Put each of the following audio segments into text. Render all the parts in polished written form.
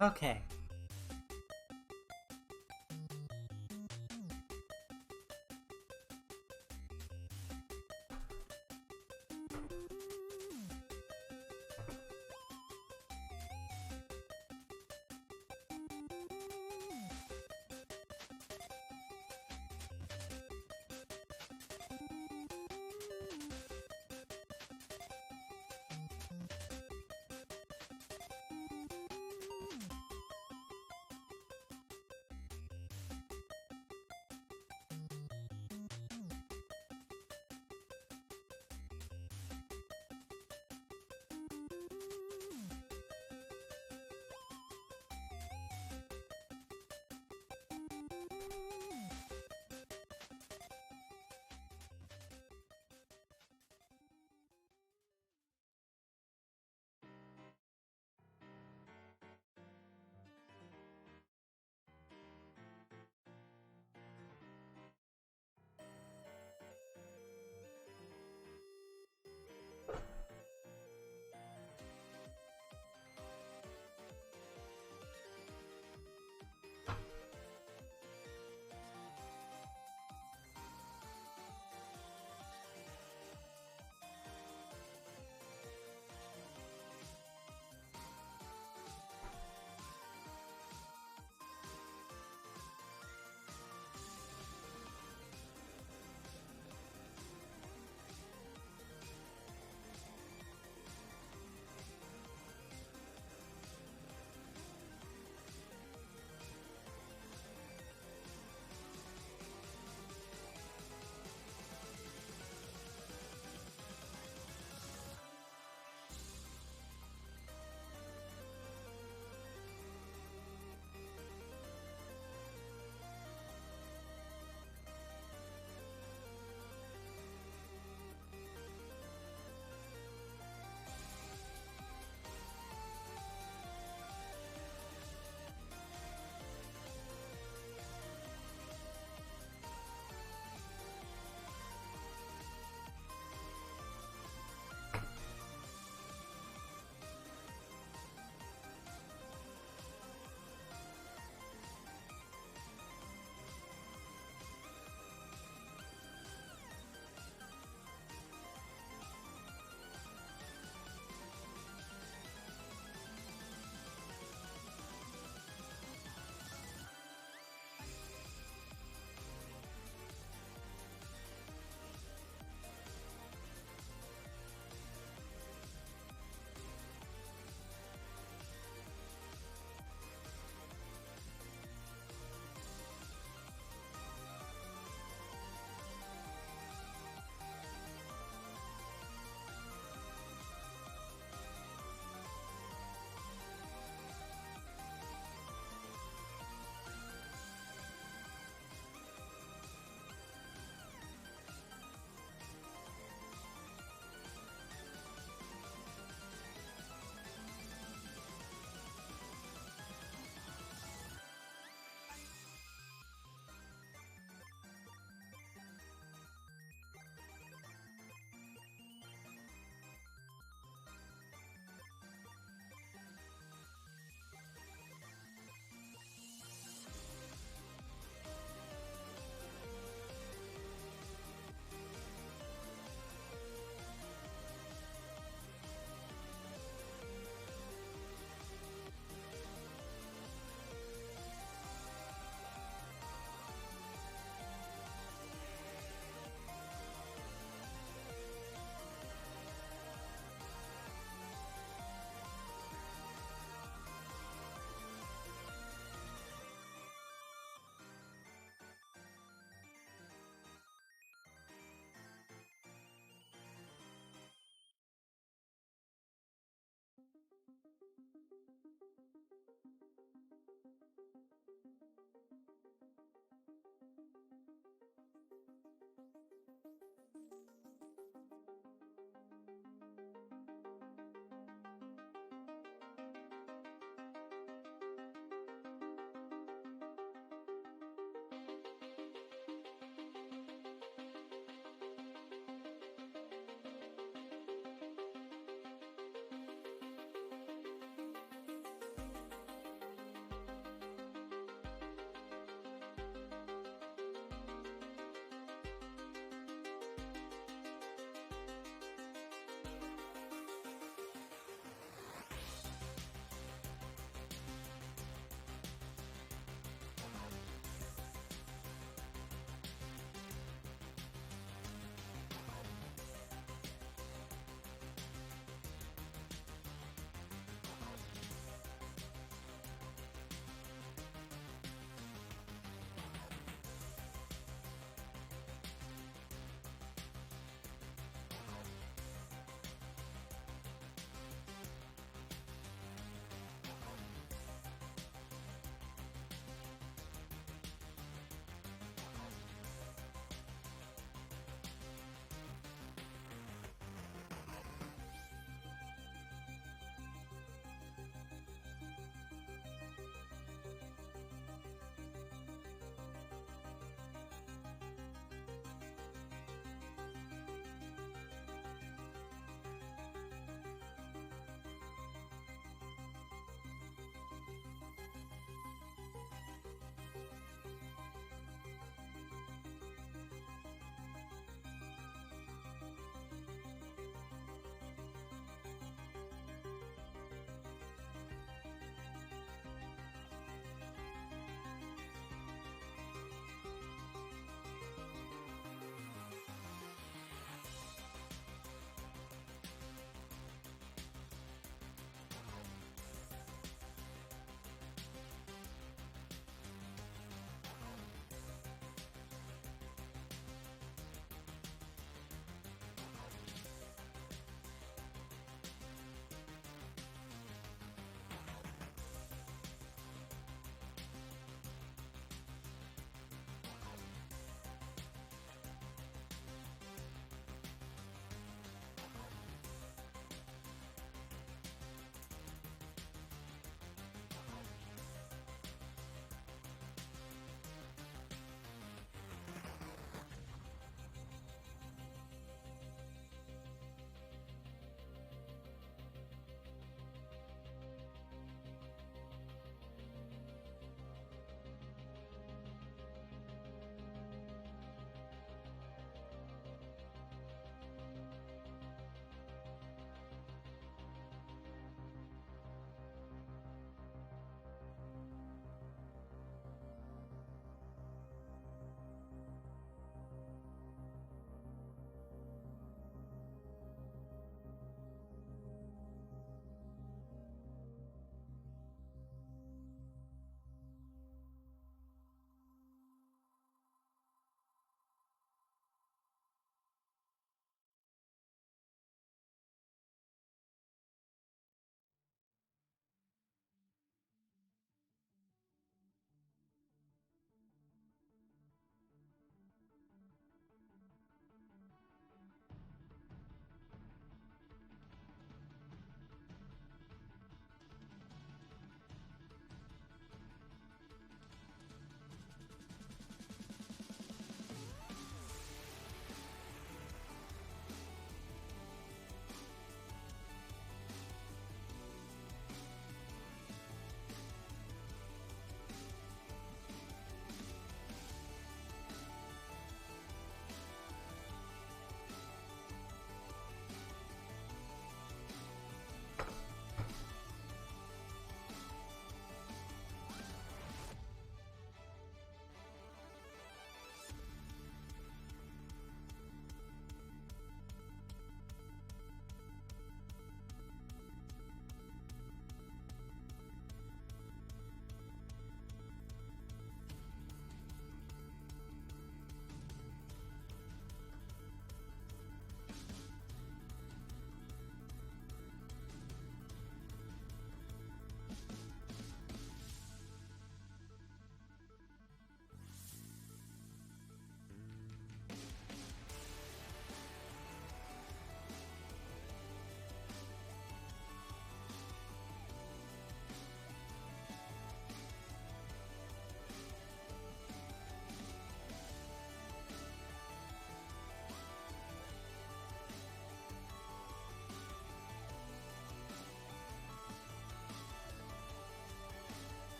Okay.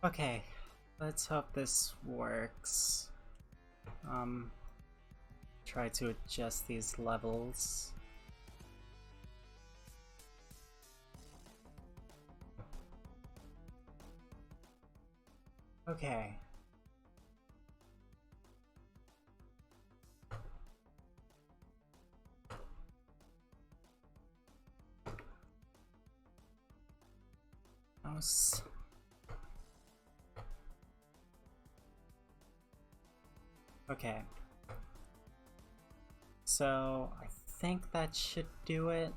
Okay, let's hope this works. Try to adjust these levels. Okay. Mouse. Okay. So, I think that should do it.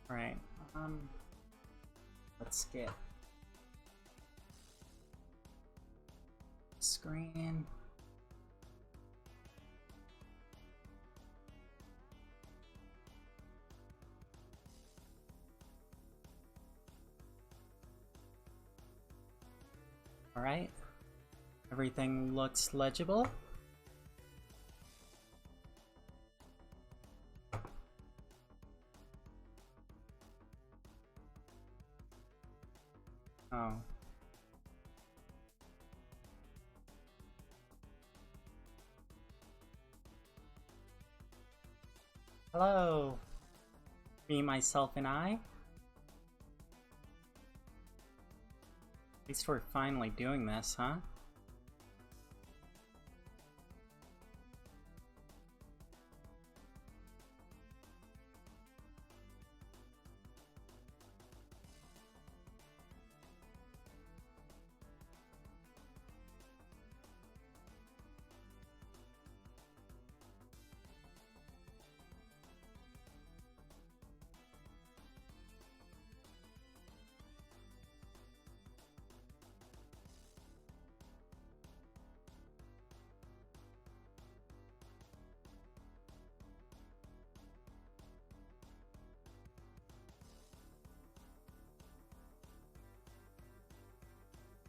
Alright, let's get screen. Alright, everything looks legible. Oh. Hello, me, myself, and I. At least we're finally doing this, huh?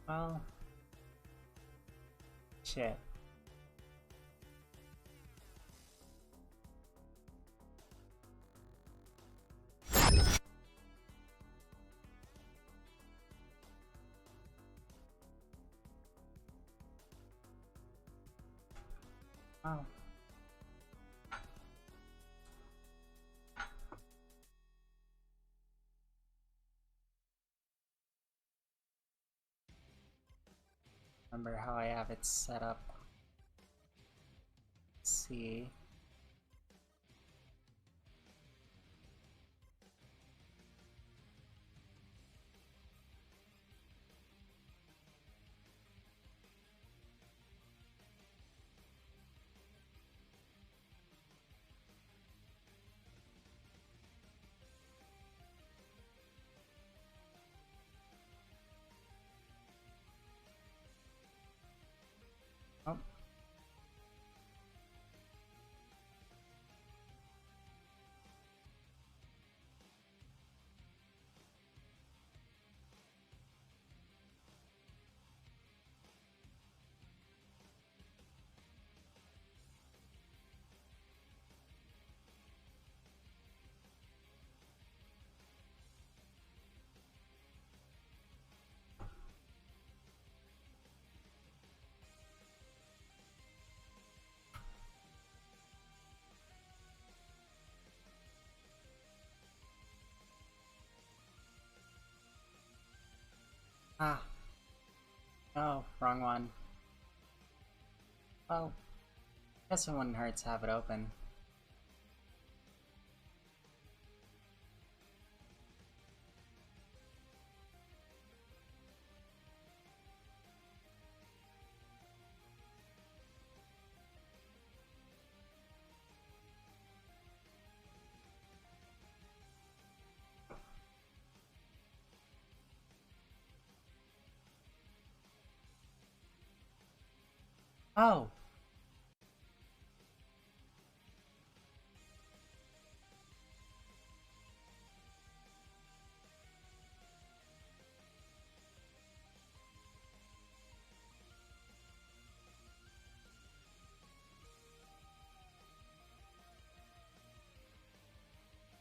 Well, shit. Oh. Remember how I have it set up. Let's see. Oh. Ah. Oh, wrong one. Well, guess it wouldn't hurt to have it open. Oh!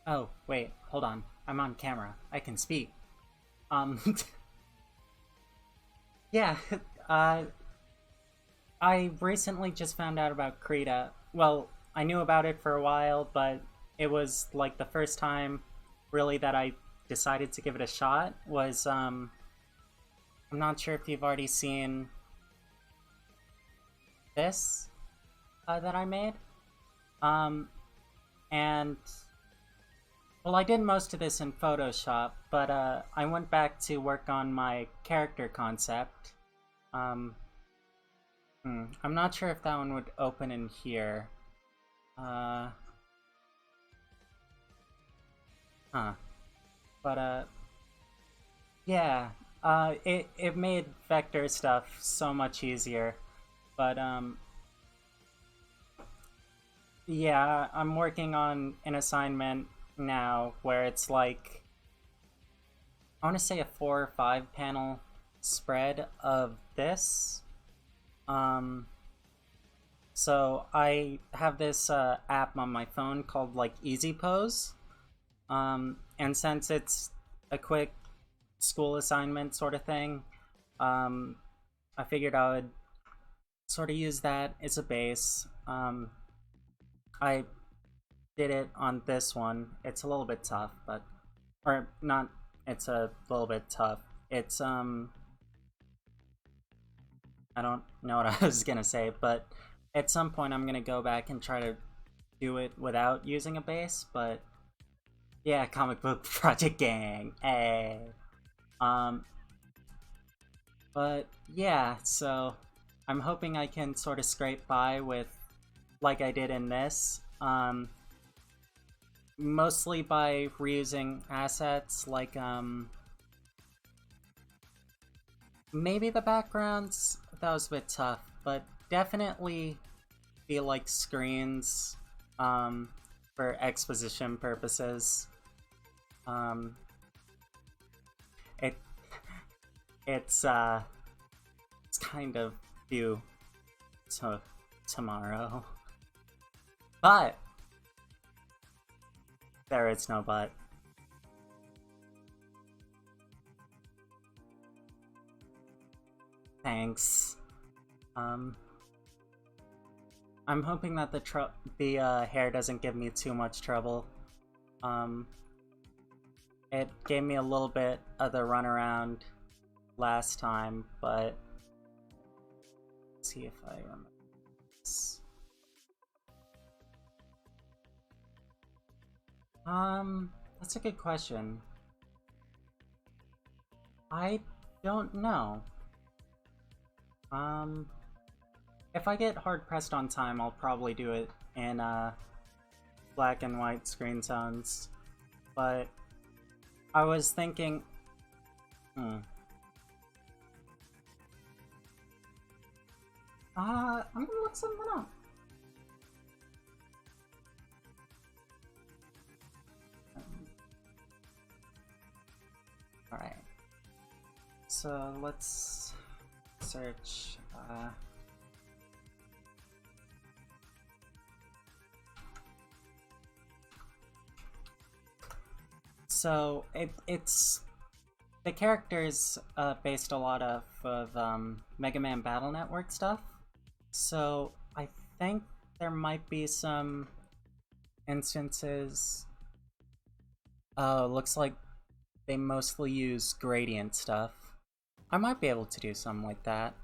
Oh, wait, hold on. I'm on camera. I can speak. Um, yeah, uh, I recently just found out about Krita. Well, I knew about it for a while, but it was like the first time really that I decided to give it a shot was I'm not sure if you've already seen this that I made. Um and well, I did most of this in Photoshop, but I went back to work on my character concept. Um I'm not sure if that one would open in here. Uh huh. But yeah, it made vector stuff so much easier. But yeah, I'm working on an assignment now where it's like I want to say a 4 or 5 panel spread of this. Um, so I have this app on my phone called like Easy Pose. And since it's a quick school assignment sort of thing, um, I figured I would sort of use that as a base. I did it on this one. It's a little bit tough, but or not. It's a little bit tough. It's I don't know what I was gonna say, but at some point I'm gonna go back and try to do it without using a base. But yeah, comic book project gang. Hey. Um, but yeah, so I'm hoping I can sort of scrape by with like I did in this. Mostly by reusing assets like maybe the backgrounds that was a bit tough, but definitely feel like screens for exposition purposes. Um, it it's it's kind of due to tomorrow, but there is no but. Thanks. Um, I'm hoping that the hair doesn't give me too much trouble. Um, it gave me a little bit of the runaround last time, but let's see if I remember this. That's a good question. I don't know. Um, if I get hard pressed on time, I'll probably do it in black and white screen tones. But I was thinking, I'm gonna look something up. Alright. So let's search. So it's the characters based a lot of Mega Man Battle Network stuff. So I think there might be some instances. Oh, looks like they mostly use gradient stuff. I might be able to do something like that.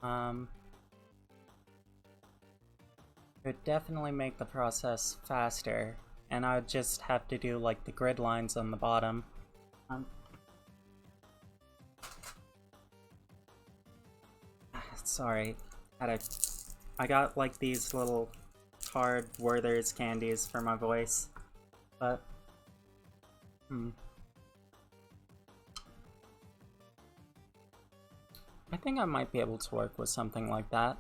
It would definitely make the process faster, and I would just have to do like the grid lines on the bottom. Sorry, I got like these little hard Werther's candies for my voice, but I think I might be able to work with something like that.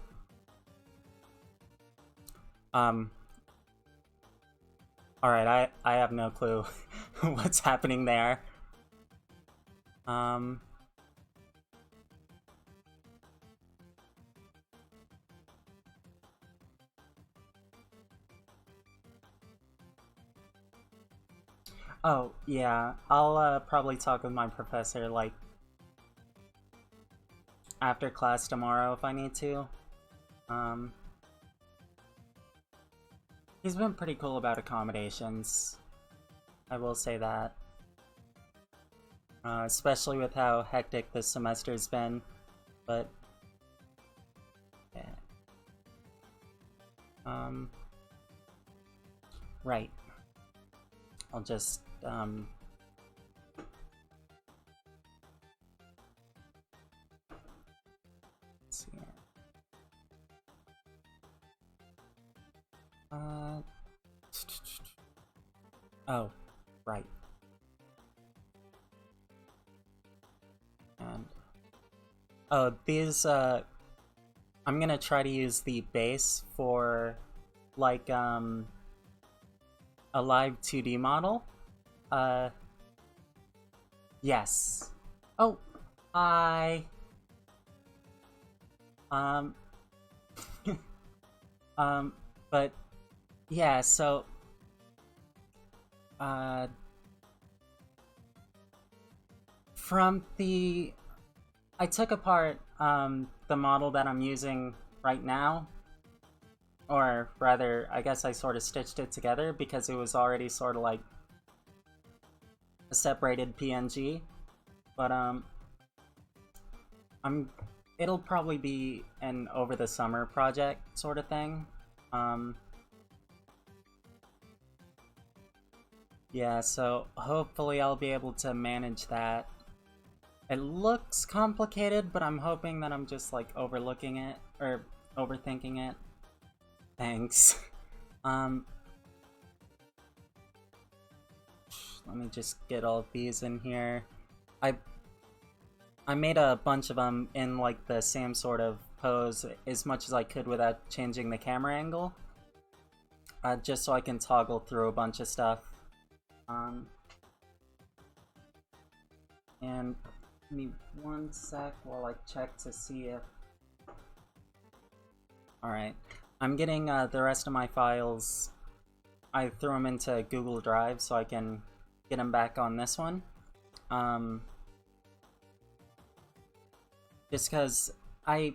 Alright, I have no clue what's happening there. Oh, yeah. I'll probably talk with my professor, like, after class tomorrow if I need to. Um, he's been pretty cool about accommodations. I will say that. Especially with how hectic this semester's been. But, yeah. Um, right. I'll just, let's see here. Uh, oh, right. And, oh, these, I'm gonna try to use the base for, like, a live 2D model. Uh, yes. Oh, hi. Um, um, but yeah, so, uh, from the, I took apart, the model that I'm using right now, or rather, I guess I sort of stitched it together because it was already sort of like a separated PNG, but, I'm, it'll probably be an over the summer project sort of thing. Um, yeah, so hopefully I'll be able to manage that. It looks complicated, but I'm hoping that I'm just like overlooking it or overthinking it. Thanks. Um, let me just get all of these in here. I I made a bunch of them in like the same sort of pose as much as I could without changing the camera angle, just so I can toggle through a bunch of stuff. Um, and give me one sec while I check to see if... Alright. I'm getting the rest of my files. I threw them into Google Drive so I can get them back on this one. Um, just because I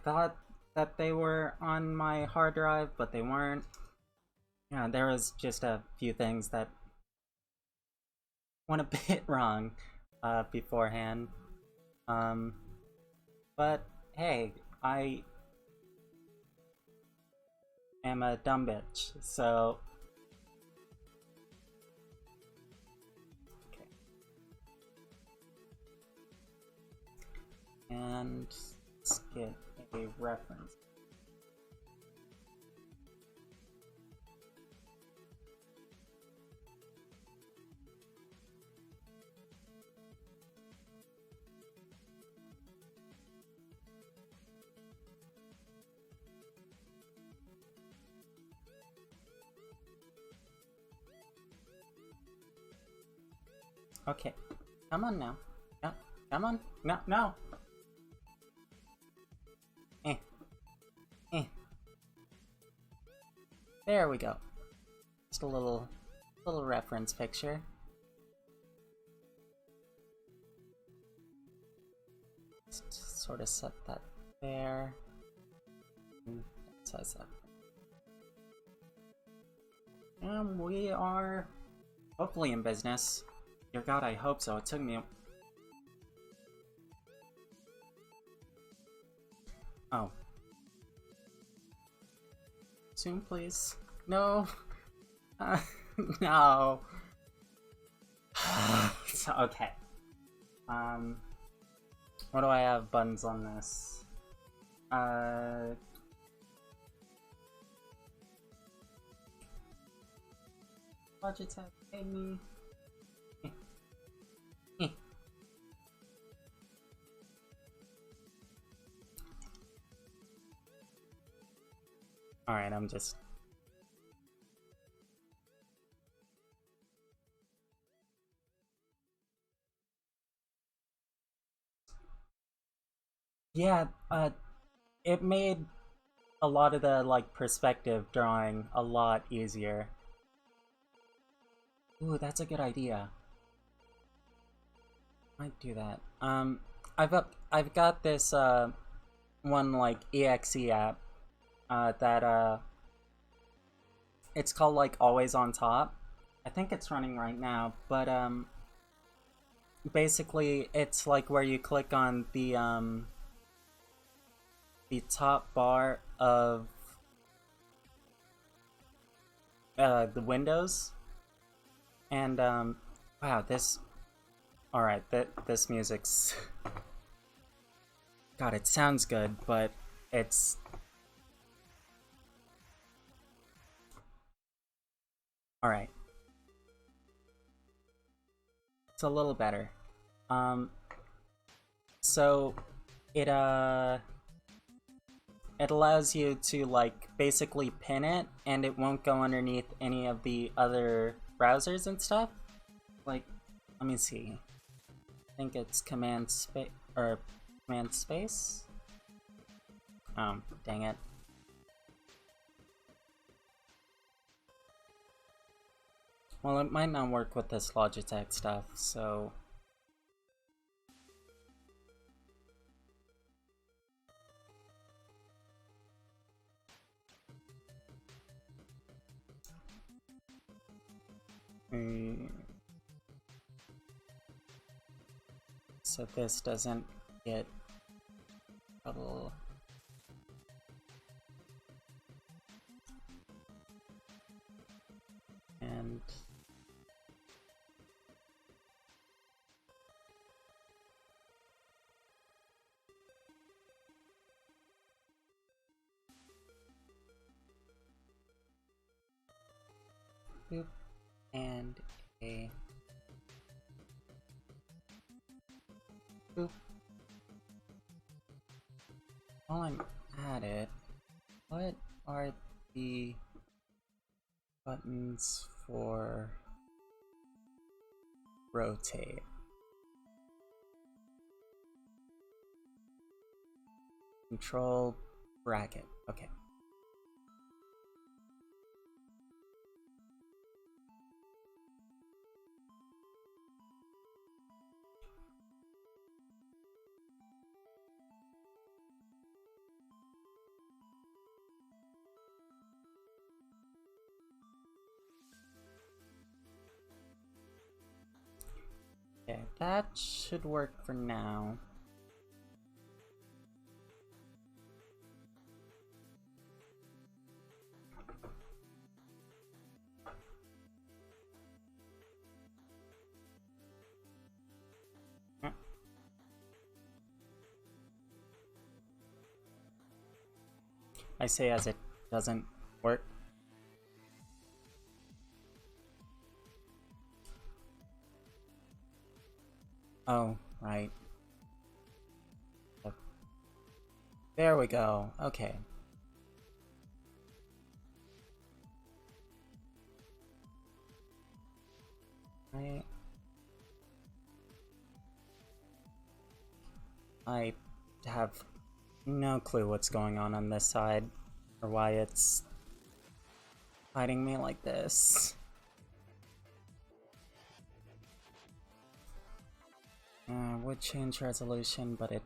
thought that they were on my hard drive, but they weren't. Yeah, there was just a few things that went a bit wrong beforehand. Um, but hey, I am a dumb bitch, so... Okay. And let's get a reference. Okay, come on now. No, come on. No, no. Eh, eh. There we go. Just a little reference picture. Just sort of set that there. Size that. And we are hopefully in business. Dear God, I hope so. It took me... Oh. Soon, please. No. No. Okay. What do I have buttons on this? Logitech paid me. Alright, I'm just... Yeah, it made a lot of the, like, perspective drawing a lot easier. Ooh, that's a good idea. Might do that. I've got this one like exe app that it's called like Always on Top. I think it's running right now, but basically it's like where you click on the top bar of the windows, and wow, this all right, this music's God, it sounds good, but it's all right. It's a little better. Um, so it it allows you to like basically pin it, and it won't go underneath any of the other browsers and stuff. Like, let me see. I think it's command space or command space. Dang it. Well, it might not work with this Logitech stuff, so mm, so this doesn't get trouble. And boop, and a boop. While I'm at it, what are the buttons for rotate? Control bracket. Okay. Okay, that should work for now. I say as it doesn't work. Oh, right. There we go. Okay. Right. I have no clue what's going on this side, or why it's hiding me like this. Would change resolution, but it...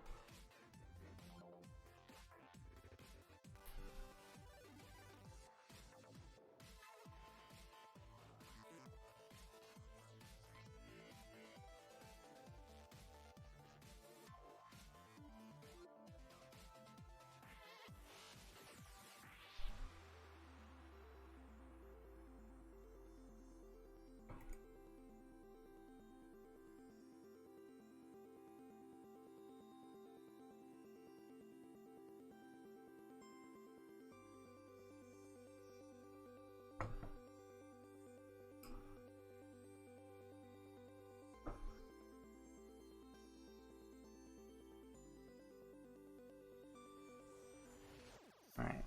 Alright.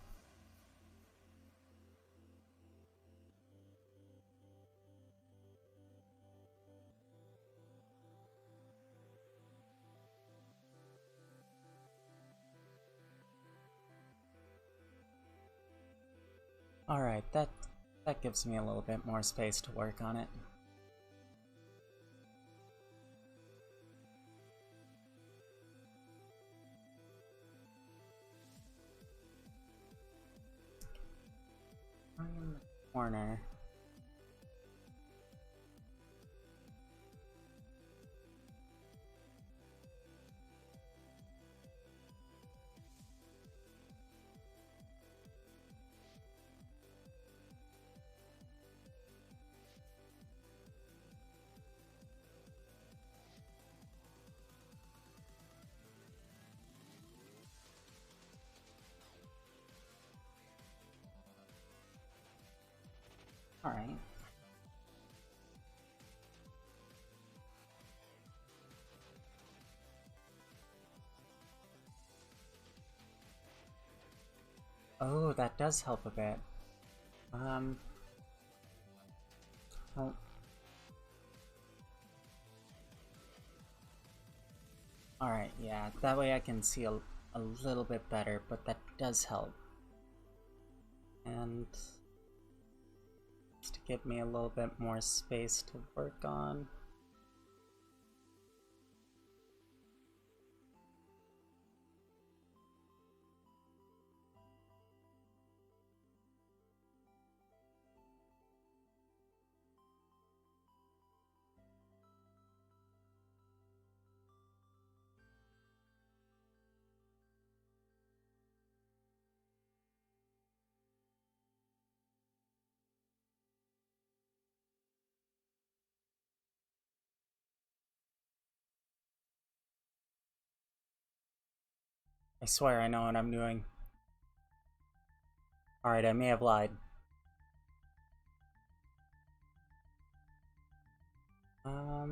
Alright, that gives me a little bit more space to work on it. corner. Alright. Oh, that does help a bit. Well, alright, yeah, that way I can see a little bit better, but that does help. And just to give me a little bit more space to work on. I swear I know what I'm doing. Alright, I may have lied. I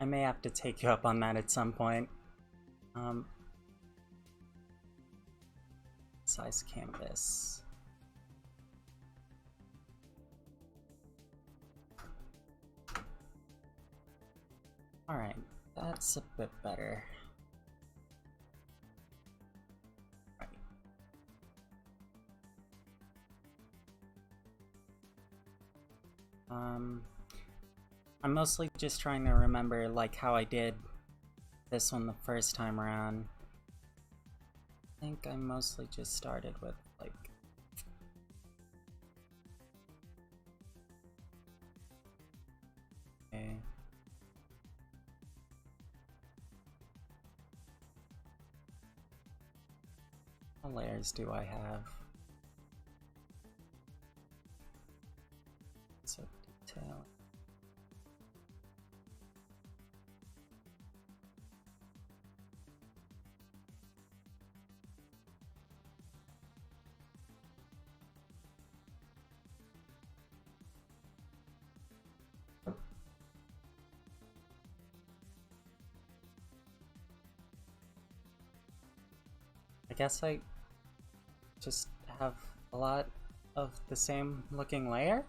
may have to take you up on that at some point. Size canvas. Alright, that's a bit better. Right. I'm mostly just trying to remember like how I did this one the first time around. I think I mostly just started with like okay. What layers do I have? So detail. I guess I just have a lot of the same looking layer?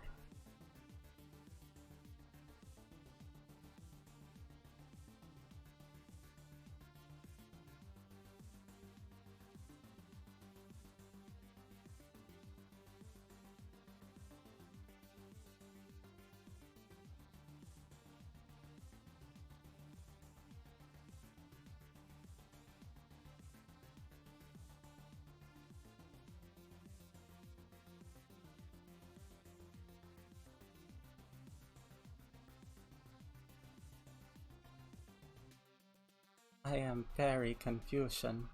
I am very confusion.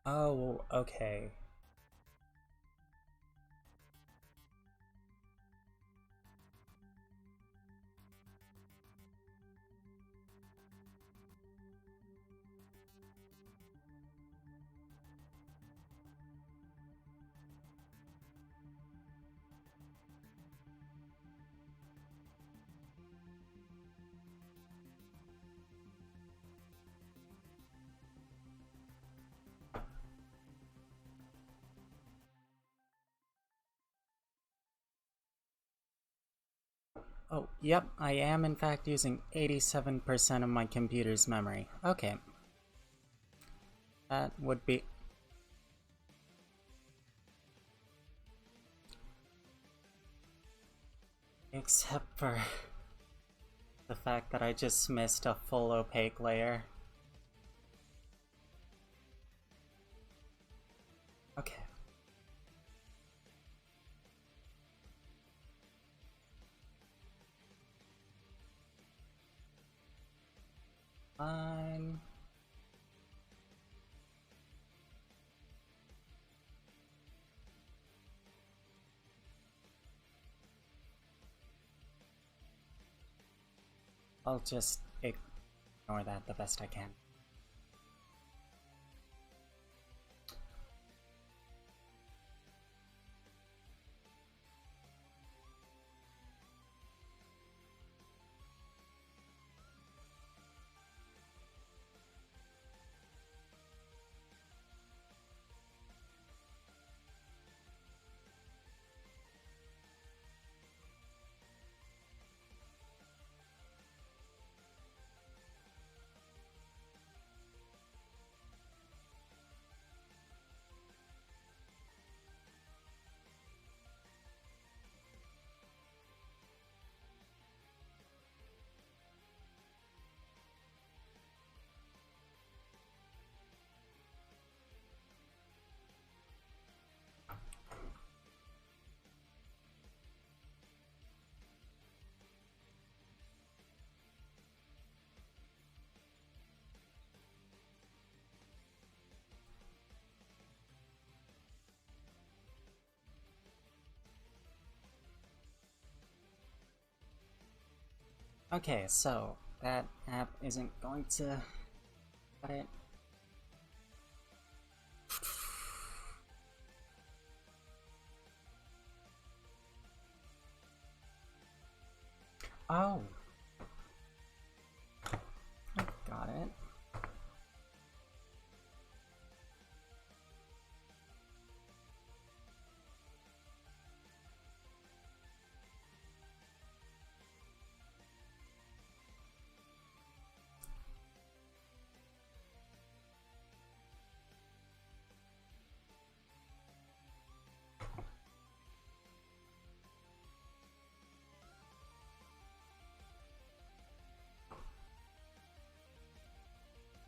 Oh, okay. Oh, yep, I am in fact using 87% of my computer's memory. Okay. That would be... Except for the fact that I just missed a full opaque layer. Okay. Fine. I'll just ignore that the best I can. Okay, so that app isn't going to cut it. Oh. I got it.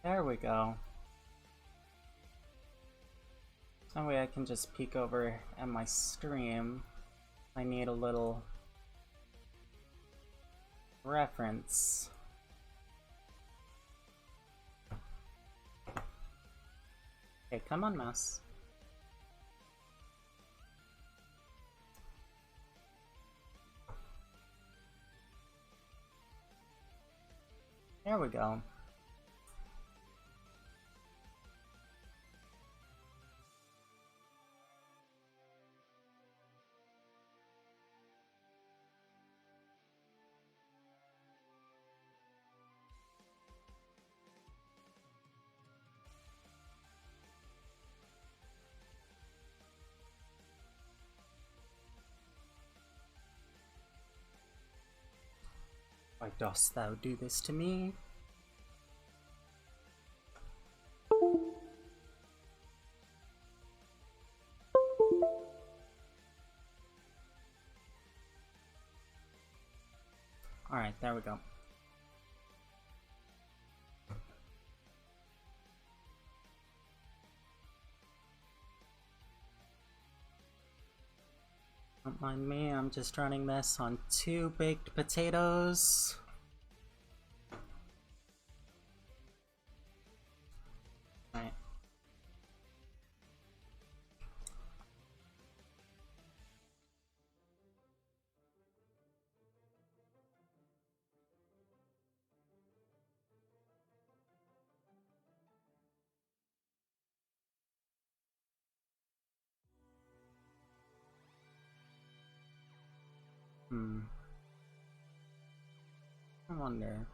There we go. That way I can just peek over at my stream. I need a little reference. Okay, come on, mouse. There we go. Why dost thou do this to me? Alright, there we go. Don't mind me, I'm just running this on 2 baked potatoes. Right. I wonder.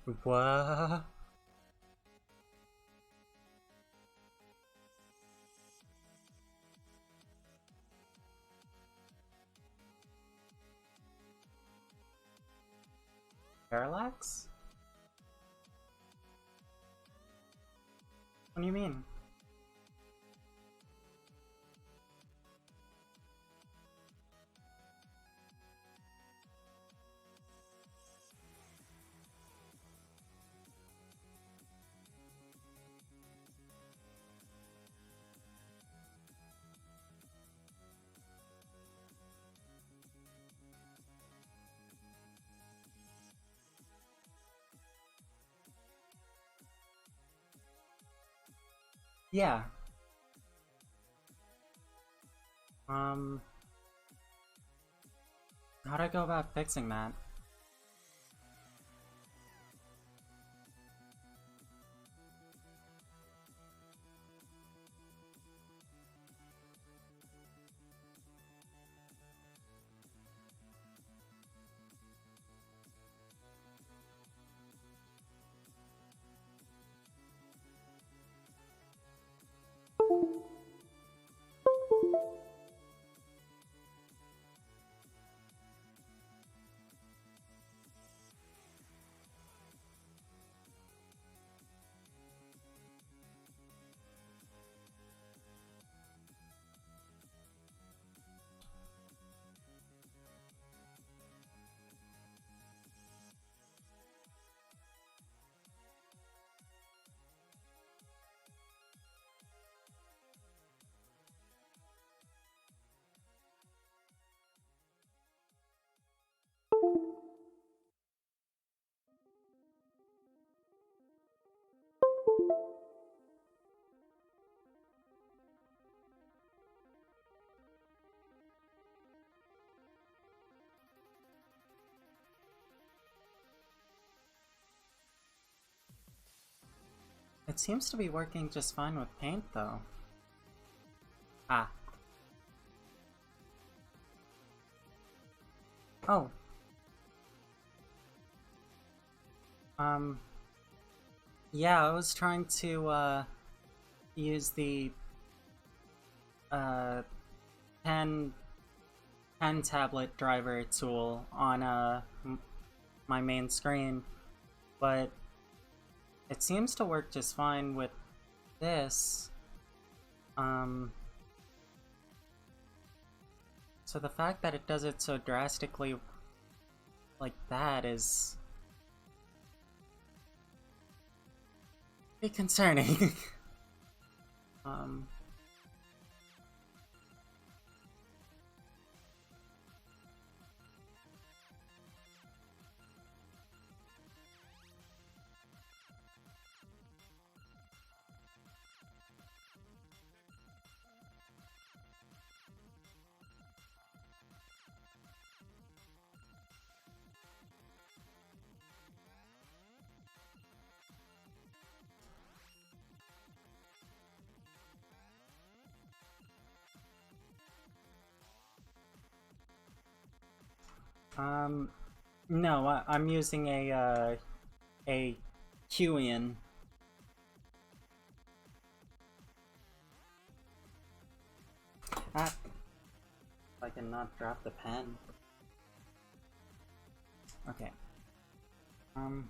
What? Parallax? What do you mean? Yeah. Um, how'd I go about fixing that? It seems to be working just fine with paint, though. Ah. Oh. Yeah, I was trying to, use the, uh, pen, pen tablet driver tool on, my main screen, but it seems to work just fine with this. So the fact that it does it so drastically like that is a bit concerning. um, um, no, I'm using a Huion. Ah, if I can not drop the pen. Okay. Um,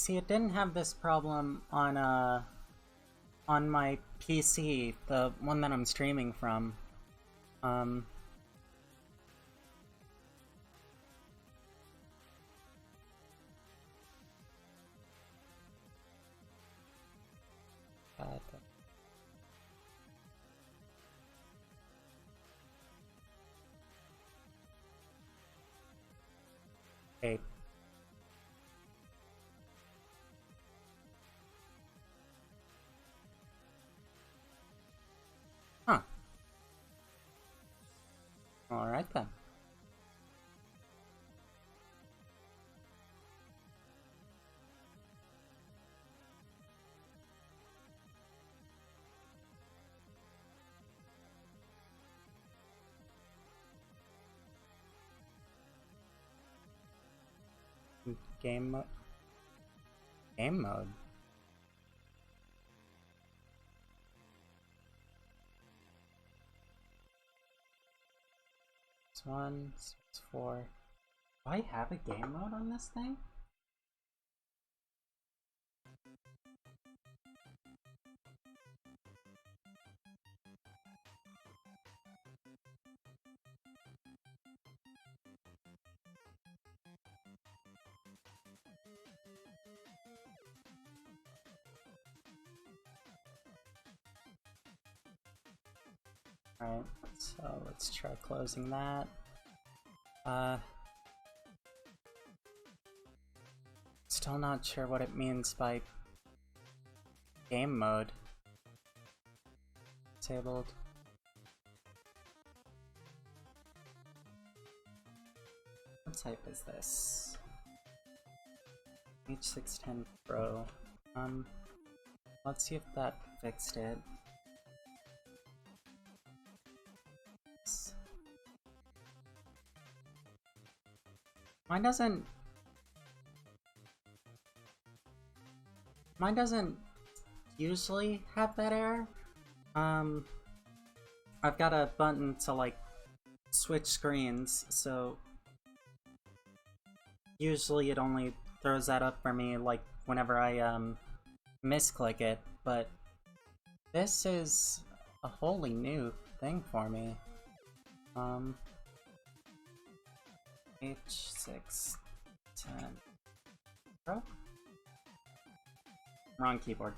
see, it didn't have this problem on my PC, the one that I'm streaming from. Um, uh, okay. Alright then. Game mode. Game mode. It's 1, 6, 4. Do I have a game mode on this thing? Alright, so let's try closing that. Still not sure what it means by game mode. Disabled. What type is this? H610 Pro. Let's see if that fixed it. Mine doesn't usually have that error. I've got a button to like switch screens, so usually it only throws that up for me like whenever I misclick it, but this is a wholly new thing for me. H610 Pro? Wrong keyboard.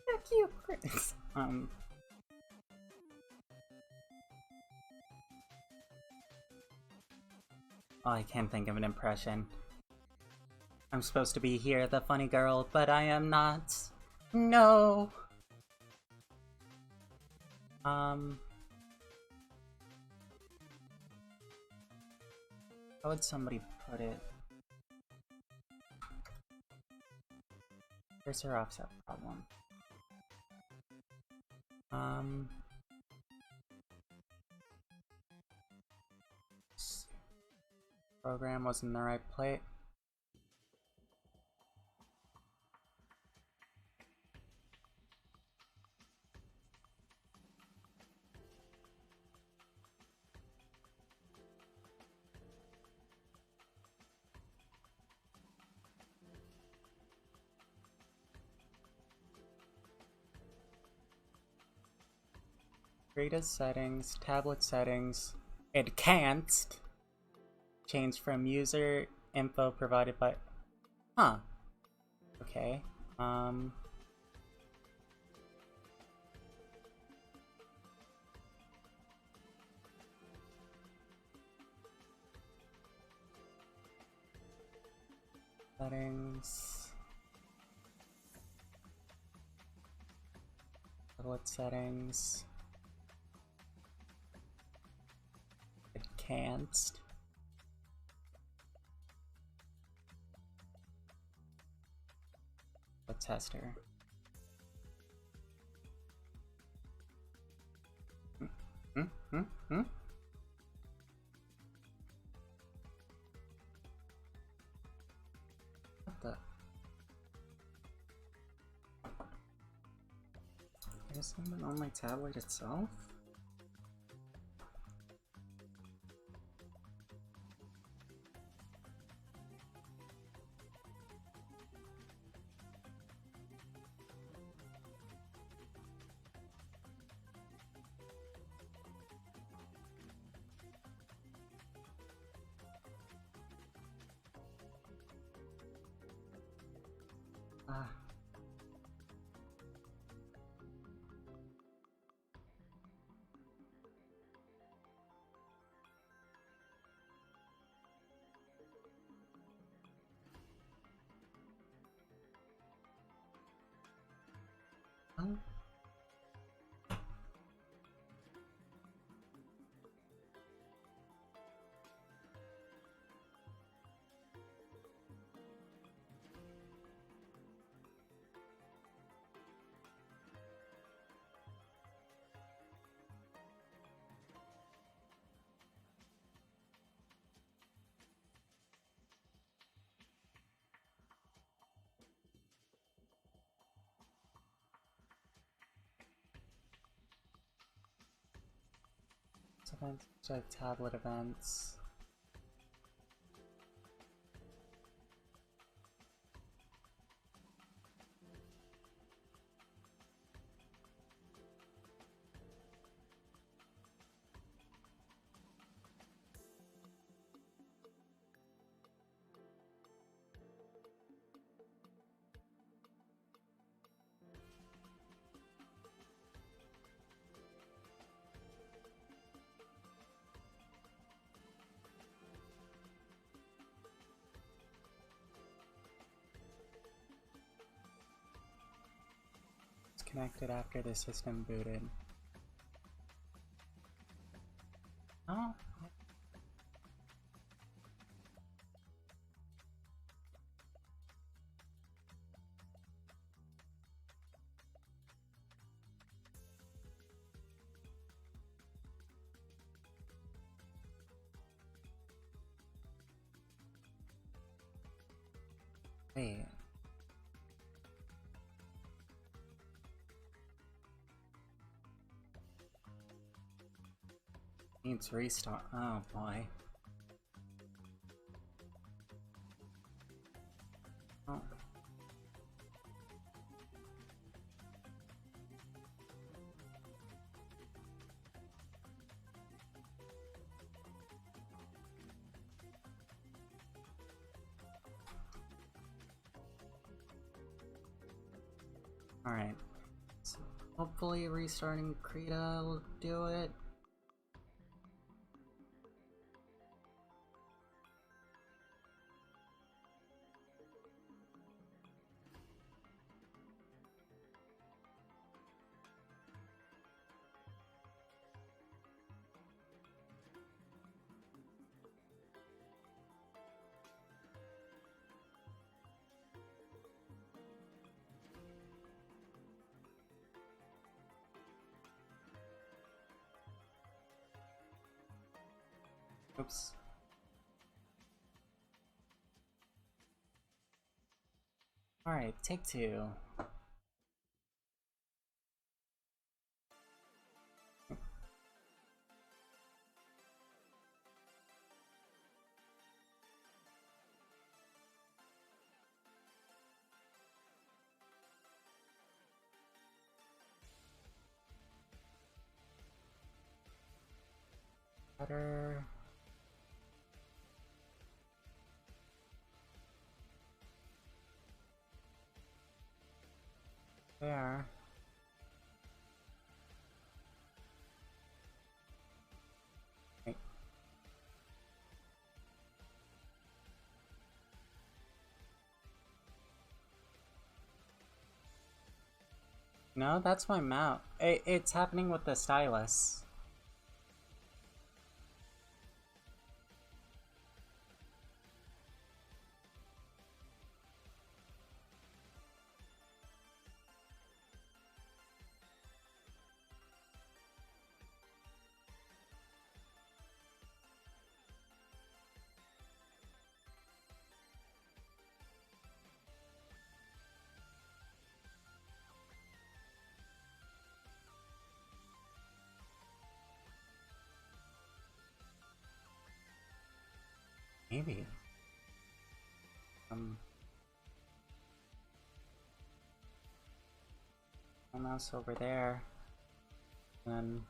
Fuck you, Chris. Oh, I can't think of an impression. I'm supposed to be here, the funny girl, but I am not. No! How would somebody put it? Cursor offset problem. Program was in the right place. Greatest settings, tablet settings. It can't change from user info provided by. Huh. Okay. Settings. Tablet settings. It can't. A tester. What the? Is someone on my tablet itself? Huh? Events, like tablet events. Connected after the system booted. Oh. Wait. Needs restart. Oh boy. Oh. Alright. So hopefully restarting Krita will do it. Oops. Alright, take two. Better. There. Wait. No, that's my mount. It's happening with the stylus. Maybe. Mouse over there. Then.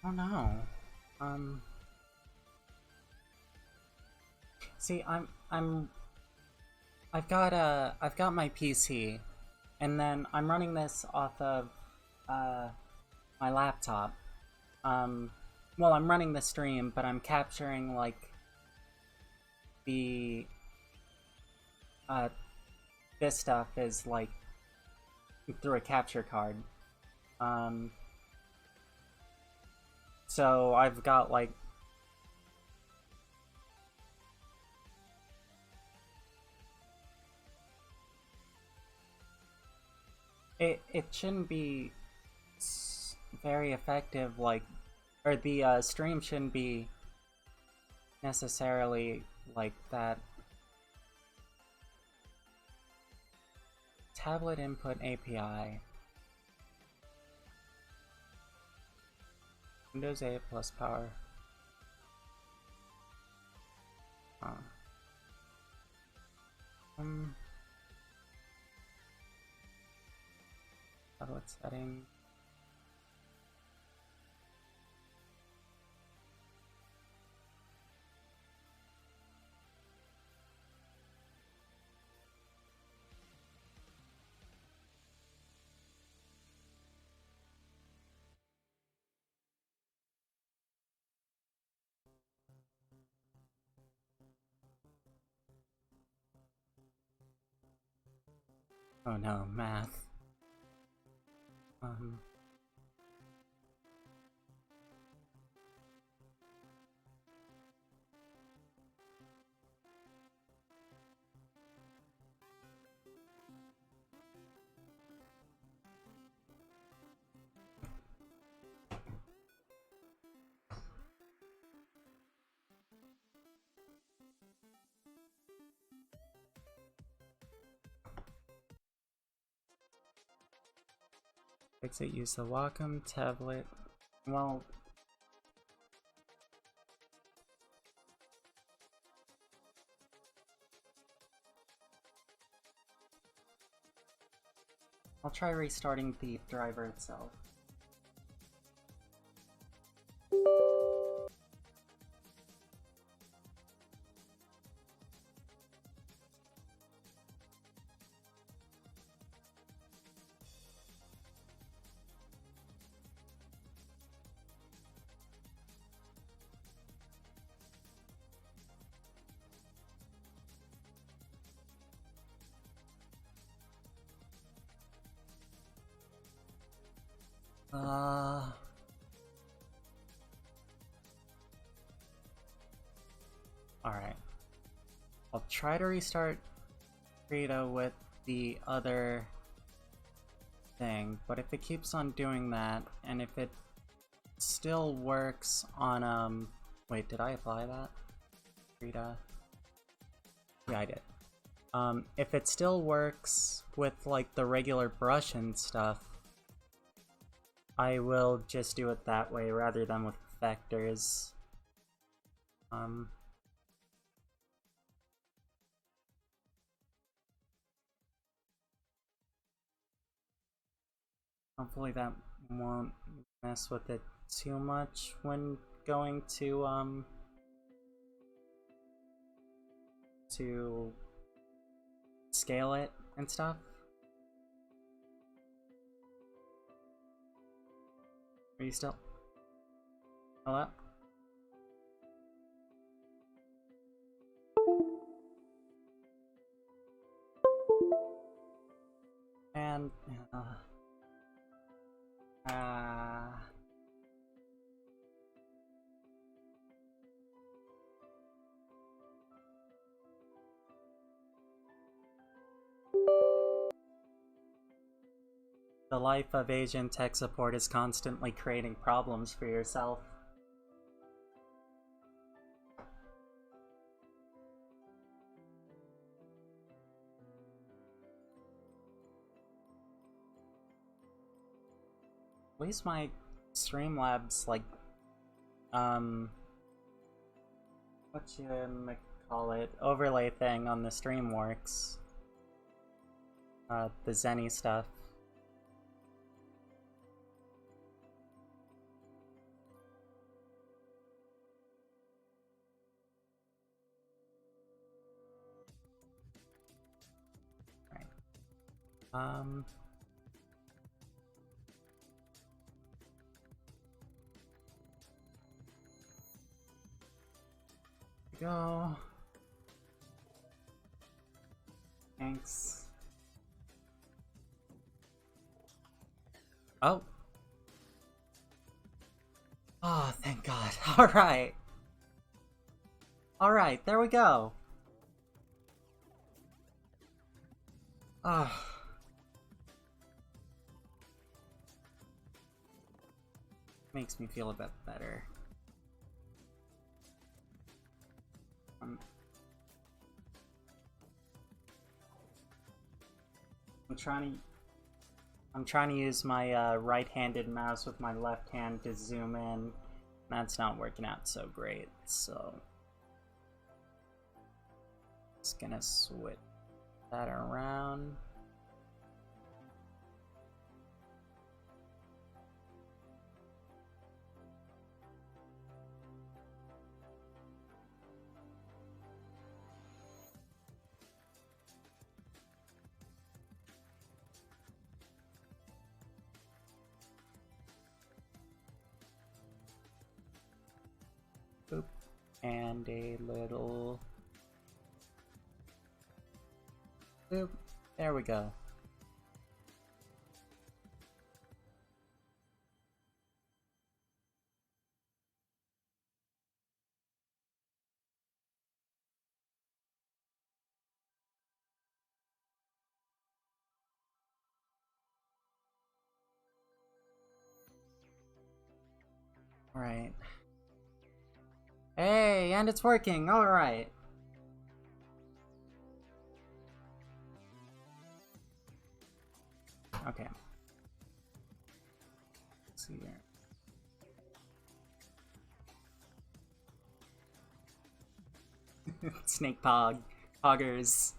Oh no. Um. See, I've got my PC, and then I'm running this off of uh my laptop. Um, well, I'm running the stream, but I'm capturing like the uh this stuff is like through a capture card. Um, so I've got like it shouldn't be very effective, like, or the stream shouldn't be necessarily like that. Tablet input API. Windows 8 plus power. Huh. Tablet setting. Oh no, math. Um, Exit use the Wacom tablet. Well, I'll try restarting the driver itself. Alright. I'll try to restart Krita with the other thing, but if it keeps on doing that, and if it still works on, wait, did I apply that? Krita? Yeah, I did. If it still works with, like, the regular brush and stuff, I will just do it that way rather than with vectors. Hopefully that won't mess with it too much when going to scale it and stuff. Are you still? Hello? And the life of Asian tech support is constantly creating problems for yourself. At least my Streamlabs, like, what you call it, overlay thing on the stream works. The Zenny stuff. Um... Go. Thanks. Oh. Oh, thank God. Alright. Alright, there we go. Ah. Makes me feel a bit better. I'm trying to use my right-handed mouse with my left hand to zoom in. That's not working out so great, so just gonna switch that around. Boop. And a little boop. There we go. Alright. Hey, and it's working! Alright. Okay. Let's see here. Snake Poggers.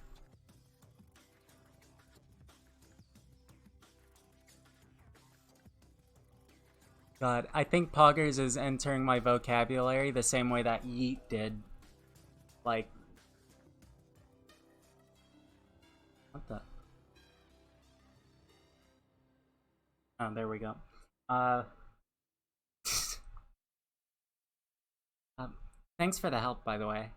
God, I think Poggers is entering my vocabulary the same way that Yeet did. Like... What the... Oh, there we go. Thanks for the help, by the way.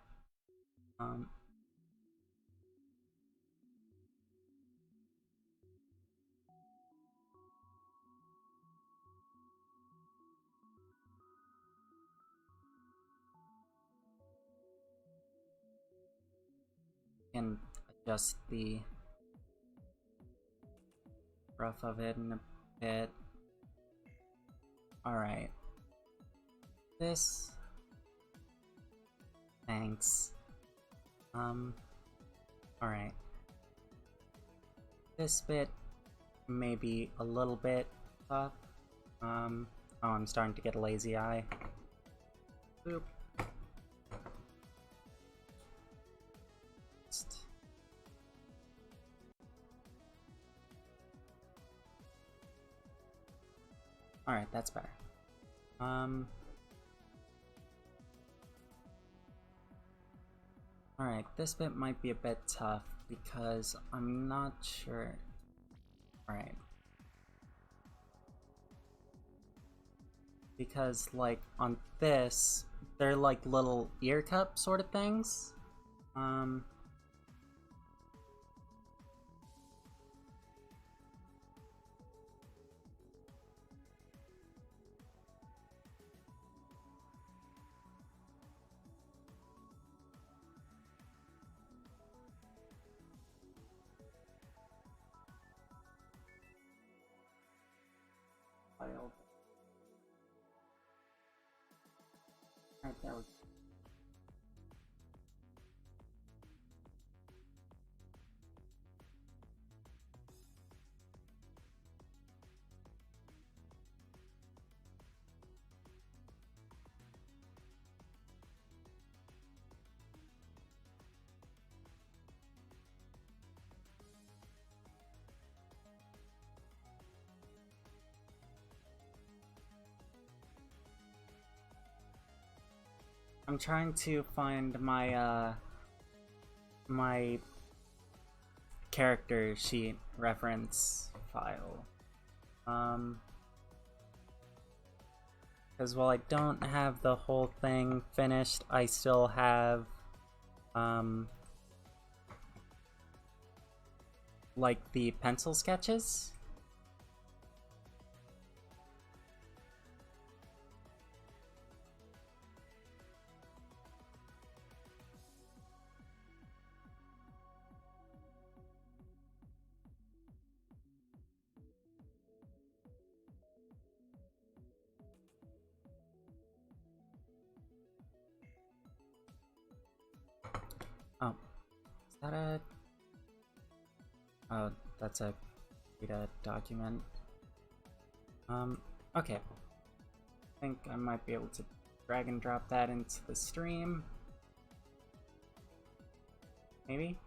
Can adjust the rough of it in a bit. Alright. This... Thanks. Alright. This bit maybe a little bit tough. Oh, I'm starting to get a lazy eye. Boop. Alright, that's better. Alright, this bit might be a bit tough because I'm not sure. Alright. Because, like, on this, they're like little ear cup sort of things. Right there we go. I'm trying to find my my character sheet reference file. Because while I don't have the whole thing finished, I still have like the pencil sketches. Oh, is that a... Oh, that's a data document. Okay. I think I might be able to drag and drop that into the stream. Maybe?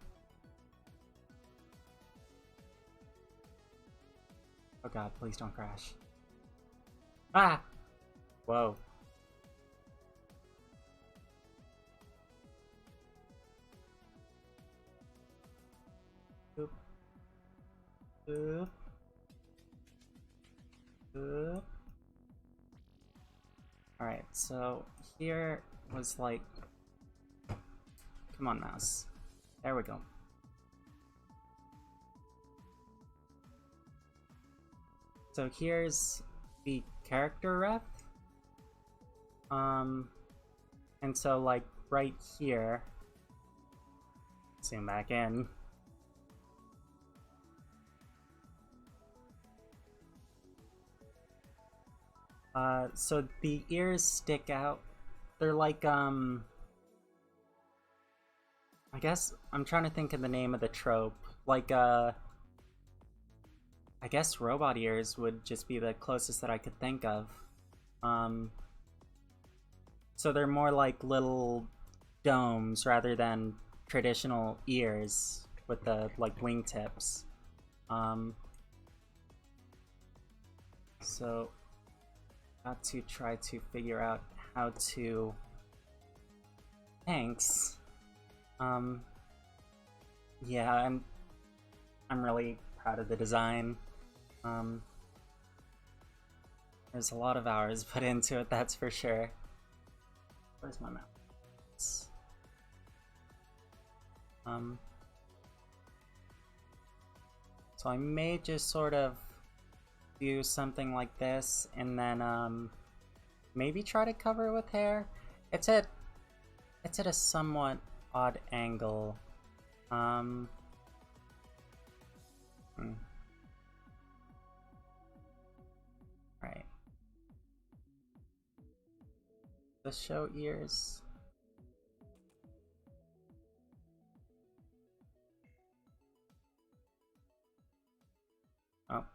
Oh god, please don't crash. Ah! Whoa. Oop. Oop. Oop. Alright, so here was like... Come on, mouse. There we go. So here's the character ref. And so like right here, zoom back in. So the ears stick out. They're like, I guess I'm trying to think of the name of the trope. Like, I guess robot ears would just be the closest that I could think of. So they're more like little domes rather than traditional ears with the like wingtips. So got to try to figure out how to... Thanks. Yeah, I'm really proud of the design. There's a lot of hours put into it, that's for sure. Where's my mouse? So I may just sort of do something like this and then maybe try to cover it with hair. It's at a somewhat odd angle. Right. The show ears. Oh.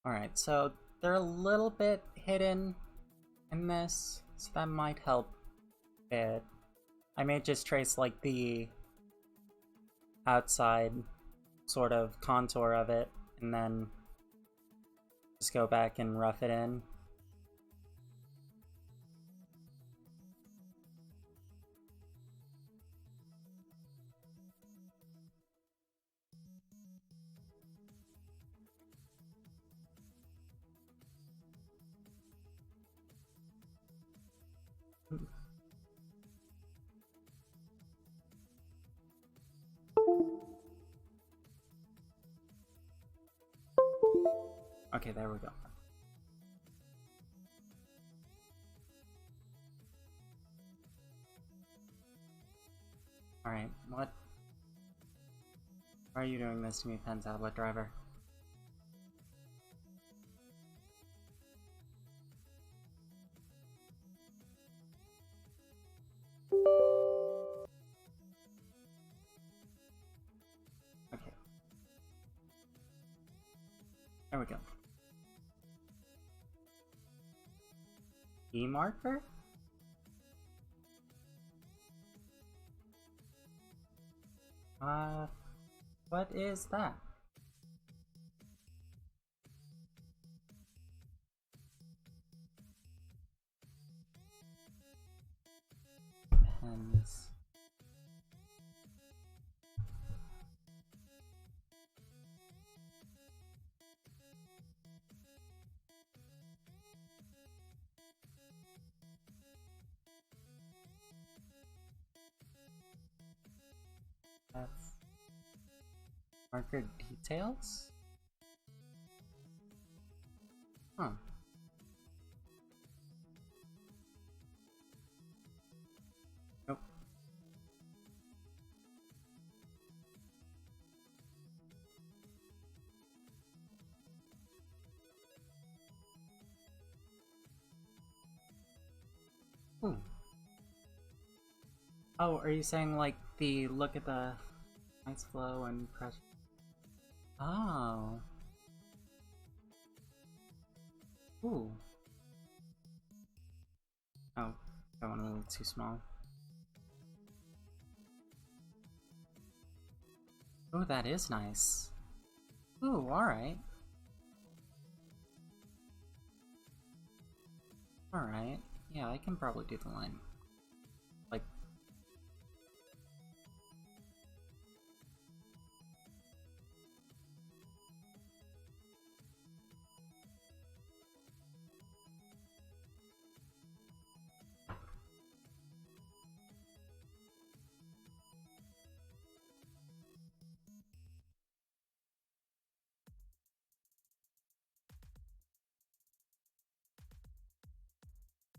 Alright, so they're a little bit hidden in this, so that might help a bit. I may just trace like the outside sort of contour of it and then just go back and rough it in. Okay, there we go. Alright, what? Why are you doing this to me, Pen Tablet Driver? Okay. There we go. E marker? What is that? pens. That's marker details? Huh. Nope. Hmm. Oh, are you saying like the look at the ice flow and pressure? Oh. Ooh. Oh, that one a little too small. Oh, that is nice. Ooh, alright. Alright. Yeah, I can probably do the line. Like,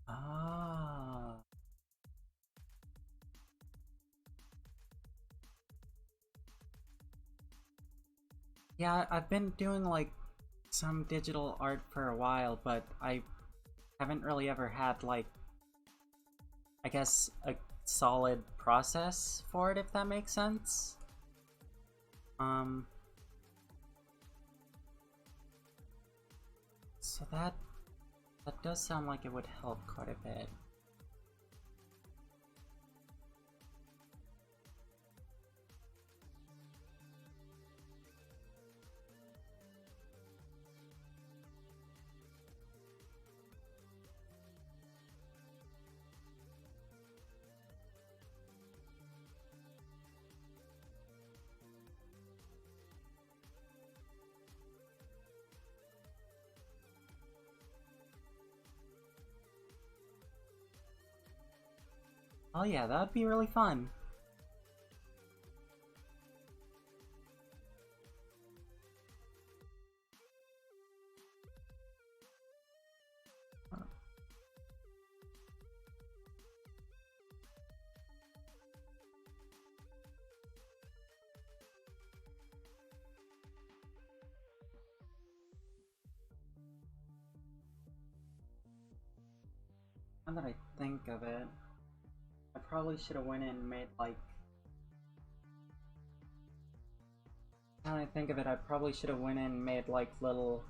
ah. Yeah, I've been doing like some digital art for a while, but I haven't really ever had like, I guess, a solid process for it, if that makes sense. Um, so that does sound like it would help quite a bit. Oh yeah, that would be really fun. Now that I think of it, I probably should have went in and made like. Now that I think of it, I probably should have went in and made like little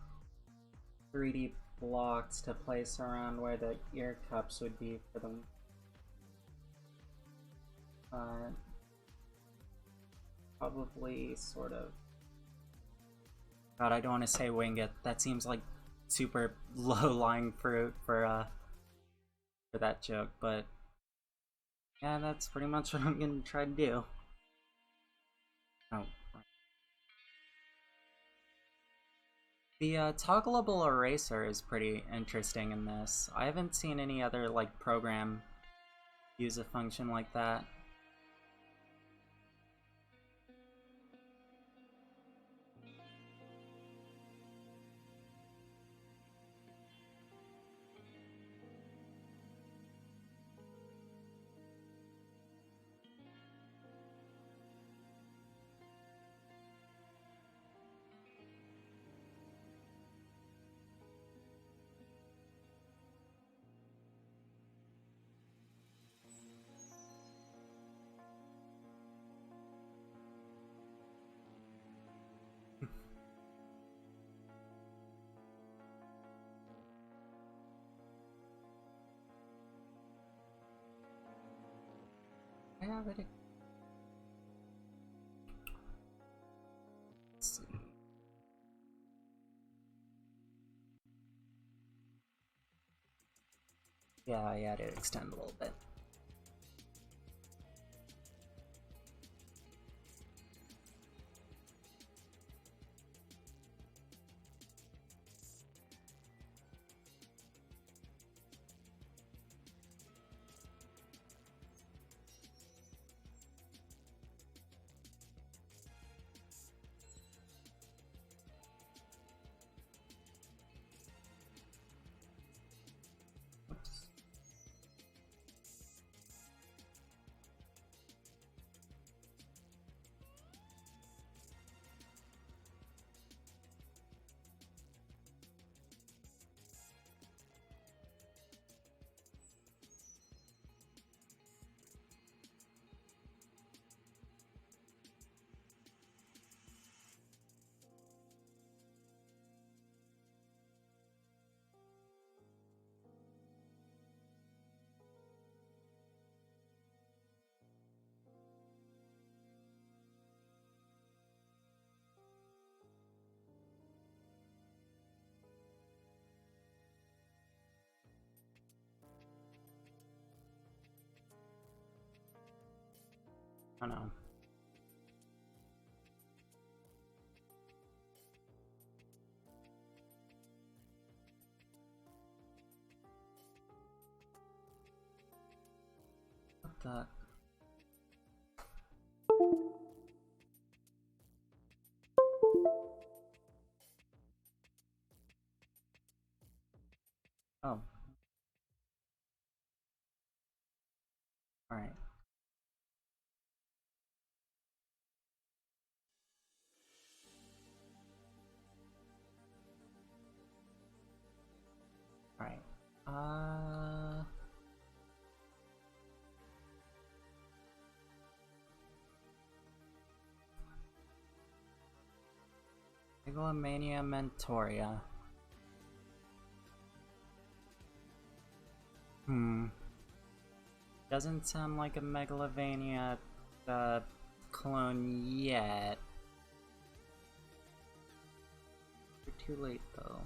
3D blocks to place around where the ear cups would be for them. Probably sort of. God, I don't want to say wing it. That seems like super low-lying fruit for that joke, but yeah, that's pretty much what I'm gonna try to do. Oh. The toggleable eraser is pretty interesting in this. I haven't seen any other like program use a function like that. I have it. Let's see. Yeah, I had it extend a little bit. I know. What the? Oh. Alright. Alright. Megalomania Mentoria. Doesn't sound like a Megalovania clone yet. You're too late though.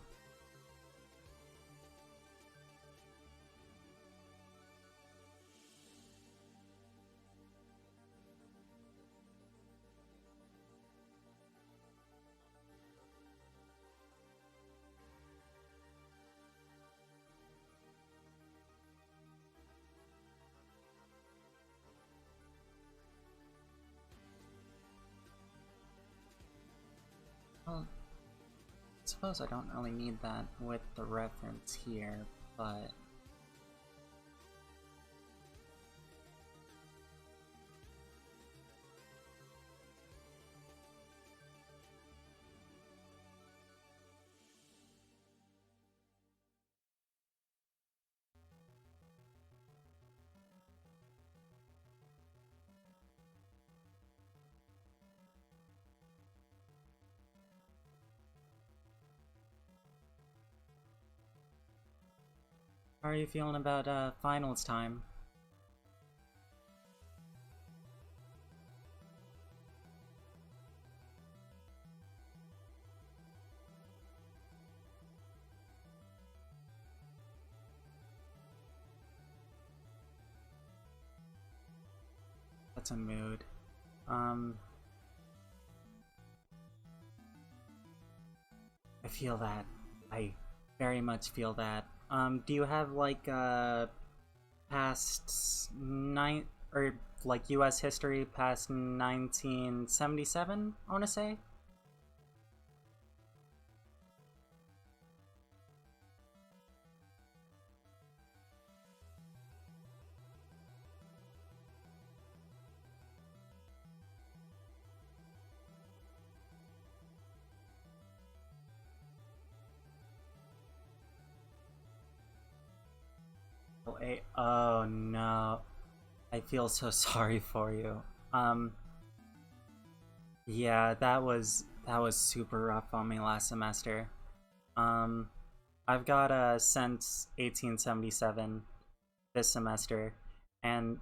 Well, I suppose I don't really need that with the reference here, but... How are you feeling about finals time? That's a mood. I feel that. I very much feel that. Do you have like past or like US history past 1977, I wanna say? Oh no. I feel so sorry for you. Yeah, that was super rough on me last semester. Um, I've got since 1877 this semester, and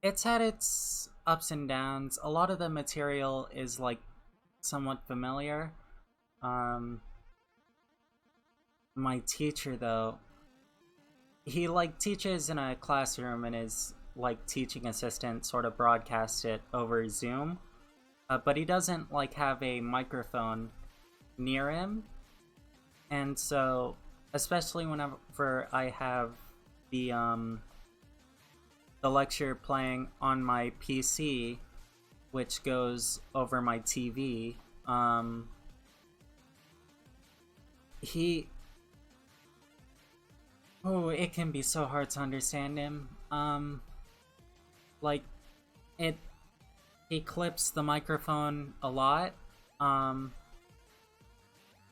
it's had its ups and downs. A lot of the material is like somewhat familiar. Um, my teacher though, he like teaches in a classroom and his like teaching assistant sort of broadcasts it over Zoom. But he doesn't like have a microphone near him, and so especially whenever I have the lecture playing on my PC, which goes over my TV, he it can be so hard to understand him. Like it he clips the microphone a lot. Um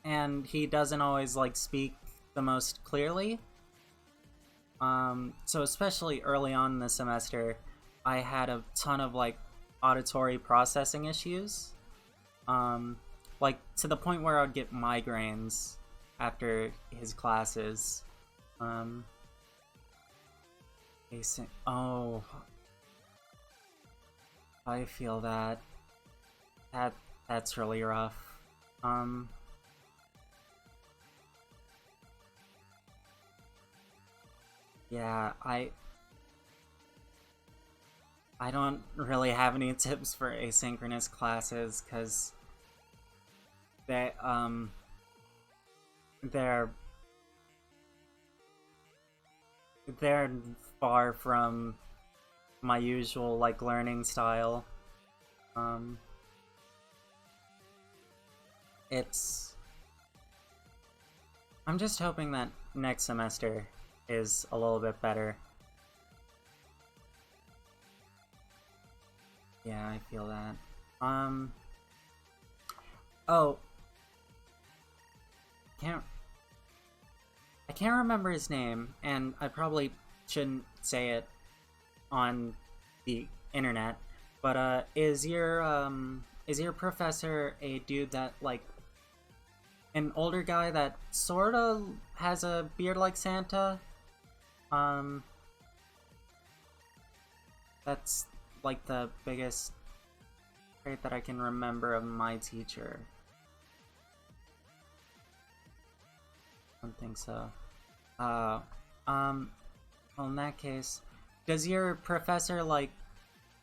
and he doesn't always like speak the most clearly. So especially early on in the semester, I had a ton of like auditory processing issues. Um, like to the point where I'd get migraines after his classes. Um, oh, I feel that. That's really rough. Um, yeah, I don't really have any tips for asynchronous classes because they they're they're far from my usual like learning style. Um, it's I'm just hoping that next semester is a little bit better. Yeah, I feel that. Um, oh, can't I can't remember his name, and I probably shouldn't say it on the internet. But is your professor a dude that like an older guy that sort of has a beard like Santa? Um, that's like the biggest trait that I can remember of my teacher. I don't think so. Uh, um, well, in that case, does your professor like?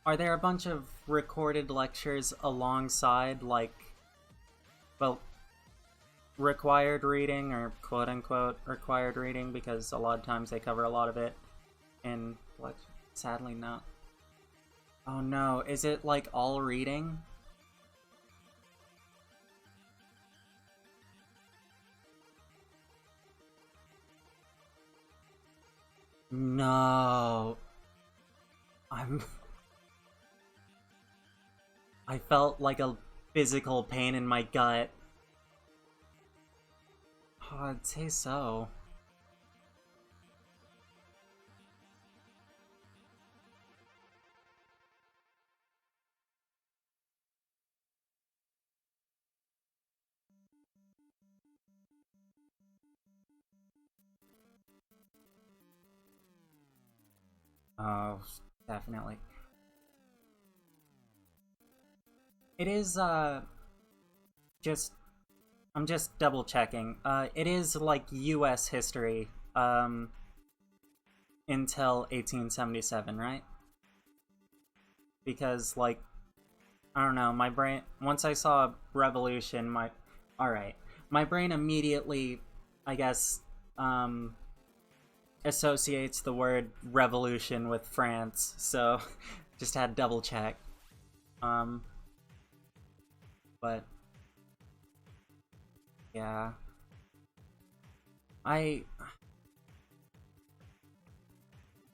Are there a bunch of recorded lectures alongside like, well, required reading or quote unquote required reading? Because a lot of times they cover a lot of it in lecture. Sadly, not. Oh no, is it like all reading? No. I'm I felt like a physical pain in my gut. Oh, I'd say so. Oh, definitely. It is just I'm just double checking. It is like US history until 1877, right? Because like I don't know, my brain once I saw revolution, my all right. My brain immediately I guess um associates the word revolution with France, so just had to double check. Um, but yeah, I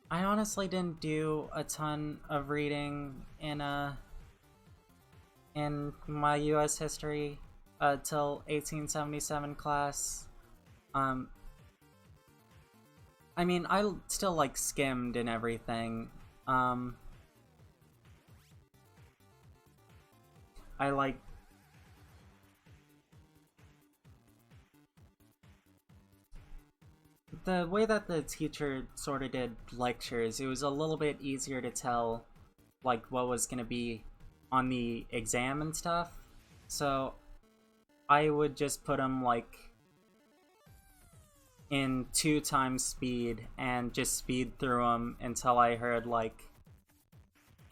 I honestly didn't do a ton of reading in my U.S. history till 1877 class. Um, I mean, I still like skimmed and everything. Um, I like the way that the teacher sort of did lectures. It was a little bit easier to tell like what was gonna be on the exam and stuff. So I would just put them like in 2 times speed and just speed through them until I heard like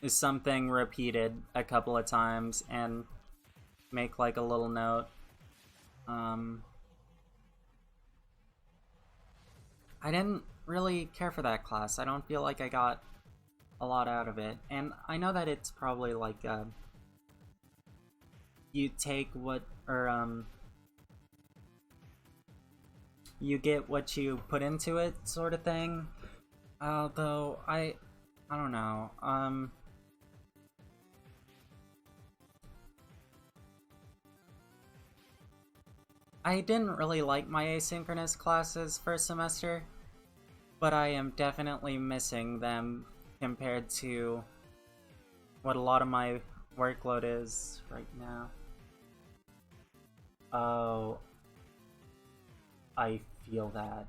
something repeated a couple of times and make like a little note. Um, I didn't really care for that class. I don't feel like I got a lot out of it, and I know that it's probably like you take what or you get what you put into it sort of thing. Although I don't know. I didn't really like my asynchronous classes first semester, but I am definitely missing them compared to what a lot of my workload is right now. Oh, I feel that.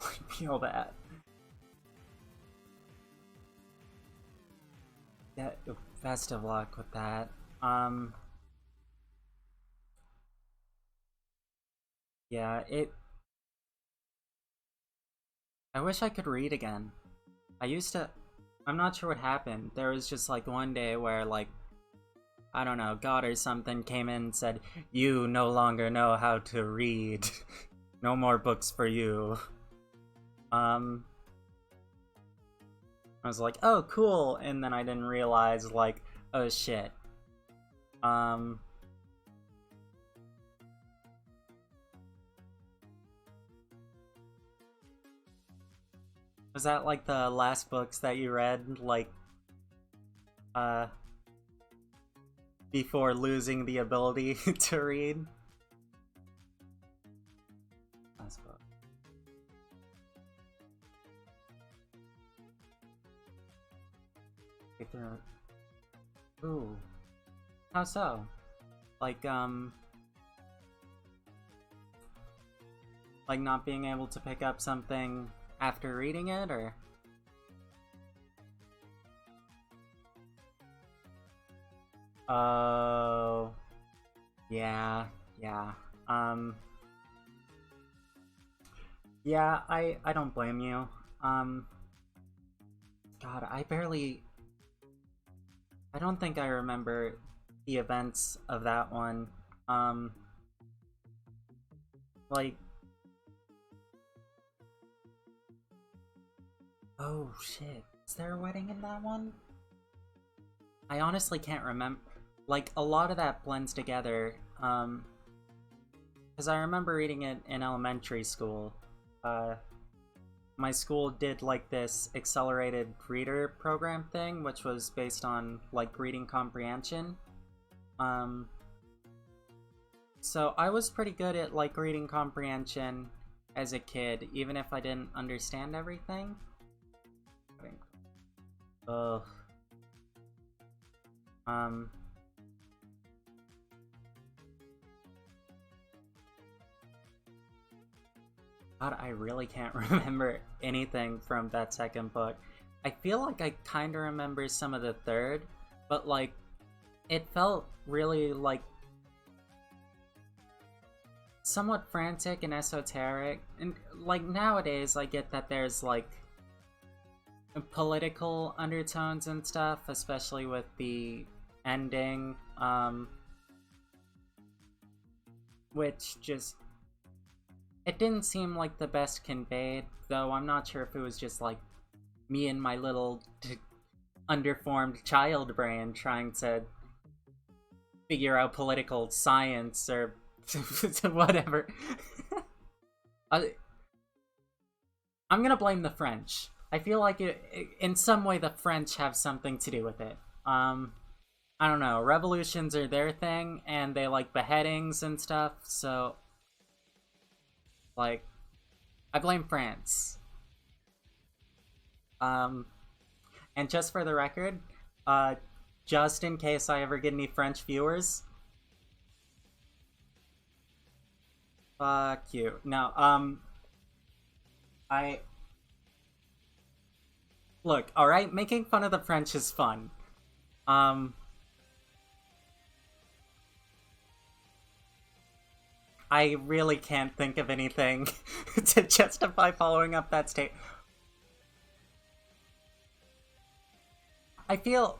I feel that. That best of luck with that. Um, yeah, it. I wish I could read again. I used to. I'm not sure what happened. There was just like one day where, like, I don't know, God or something came in and said, "You no longer know how to read. No more books for you." Um, I was like, "Oh, cool," and then I didn't realize, like, oh shit. Um, was that like the last books that you read, like, uh, before losing the ability to read? Last book. Ooh. How so? Like, like not being able to pick up something after reading it, or? Oh, yeah, yeah. Um, yeah, I don't blame you. Um, God, I don't think I remember the events of that one. Um, like, oh shit, is there a wedding in that one? I honestly can't remember. Like, a lot of that blends together. Because I remember reading it in elementary school. Uh, my school did like this accelerated reader program thing, which was based on like reading comprehension. Um, so I was pretty good at like reading comprehension as a kid, even if I didn't understand everything. Ugh. Um, God, I really can't remember anything from that second book. I feel like I kind of remember some of the third, but like it felt really like somewhat frantic and esoteric. And like nowadays, I get that there's like political undertones and stuff, especially with the ending, which just it didn't seem like the best conveyed. Though I'm not sure if it was just like me and my little underformed child brain trying to figure out political science or whatever. uh, I'm gonna blame the French. I feel like in some way the French have something to do with it. I don't know. Revolutions are their thing, and they like beheadings and stuff. So, like, I blame France. Um, and just for the record, uh, just in case I ever get any French viewers, fuck you. No, I look. All right, making fun of the French is fun. Um, I really can't think of anything to justify following up that state. I feel,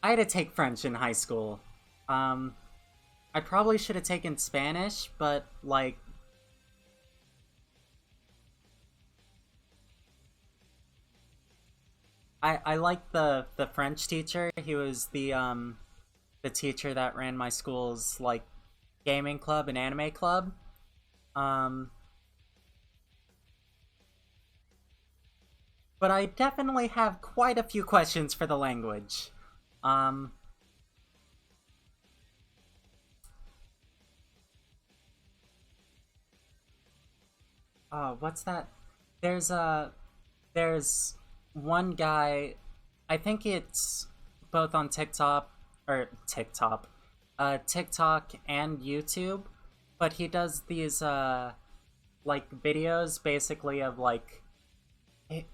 I had to take French in high school. Um, I probably should have taken Spanish, but like, I liked the French teacher. He was the teacher that ran my school's like gaming club and anime club. Um, but I definitely have quite a few questions for the language. Um, what's that? There's a there's one guy. I think it's both on TikTok and YouTube, but he does these like videos basically of like it,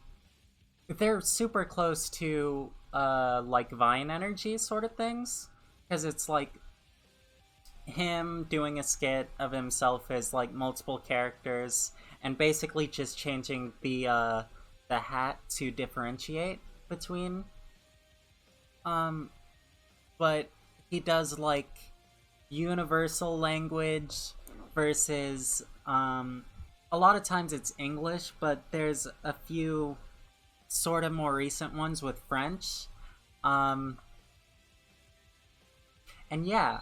they're super close to like Vine energy sort of things because it's like him doing a skit of himself as like multiple characters and basically just changing the hat to differentiate between. Um, but he does like universal language versus a lot of times it's English, but there's a few sort of more recent ones with French. Um, and yeah,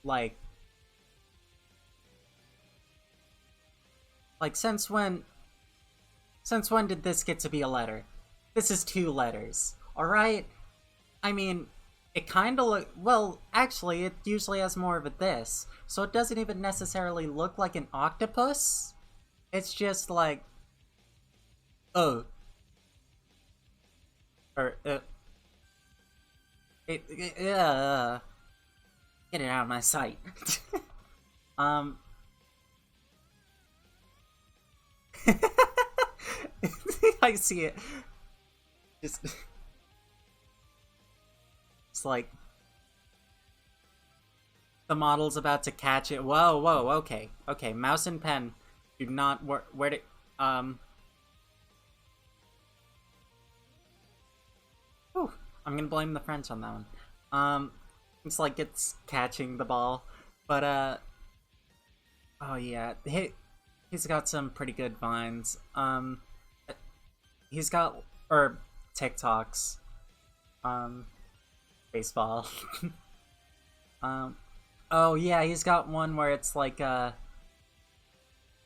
like like since when did this get to be a letter? This is two letters. All right? I mean, it kind of look well, actually it usually has more of a this. So it doesn't even necessarily look like an octopus. It's just like oh or get it out of my sight. um I see it. Just it's like the model's about to catch it. Whoa, whoa, okay, okay. Mouse and pen do not where to um. Whew, I'm gonna blame the French on that one. It's like it's catching the ball, but oh yeah, he's got some pretty good vines. He's got or TikToks. Um, baseball. um, oh yeah, he's got one where it's like a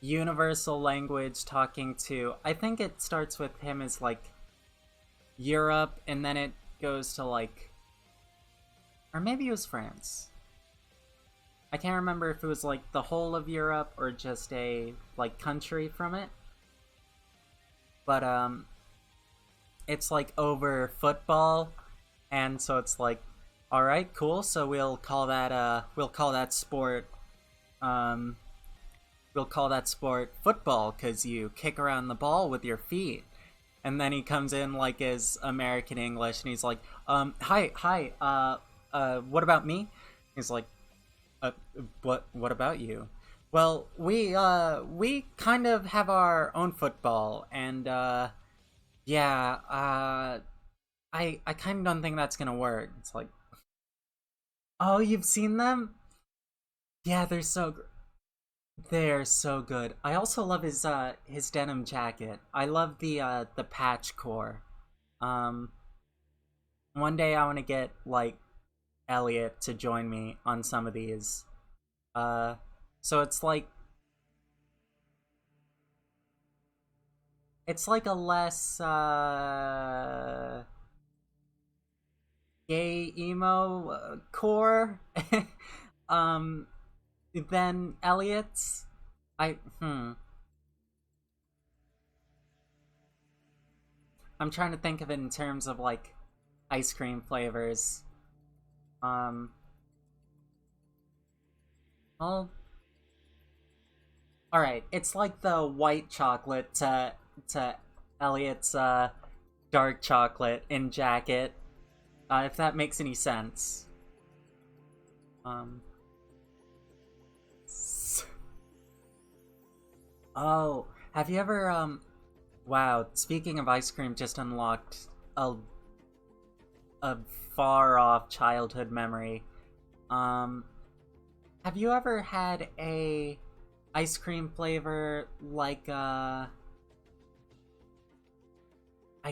universal language talking to. I think it starts with him as like Europe, and then it goes to like, or maybe it was France. I can't remember if it was like the whole of Europe or just a like country from it. But it's like over football, and so it's like, all right, cool. So we'll call that sport um we'll call that sport football because you kick around the ball with your feet. And then he comes in like his American English, and he's like, hi, what about me? He's like, uh, what about you? Well, we kind of have our own football, and yeah, I kind of don't think that's gonna work. It's like, oh, you've seen them? Yeah, they're so good. I also love his denim jacket. I love the patch core. Um, one day I want to get like Elliot to join me on some of these. Uh, so it's like a less gay emo core um than Elliot's. I I'm trying to think of it in terms of like ice cream flavors. Um, well, all right. It's like the white chocolate to Elliot's dark chocolate in jacket. If that makes any sense. Um. Oh, have you ever Wow, speaking of ice cream, just unlocked a far off childhood memory. Um, have you ever had a ice cream flavor like I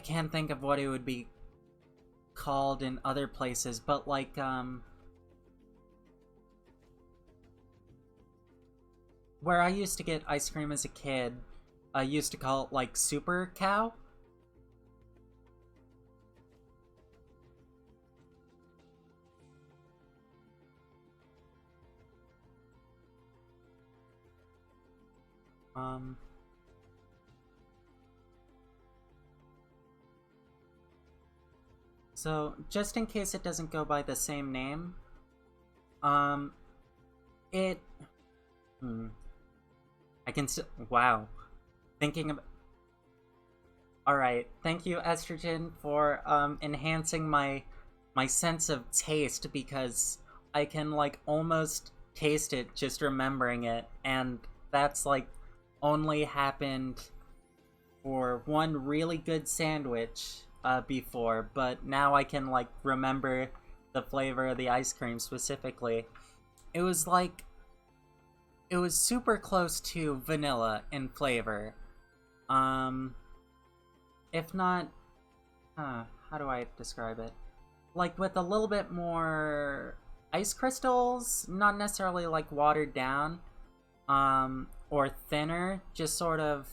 can't think of what it would be called in other places, but like where I used to get ice cream as a kid, I used to call it like Super Cow. Um, so just in case it doesn't go by the same name, um, it, hmm, I can still, wow, thinking of, all right, thank you, Estrogen, for enhancing my sense of taste because I can like almost taste it just remembering it, and that's like only happened for one really good sandwich before, but now I can like remember the flavor of the ice cream specifically. It was like it was super close to vanilla in flavor. Um, if not, how do I describe it? Like with a little bit more ice crystals, not necessarily like watered down, or thinner, just sort of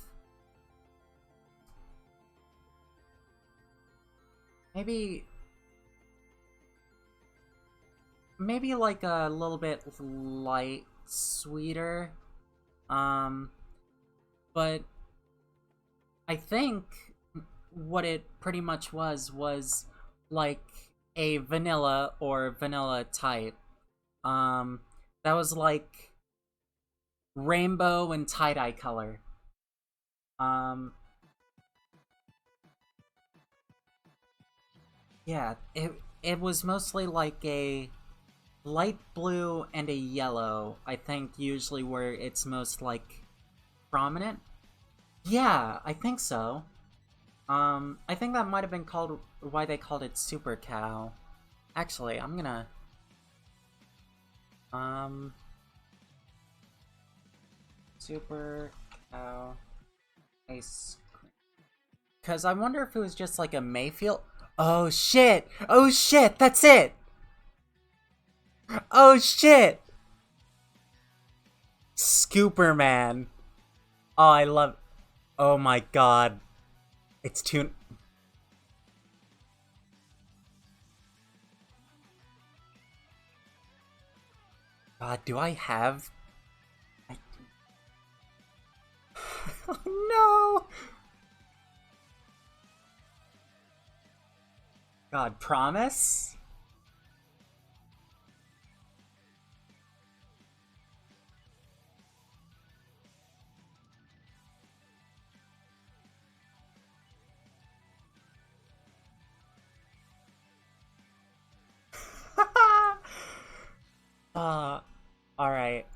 maybe maybe like a little bit light sweeter. Um, but I think what it pretty much was like a vanilla or vanilla type. Um, that was like rainbow and tie-dye color. Um, yeah, it was mostly like a light blue and a yellow. I think usually where it's most like prominent. Yeah, I think so. I think that might have been called why they called it Super Cow. Actually, I'm gonna um Super Cow ice cream. Cause I wonder if it was just like a Mayfield. Oh shit! Oh shit! That's it! Oh shit! Scooperman. Oh, I love. Oh my god, it's too. God, do I have? I... oh no! God, promise? uh, alright,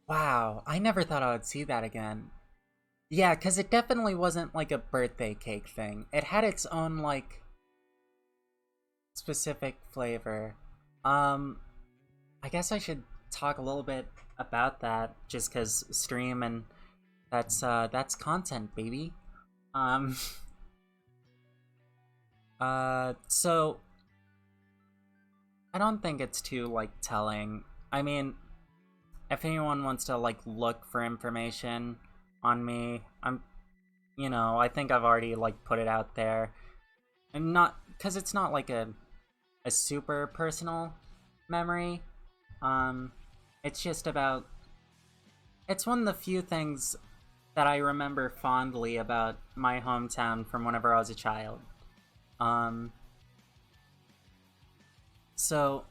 wow, I never thought I would see that again. Yeah, because it definitely wasn't like a birthday cake thing. It had its own, like, specific flavor. Um, I guess I should talk a little bit about that, just because stream and that's content, baby. Um, so I don't think it's too, like, telling. I mean, if anyone wants to, like, look for information on me, I think I've already, like, put it out there. And not, because it's not, like, a super personal memory. Um, it's just about, it's one of the few things that I remember fondly about my hometown from whenever I was a child. Um, so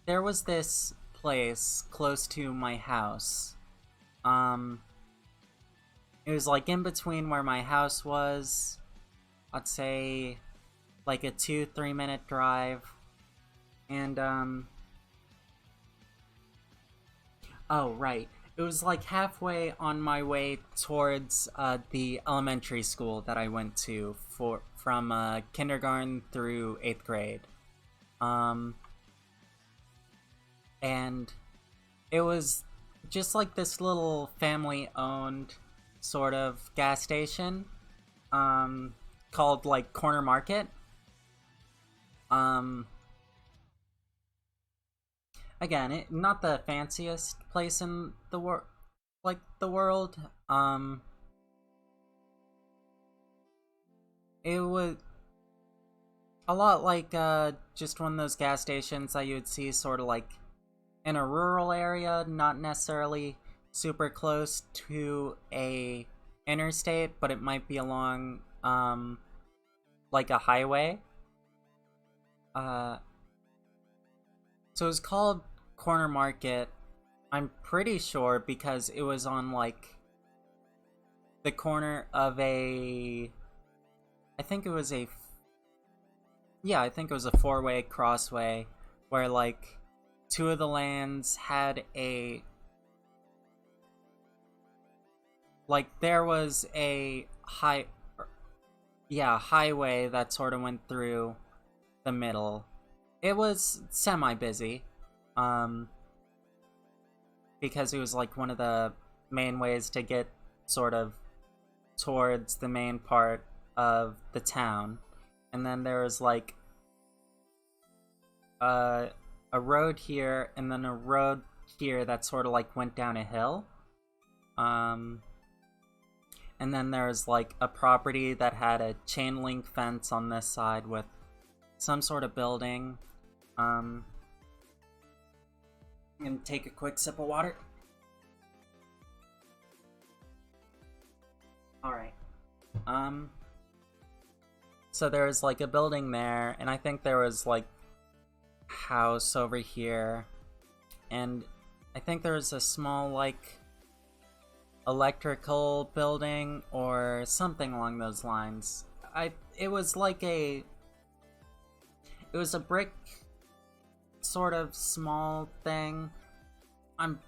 there was this place close to my house. Um, it was like in between where my house was. I'd say like a 2-3 minute drive. And oh right, it was like halfway on my way towards the elementary school that I went to for from kindergarten through 8th grade. Um, and it was just like this little family owned sort of gas station called like Corner Market. Um, again, not the fanciest place in the world. It was a lot like just one of those gas stations that you would see sort of like in a rural area, not necessarily super close to a interstate, but it might be along like a highway. Uh, so it was called Corner Market. I'm pretty sure because it was on like the corner of a. I think it was a. Yeah, I think it was a four-way crossway where like two of the lands had a like there was a highway that sort of went through the middle. It was semi busy, um, because it was like one of the main ways to get sort of towards the main part of the town. And then there was like uh, a road here, and then a road here that sort of like went down a hill. Um, and then there's like a property that had a chain link fence on this side with some sort of building. I'm gonna take a quick sip of water. Alright. So there was like a building there, and I think there was like house over here, and I think there was a small like electrical building or something along those lines. It was like it was a brick sort of small thing. I'm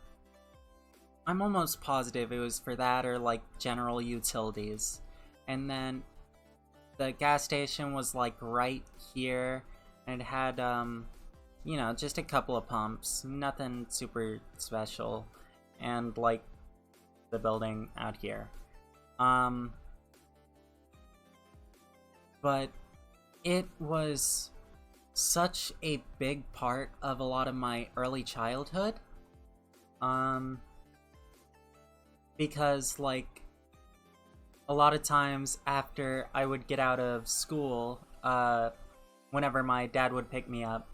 almost positive it was for that or like general utilities. And then the gas station was like right here, and it had just a couple of pumps, nothing super special, and like the building out here. But it was such a big part of a lot of my early childhood. Because like a lot of times after I would get out of school, whenever my dad would pick me up,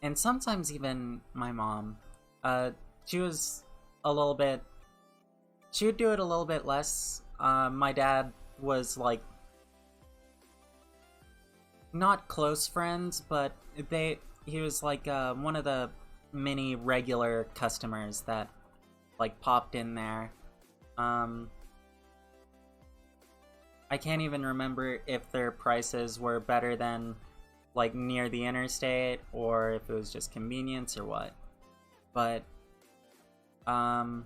and sometimes even my mom, she was a little bit, she would do it a little bit less. My dad was like not close friends, but he was like one of the many regular customers that like popped in there. I can't even remember if their prices were better than like near the interstate or if it was just convenience or what. But God,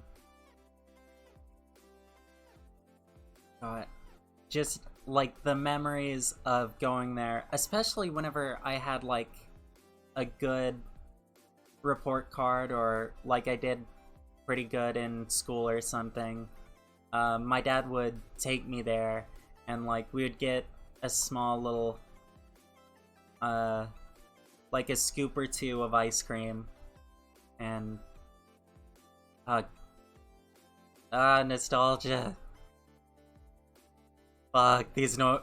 just like the memories of going there, especially whenever I had like a good report card or like I did pretty good in school or something. My dad would take me there, and like we would get a small little like a scoop or two of ice cream, and nostalgia. Fuck these new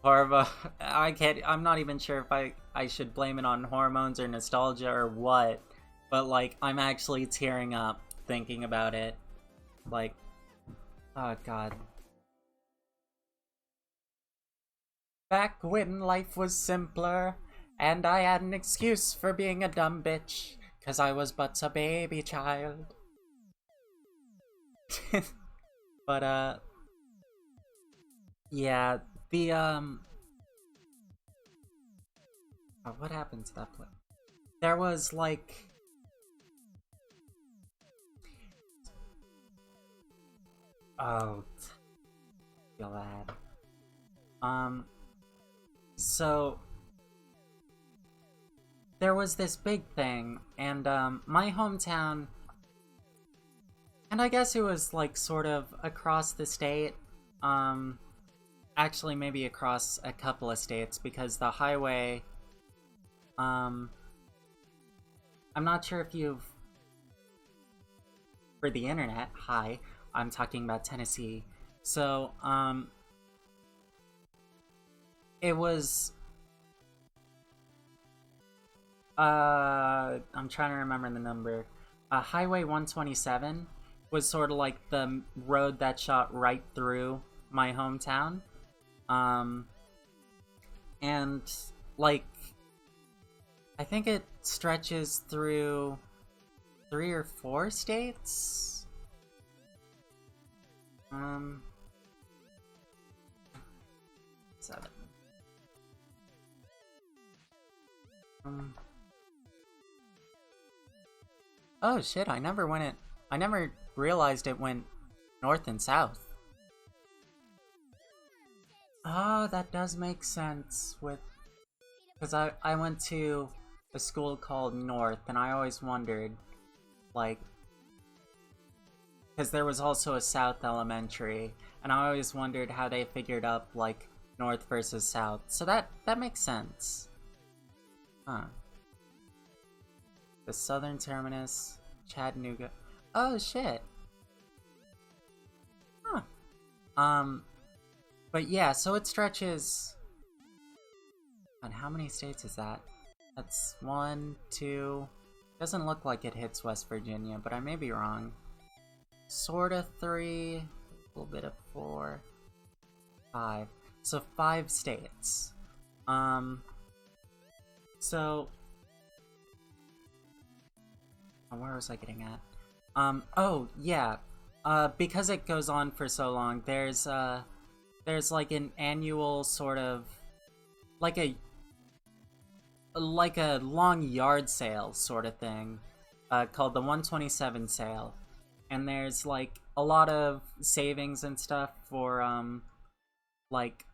hormone. I'm not even sure if I should blame it on hormones or nostalgia or what, but like I'm actually tearing up thinking about it. Like, oh god. Back when life was simpler, and I had an excuse for being a dumb bitch, 'cause I was but a baby child. But, yeah, the, oh, what happened to that place? There was, like... Oh, feel bad. So... There was this big thing, and, my hometown... And I guess it was, like, sort of across the state, actually maybe across a couple of states, because the highway, I'm not sure if you've, for the internet, hi, I'm talking about Tennessee, so, it was, I'm trying to remember the number, Highway 127 was sort of like the road that shot right through my hometown. And like I think it stretches through 3 or 4 states. 7. Oh shit, I never realized it went north and south. Oh, that does make sense with... Because I went to a school called North, and I always wondered, like... Because there was also a South Elementary, and I always wondered how they figured up, like, North versus South. So that makes sense. Huh. The southern terminus, Chattanooga. Oh, shit. Huh. But yeah, so it stretches... And how many states is that? That's 1, 2... Doesn't look like it hits West Virginia, but I may be wrong. Sorta 3... A little bit of 4... 5. So 5 states. So... Where was I getting at? Oh, yeah. Because it goes on for so long, there's like an annual sort of... Like a long yard sale sort of thing, called the 127 sale. And there's, like, a lot of savings and stuff for, like,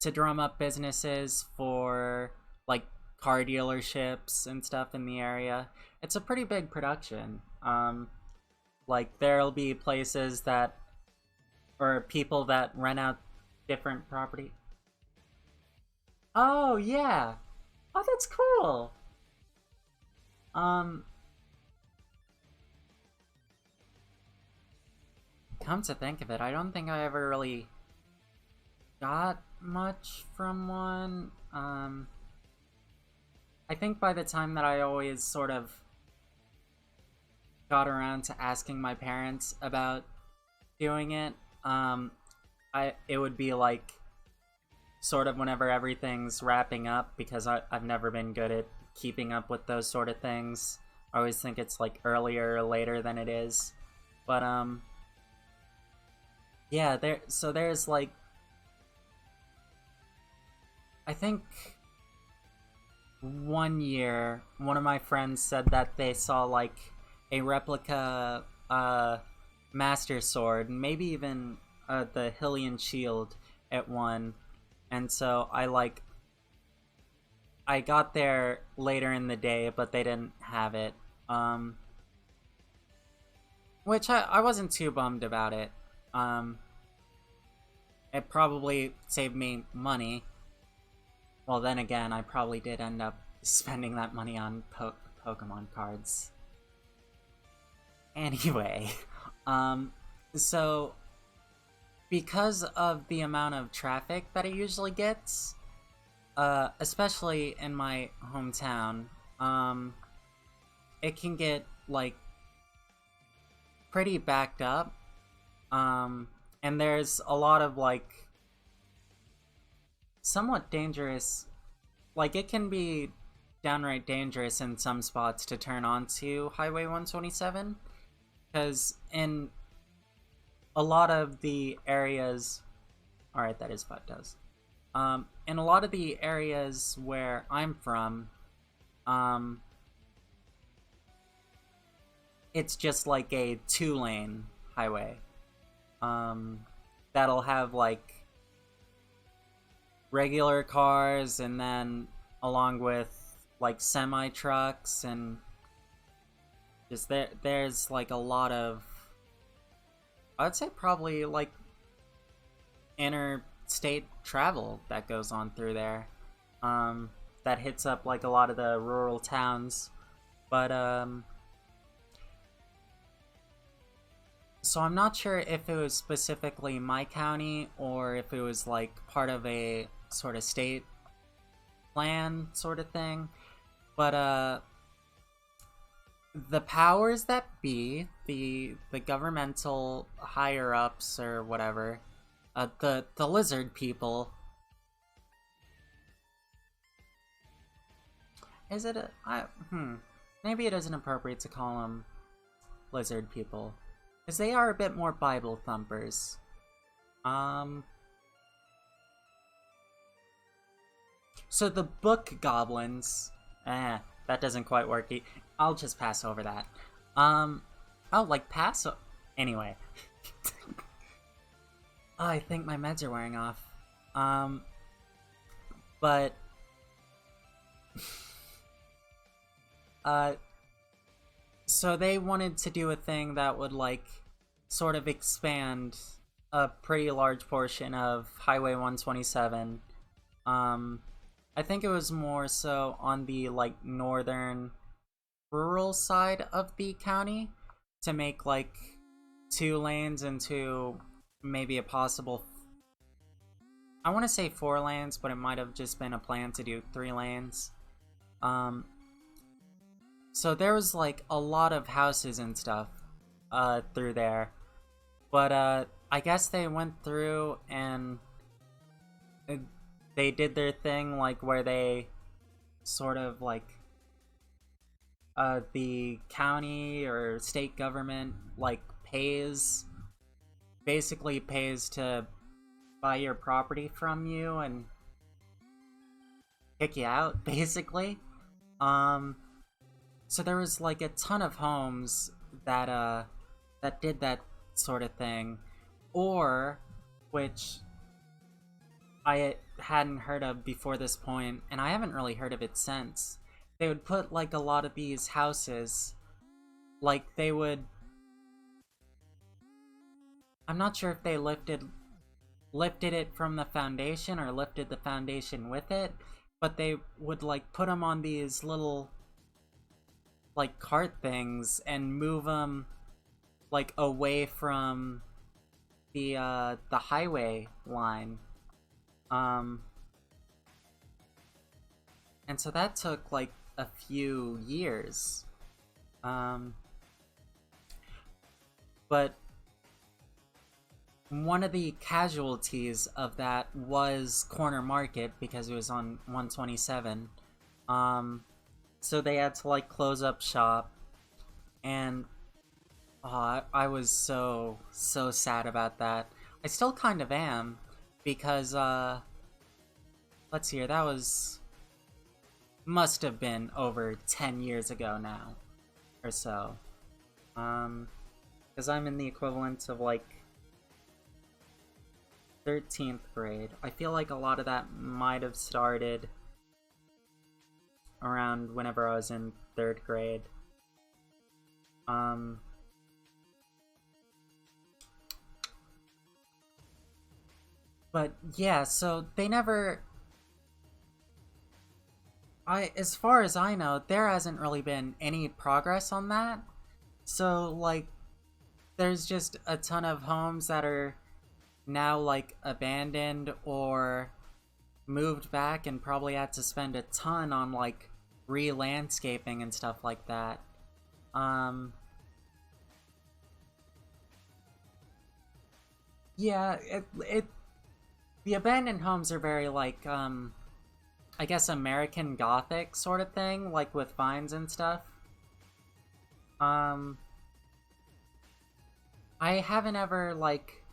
to drum up businesses for, like, car dealerships and stuff in the area. It's a pretty big production. Like, there'll be places that, or people that rent out different property. Oh, yeah! Oh, that's cool! Come to think of it, I don't think I ever really got much from one. I think by the time that I always sort of got around to asking my parents about doing it, it would be like sort of whenever everything's wrapping up, because I've never been good at keeping up with those sort of things. I always think it's like earlier or later than it is. But yeah, there's like, I think one year one of my friends said that they saw like a replica Master Sword, maybe even the Hylian Shield at one. And so I got there later in the day, but they didn't have it. Which I wasn't too bummed about it. It probably saved me money. Well, then again, I probably did end up spending that money on Pokemon cards. Anyway, so because of the amount of traffic that it usually gets, especially in my hometown, it can get, like, pretty backed up, and there's a lot of, like, somewhat dangerous, like, it can be downright dangerous in some spots to turn onto Highway 127, because in a lot of the areas... Alright, that is what it does. In a lot of the areas where I'm from, it's just like a 2-lane highway. That'll have, like, regular cars, and then along with, like, semi-trucks, and just there's, like, a lot of... I'd say probably, like, interstate travel that goes on through there. That hits up, like, a lot of the rural towns. But, so I'm not sure if it was specifically my county, or if it was, like, part of a sort of state plan sort of thing. But, the powers that be, the governmental higher-ups or whatever, the lizard people... Is it maybe it isn't appropriate to call them lizard people, because they are a bit more Bible thumpers. So the book goblins... that doesn't quite work. I'll just pass over that. Oh, like Paso. Anyway, oh, I think my meds are wearing off. Um, but uh, so they wanted to do a thing that would like sort of expand a pretty large portion of Highway 127. Um, I think it was more so on the like northern rural side of the county to make like 2 lanes into maybe a possible, I want to say 4 lanes, but it might have just been a plan to do 3 lanes. Um, so there was like a lot of houses and stuff through there, but I guess they went through and uh, they did their thing like where they sort of like the county or state government like pays to buy your property from you and kick you out basically. um so there was like a ton of homes that that did that sort of thing, or which I hadn't heard of before this point, and I haven't really heard of it since. They would put like a lot of these houses, like they would. I'm not sure if they lifted it from the foundation or lifted the foundation with it, but they would like put them on these little like cart things and move them like away from the highway line. Um, and so that took like a few years. Um, but one of the casualties of that was Corner Market because it was on 127. Um, so they had to like close up shop, and I was so sad about that. I still kind of am because let's see here, that was must have been over 10 years ago now or so. Because I'm in the equivalent of like 13th grade. I feel like a lot of that might have started around whenever I was in 3rd grade. Um, but yeah, so they never. As far as I know, there hasn't really been any progress on that. So like, there's just a ton of homes that are now like abandoned or moved back and probably had to spend a ton on like re-landscaping and stuff like that. Um, yeah, it the abandoned homes are very like I guess American Gothic sort of thing, like with vines and stuff. Um, I haven't ever like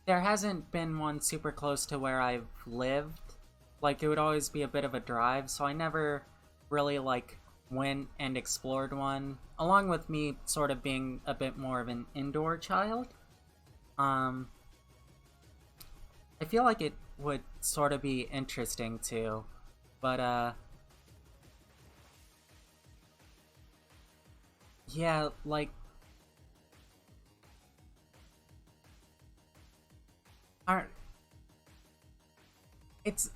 there hasn't been one super close to where I've lived. Like it would always be a bit of a drive, so I never really like went and explored one. Along with me sort of being a bit more of an indoor child. Um, I feel like it would sort of be interesting too. But yeah, like are it's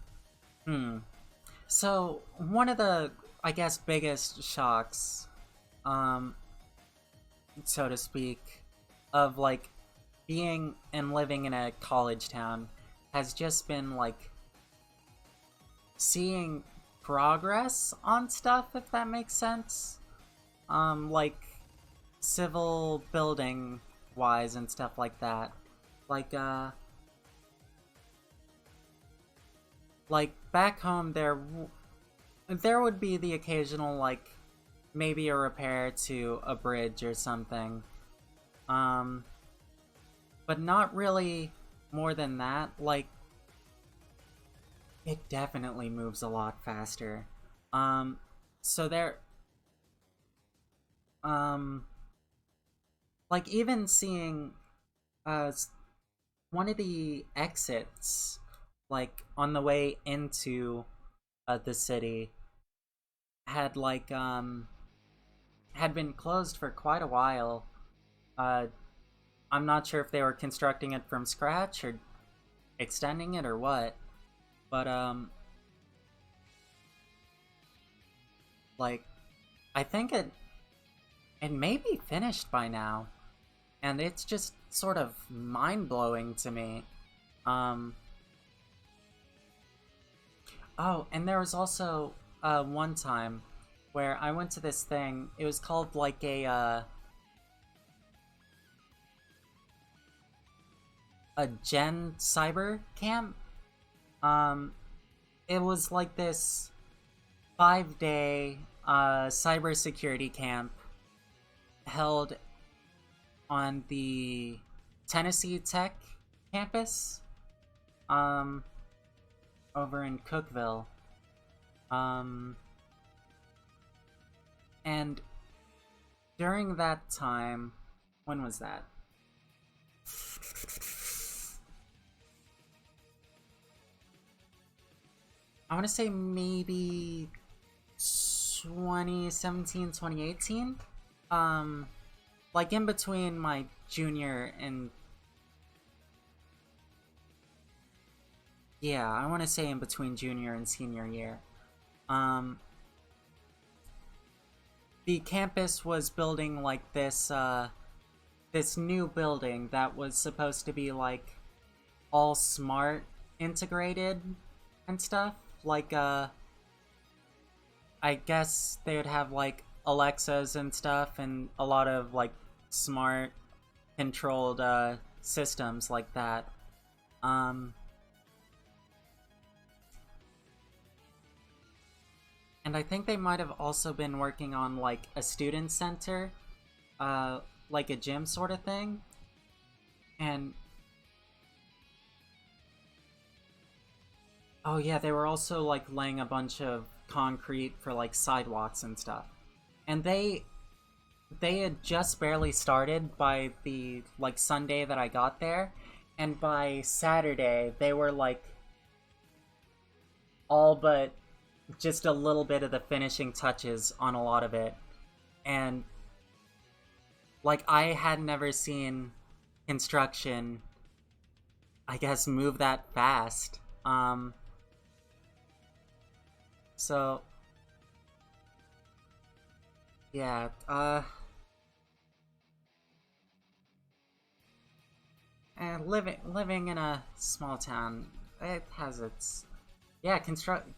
hmm. So one of the I guess biggest shocks, um, so to speak, of like being and living in a college town has just been like seeing progress on stuff, if that makes sense. Like civil building wise and stuff like that. Like like back home there would be the occasional like maybe a repair to a bridge or something. Um but not really more than that. Like it definitely moves a lot faster. Um so there um Like, even seeing uh one of the exits, like on the way into the city, had had been closed for quite a while. uh I'm not sure if they were constructing it from scratch or extending it or what, but like, I think it may be finished by now, and it's just sort of mind-blowing to me. um oh, and there was also one time where I went to this thing. It was called like a Gen Cyber camp. um it was like this 5-day cybersecurity camp held on the Tennessee Tech campus, um, over in Cookeville. Um, and during that time, when was that? I want to say maybe 2017, 2018. Um, like in between my junior and, yeah, I want to say in between junior and senior year. Um, the campus was building like this new building that was supposed to be like all smart integrated and stuff. Like I guess they would have like Alexas and stuff and a lot of like smart controlled systems like that. Um and I think they might have also been working on like a student center, uh like a gym sort of thing. And oh yeah, they were also like laying a bunch of concrete for like sidewalks and stuff. And they had just barely started by the like Sunday that I got there, and by Saturday they were like all but just a little bit of the finishing touches on a lot of it. And like, I had never seen construction, I guess, move that fast. So yeah, living in a small town, it has its, yeah, construct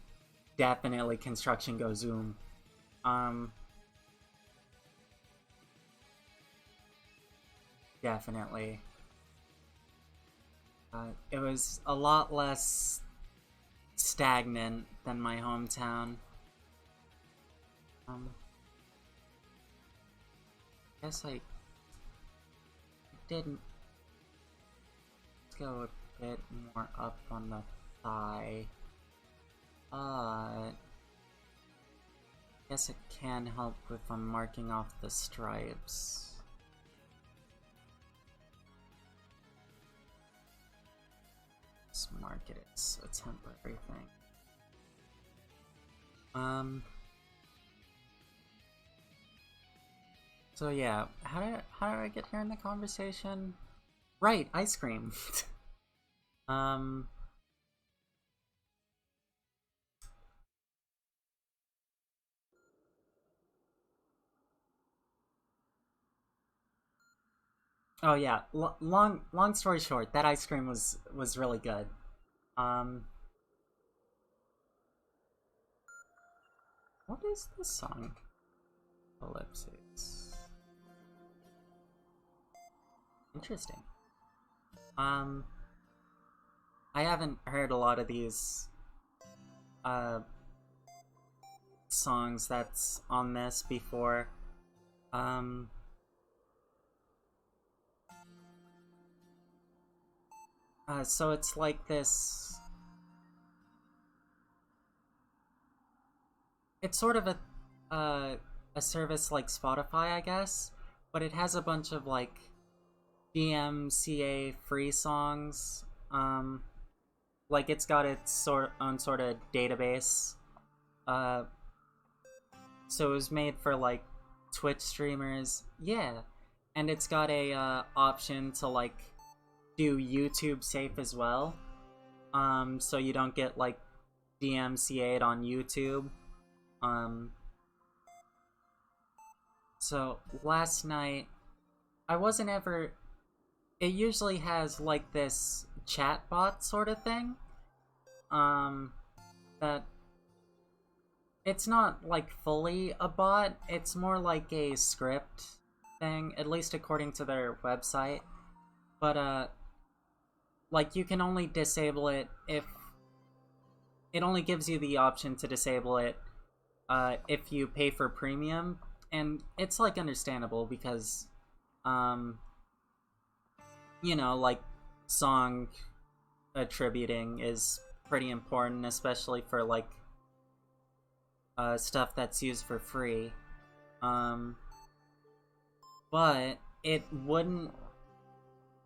definitely construction goes zoom. Um, definitely. It was a lot less stagnant than my hometown. Um, I guess I didn't go a bit more up on the thigh. I guess it can help if I'm marking off the stripes. Let's mark it as a temporary thing. So yeah, how did I get here in the conversation? Right, ice cream. um. Oh yeah. Long story short, that ice cream was really good. Um. What is this song? Ellipses. Interesting. Um. I haven't heard a lot of these uh songs that's on this before. Um. So it's like this. It's sort of a service like Spotify, I guess, but it has a bunch of like DMCA free songs. Like it's got its own sort of database. Uh, so it was made for like Twitch streamers. Yeah, and it's got a option to like do YouTube safe as well. So you don't get like DMCA'd on YouTube. Um, so last night I wasn't ever. It usually has like this chat bot sort of thing. Um, that it's not like fully a bot. It's more like a script thing, at least according to their website. But like you can only disable it if it only gives you the option to disable it if you pay for premium, and it's like understandable because um you know, like song attributing is pretty important, especially for like stuff that's used for free. Um, but it wouldn't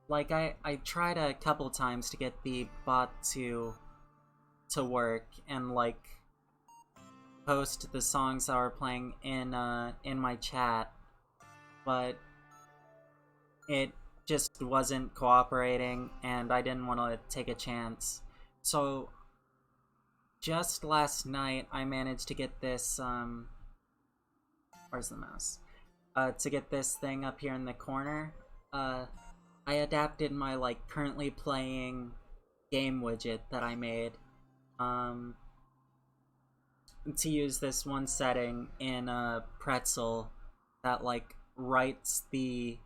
like I tried a couple times to get the bot to work and like post the songs that were playing in my chat, but it just wasn't cooperating and I didn't want to take a chance. So just last night I managed to get this where's the mouse? To get this thing up here in the corner. I adapted my like currently playing game widget that I made to use this one setting in Pretzel that like writes the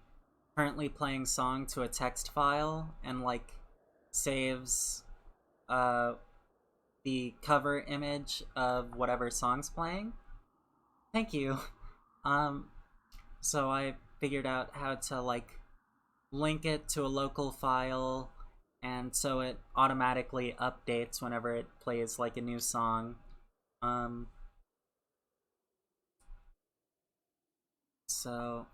currently playing song to a text file and like saves uh the cover image of whatever song's playing. Thank you. Um so I figured out how to like link it to a local file and so it automatically updates whenever it plays like a new song. Um so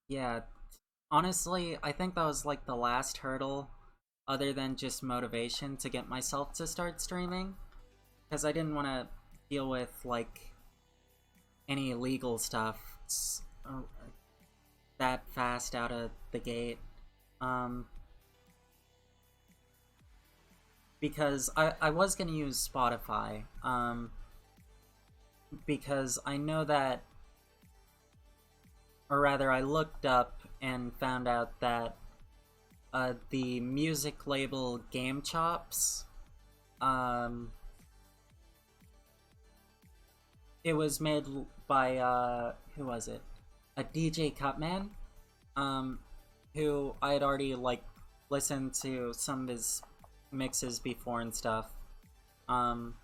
yeah, honestly, I think that was like the last hurdle other than just motivation to get myself to start streaming because I didn't want to deal with like any legal stuff that fast out of the gate. Um, because I was gonna use Spotify. Because I know that, or rather, I looked up and found out that the music label Game Chops, um, it was made by who was it? A DJ Cutman, um, who I had already like listened to some of his mixes before and stuff. Um,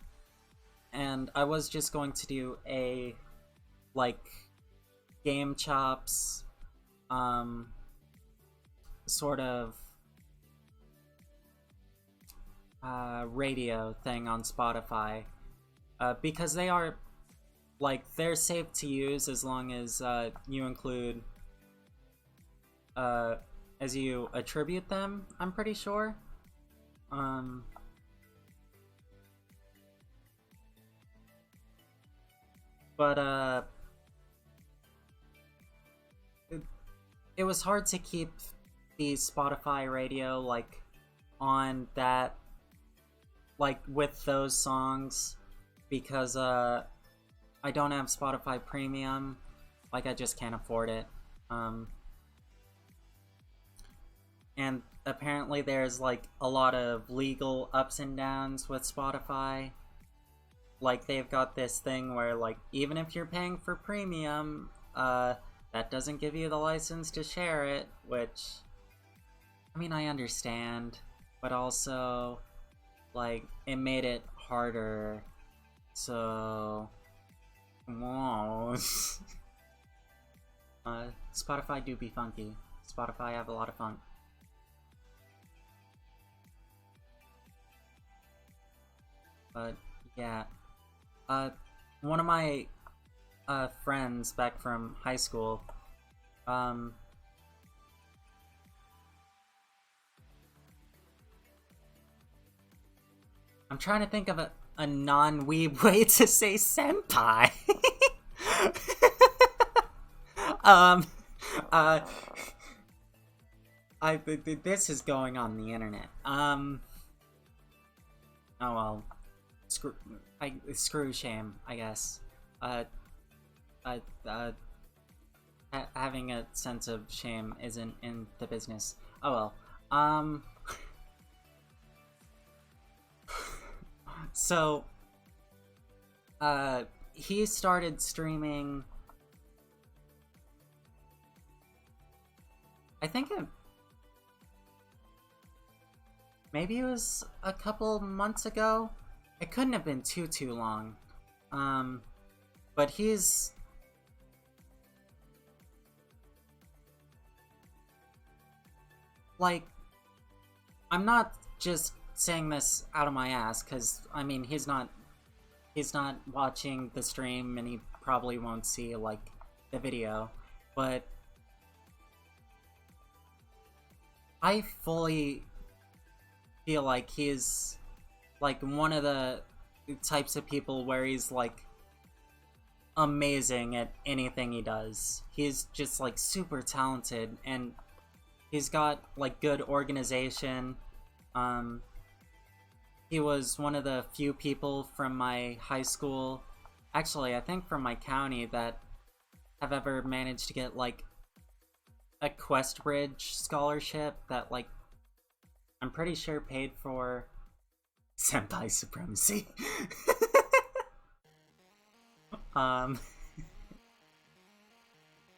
and I was just going to do a like Game Chops sort of radio thing on Spotify because they are like they're safe to use as long as you include as you attribute them, I'm pretty sure. Um, but it was hard to keep the Spotify radio like on that like with those songs because I don't have Spotify Premium, like I just can't afford it. And apparently there's like a lot of legal ups and downs with Spotify. Like they've got this thing where like even if you're paying for premium, that doesn't give you the license to share it, which I mean I understand, but also like it made it harder. So whoa. Spotify do be funky. Spotify have a lot of fun. But yeah, one of my friends back from high school. Um, I'm trying to think of a non-weeb way to say senpai. um, uh, this is going on the internet. Oh well, screw, screw shame, I guess. Uh, uh, uh, Having a sense of shame isn't in the business. Oh well. So, he started streaming. I think maybe it was a couple months ago. It couldn't have been too long. Um, but he's like, I'm not just saying this out of my ass because I mean he's not watching the stream and he probably won't see like the video, but I fully feel like he's like one of the types of people where he's like amazing at anything he does. He's just like super talented and he's got like good organization. Um, he was one of the few people from my high school, actually I think from my county, that have ever managed to get like a Questbridge scholarship that like I'm pretty sure paid for senpai supremacy. um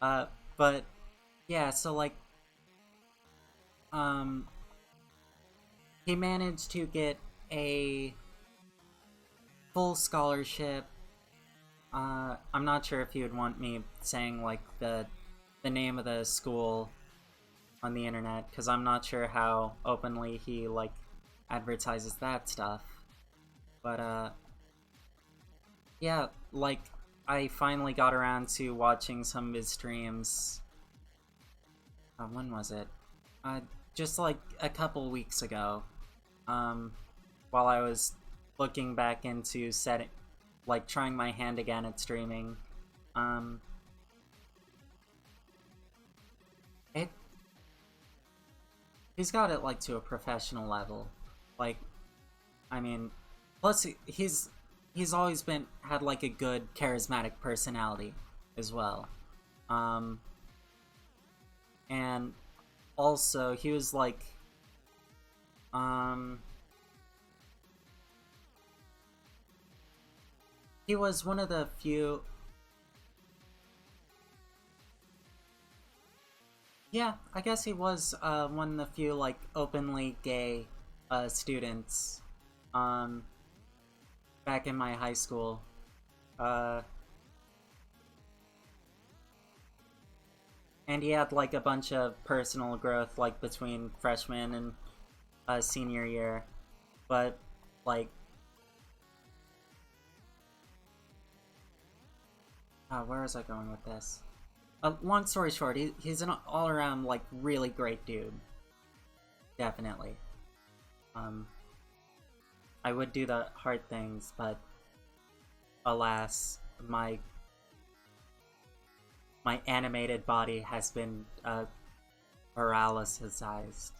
uh but yeah, so like um he managed to get a full scholarship. I'm not sure if you would want me saying like the name of the school on the internet because I'm not sure how openly he like advertises that stuff. But yeah, like I finally got around to watching some of his streams. When was it? Just like a couple weeks ago. Um, while I was looking back into setting, like trying my hand again at streaming. Um, it he's got it like to a professional level. Like, I mean, plus he's always been had like a good charismatic personality as well. Um, and also he was like um he was one of the few. Yeah, I guess he was one of the few like openly gay students um back in my high school. Uh and he had like a bunch of personal growth like between freshman and senior year. But like where was I going with this? Long story short, he's an all-around like really great dude. Definitely. Um, I would do the hard things, but alas, my animated body has been paralysized.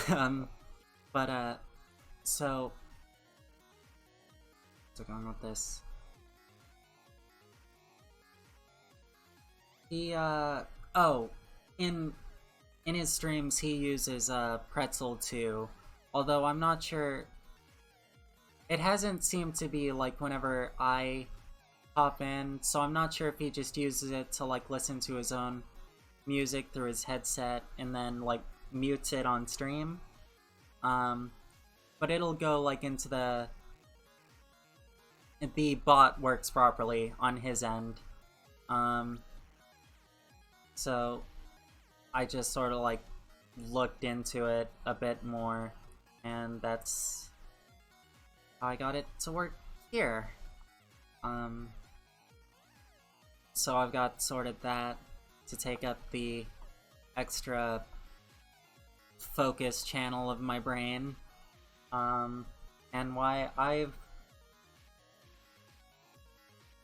um, but so what's going with this? He oh, in his streams he uses Pretzel too, although I'm not sure. It hasn't seemed to be like whenever I hop in, so I'm not sure if he just uses it to like listen to his own music through his headset and then like mutes it on stream. But it'll go like into the bot works properly on his end. So I just sort of like looked into it a bit more, and that's how I got it to work here. Um, so I've got sort of that to take up the extra focus channel of my brain. And why I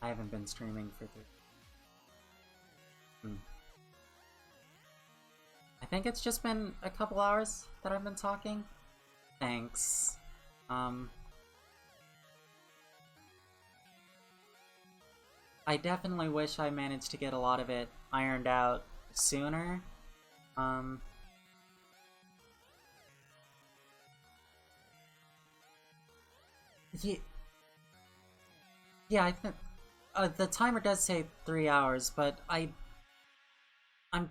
haven't been streaming for I think it's just been a couple hours that I've been talking. Thanks. Um, I definitely wish I managed to get a lot of it ironed out sooner. Um, yeah, yeah, I think the timer does say 3 hours, but I'm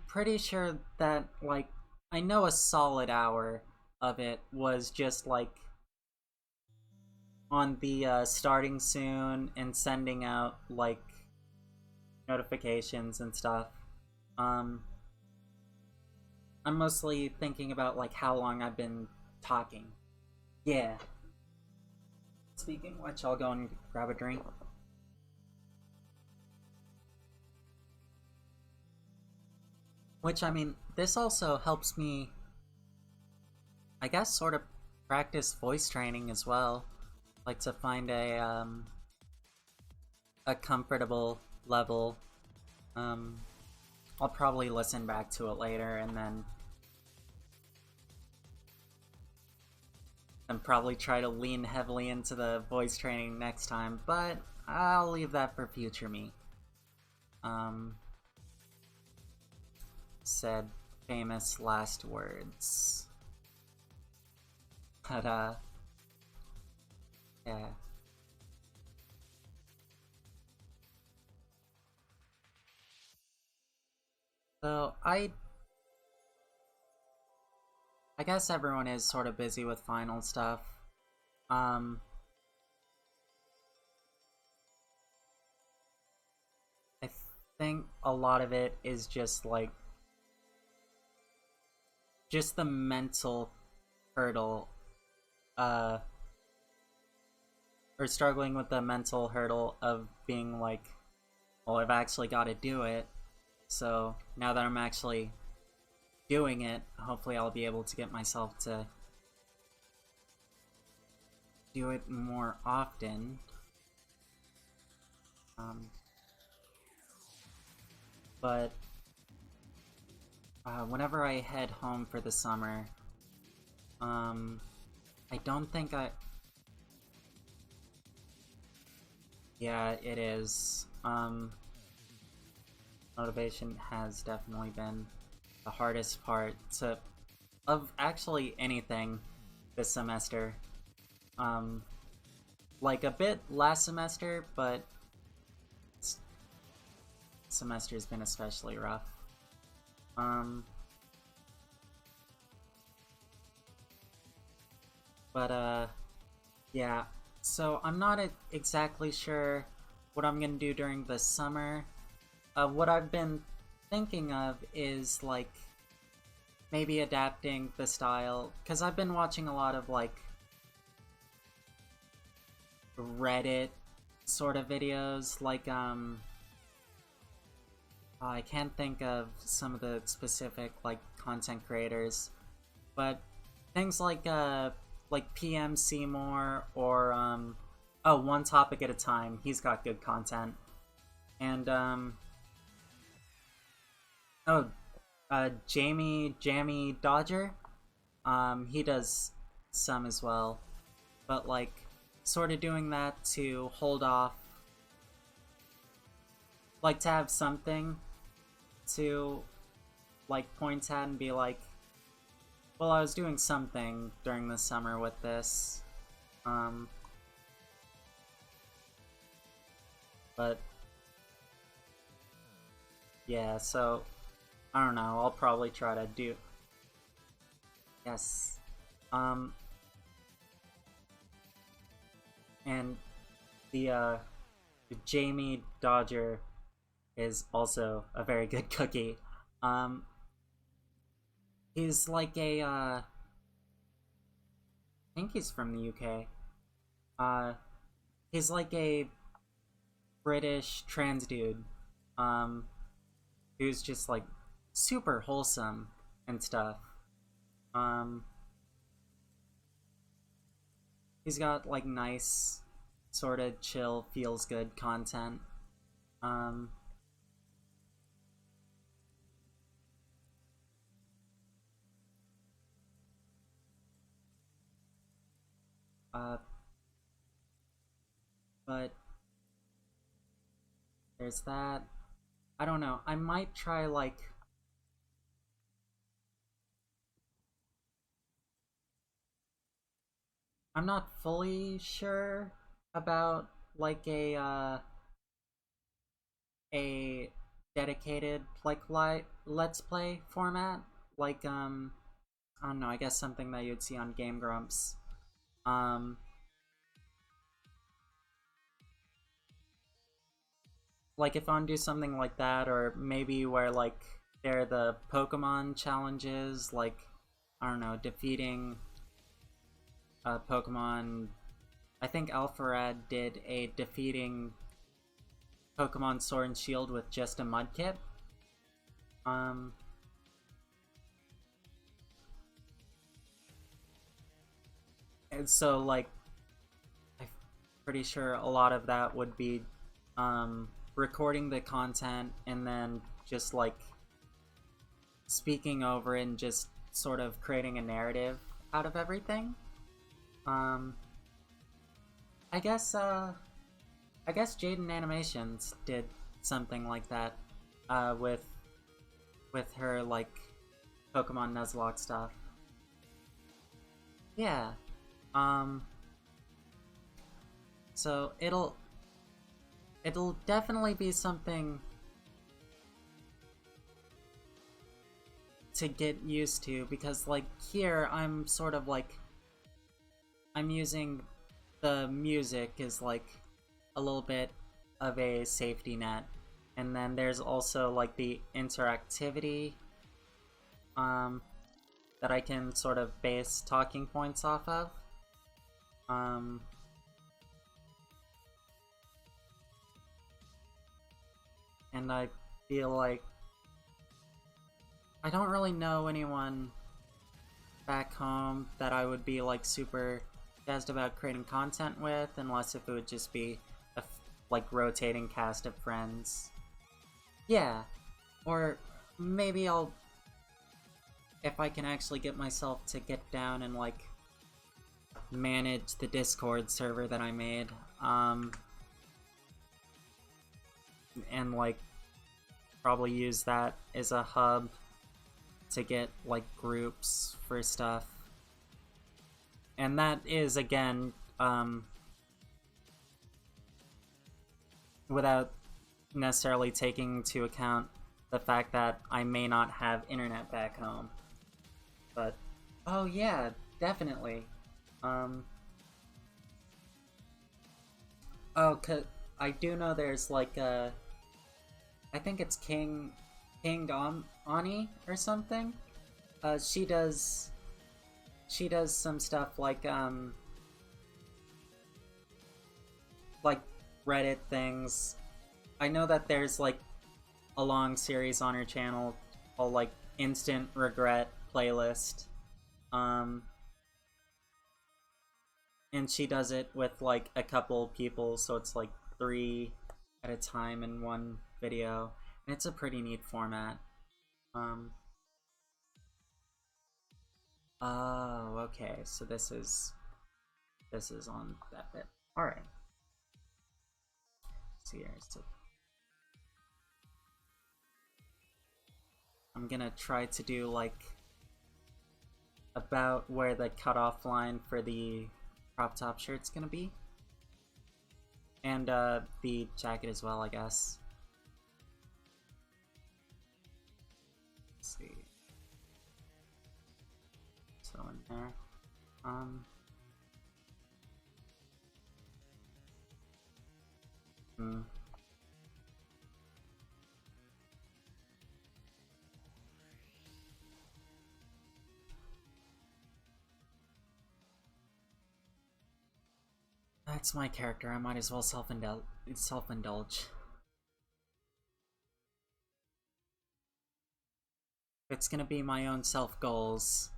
pretty sure that like I know a solid hour of it was just like on the starting soon and sending out like notifications and stuff. Um, I'm mostly thinking about like how long I've been talking. Yeah. Speaking of which, I'll go and grab a drink. Which, I mean, this also helps me, I guess, sort of practice voice training as well. Like to find a comfortable level. Um, I'll probably listen back to it later and probably try to lean heavily into the voice training next time, but I'll leave that for future me. Um, said famous last words. But, yeah. So, I guess everyone is sort of busy with final stuff. Um, I think a lot of it is just like, just the mental hurdle, uh, or struggling with the mental hurdle of being like, well, I've actually got to do it. So now that I'm actually doing it, hopefully I'll be able to get myself to do it more often. But whenever I head home for the summer, I don't think I... Yeah, it is. Motivation has definitely been the hardest part of actually anything this semester. Like a bit last semester, but semester's been especially rough. Um, but yeah. So I'm not exactly sure what I'm gonna do during the summer. What I've been thinking of is like maybe adapting the style, because I've been watching a lot of like Reddit sort of videos, like I can't think of some of the specific like content creators, but things like PM Seymour or oh, One Topic at a Time. He's got good content, and oh, Jammy Dodger. He does some as well, but like sort of doing that to hold off, like to have something to like point at and be like, well, I was doing something during the summer with this. Um, but yeah, so I don't know. I'll probably try to do. Yes. Um, and the Jamie Dodger is also a very good cookie. Um, he's like I think he's from the UK. Uh, he's like a British trans dude, um, who's just like super wholesome and stuff. Um, he's got like nice, sort of chill, feels good content. Um, uh, but there's that. I don't know. I might try like I'm not fully sure about like a dedicated like let's play format like I don't know, I guess something that you'd see on Game Grumps. Um like if I want to do something like that, or maybe where like there are the Pokemon challenges, like I don't know, defeating Pokemon. I think Alpharad did a defeating Pokemon Sword and Shield with just a Mudkip. Um, and so like I'm pretty sure a lot of that would be recording the content and then just like speaking over and just sort of creating a narrative out of everything. Um, I guess I guess Jaden Animations did something like that with her like Pokemon Nuzlocke stuff. Yeah. Um, so it'll definitely be something to get used to, because like here I'm sort of like I'm using the music as like a little bit of a safety net, and then there's also like the interactivity um that I can sort of base talking points off of. um and I feel like I don't really know anyone back home that I would be like super jazzed about creating content with, unless if it would just be a like rotating cast of friends. Yeah, or maybe I'll, if I can actually get myself to get down and like manage the Discord server that I made, and like probably use that as a hub to get like groups for stuff. And that is again without necessarily taking into account the fact that I may not have internet back home. But oh yeah, definitely. Um oh, I do know there's like I think it's Ani or something. She does some stuff like Reddit things. I know that there's like a long series on her channel called like Instant Regret Playlist. Um and she does it with like a couple people, so it's like 3 at a time in one video. And it's a pretty neat format. Um oh, okay. So this is on that bit. All right. So here, so I'm gonna try to do like about where the cutoff line for the crop top shirt's gonna be, and the jacket as well, I guess. Let's see. So in there. Um. Hmm. That's my character. I might as well self-indulge. It's gonna be my own self-goals.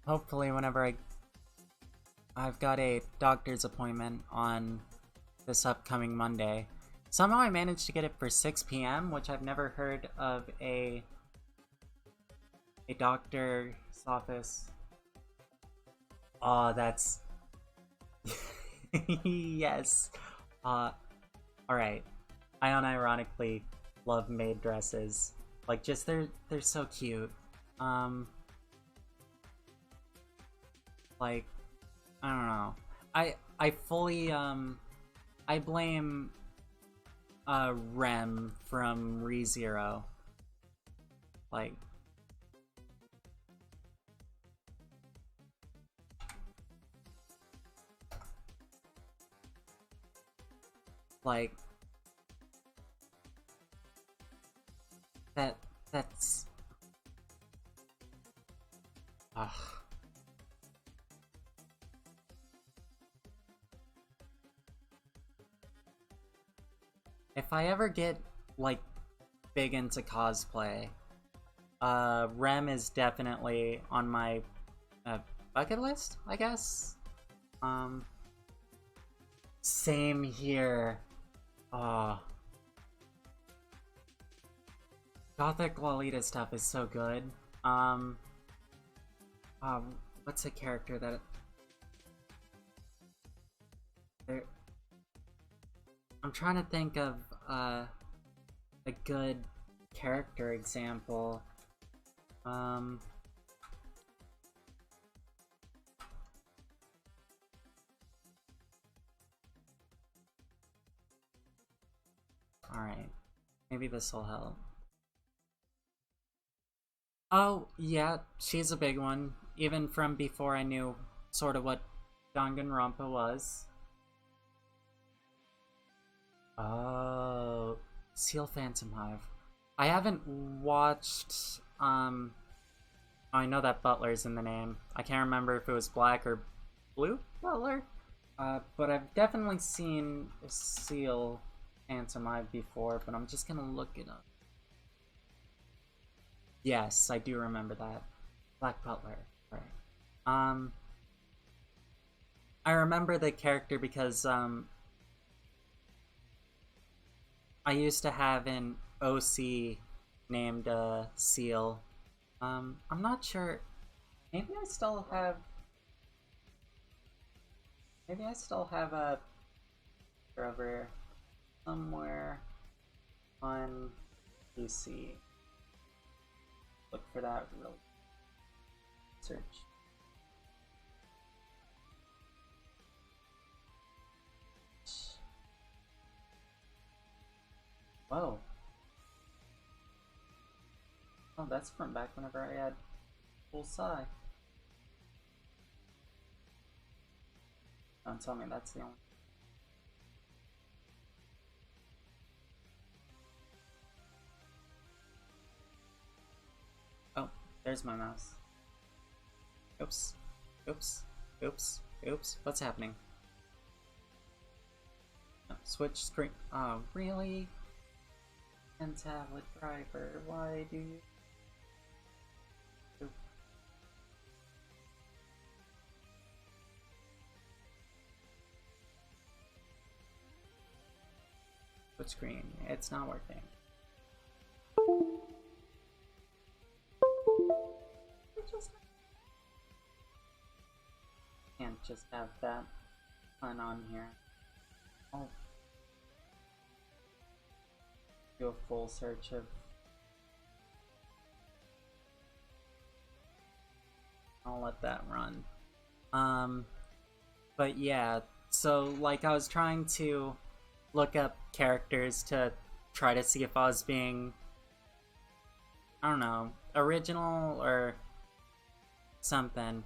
Hopefully whenever I've got a doctor's appointment on this upcoming Monday. Somehow I managed to get it for 6 p.m., which I've never heard of a doctor's office. Oh, that's... yes. Alright. I unironically love maid dresses. Like, just, they're so cute. Like, I don't know. I fully, I blame, Rem from ReZero. Like... Like... That's... Ugh. If I ever get, like, big into cosplay, Rem is definitely on my bucket list, I guess? Same here. Gothic Lolita stuff is so good. What's a character that... I'm trying to think of, a good character example. Alright. Maybe this will help. Oh, yeah, she's a big one. Even from before I knew sort of what Danganronpa was. Oh, Seal Phantom Hive. I haven't watched, I know that Butler's in the name. I can't remember if it was Black or Blue Butler? But I've definitely seen Seal Phantom Hive before, but I'm just gonna look it up. Yes, I do remember that. Black Butler, right. I remember the character because, I used to have an OC named, Seal. I'm not sure. Maybe I still have... Maybe I still have a... over somewhere on PC. Look for that real... search. Whoa. Oh, that's from back whenever I had full Psy. Don't tell me that's the only... Oh, there's my mouse. Oops. Oops. Oops. Oops. What's happening? No, switch screen. Oh, really? And tablet driver, why do you... Oop. Switch screen, it's not working. Can't just have that fun on here. Oh. Do a full search of... I'll let that run. But yeah, so like I was trying to look up characters to try to see if I was being, I don't know, original or something,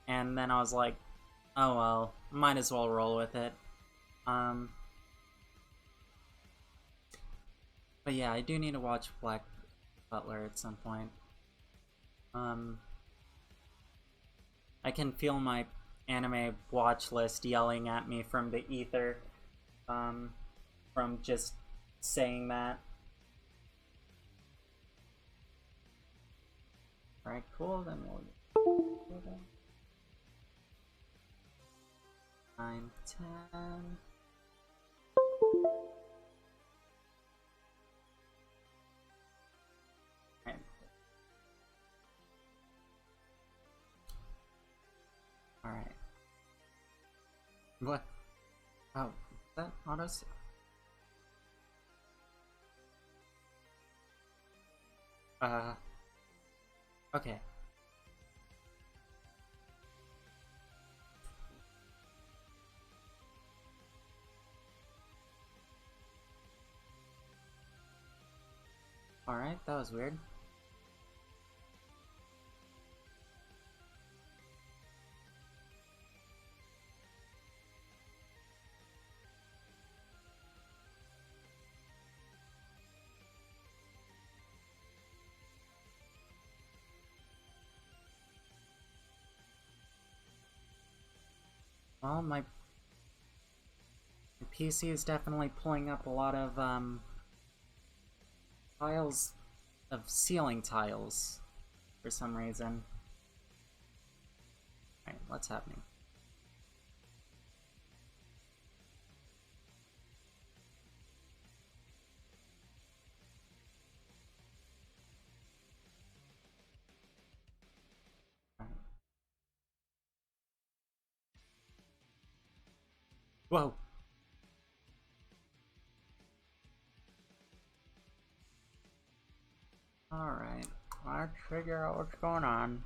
and then I was like, oh well, might as well roll with it. But yeah, I do need to watch Black Butler at some point. Um, I can feel my anime watch list yelling at me from the ether, um, from just saying that. Alright, cool, then we'll... 9, 10... Alright. What? Oh, is that auto? Okay. Alright, that was weird. Well, my PC is definitely pulling up a lot of, tiles of ceiling tiles for some reason. Alright, what's happening? Alright. Whoa! Alright, let's figure out what's going on.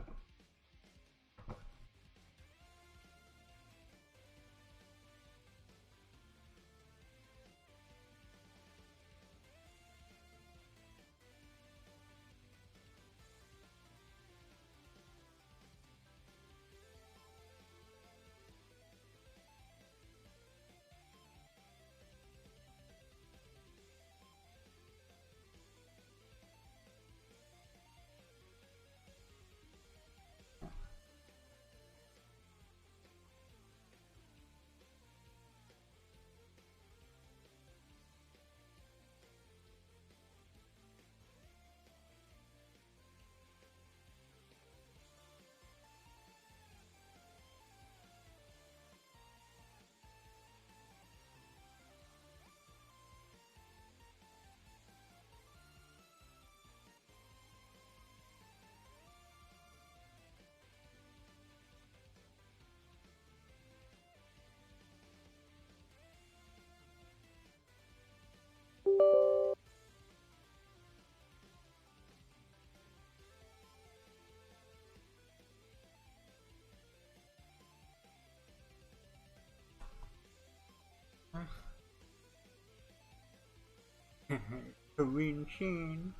Korean Sheen.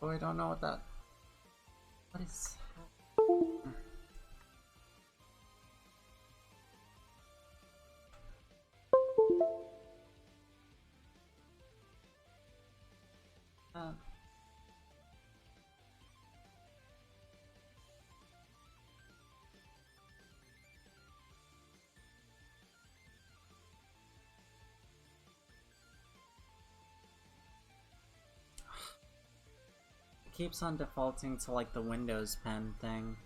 Oh, I don't know what that... What is... Uh... It keeps on defaulting to like the Windows pen thing.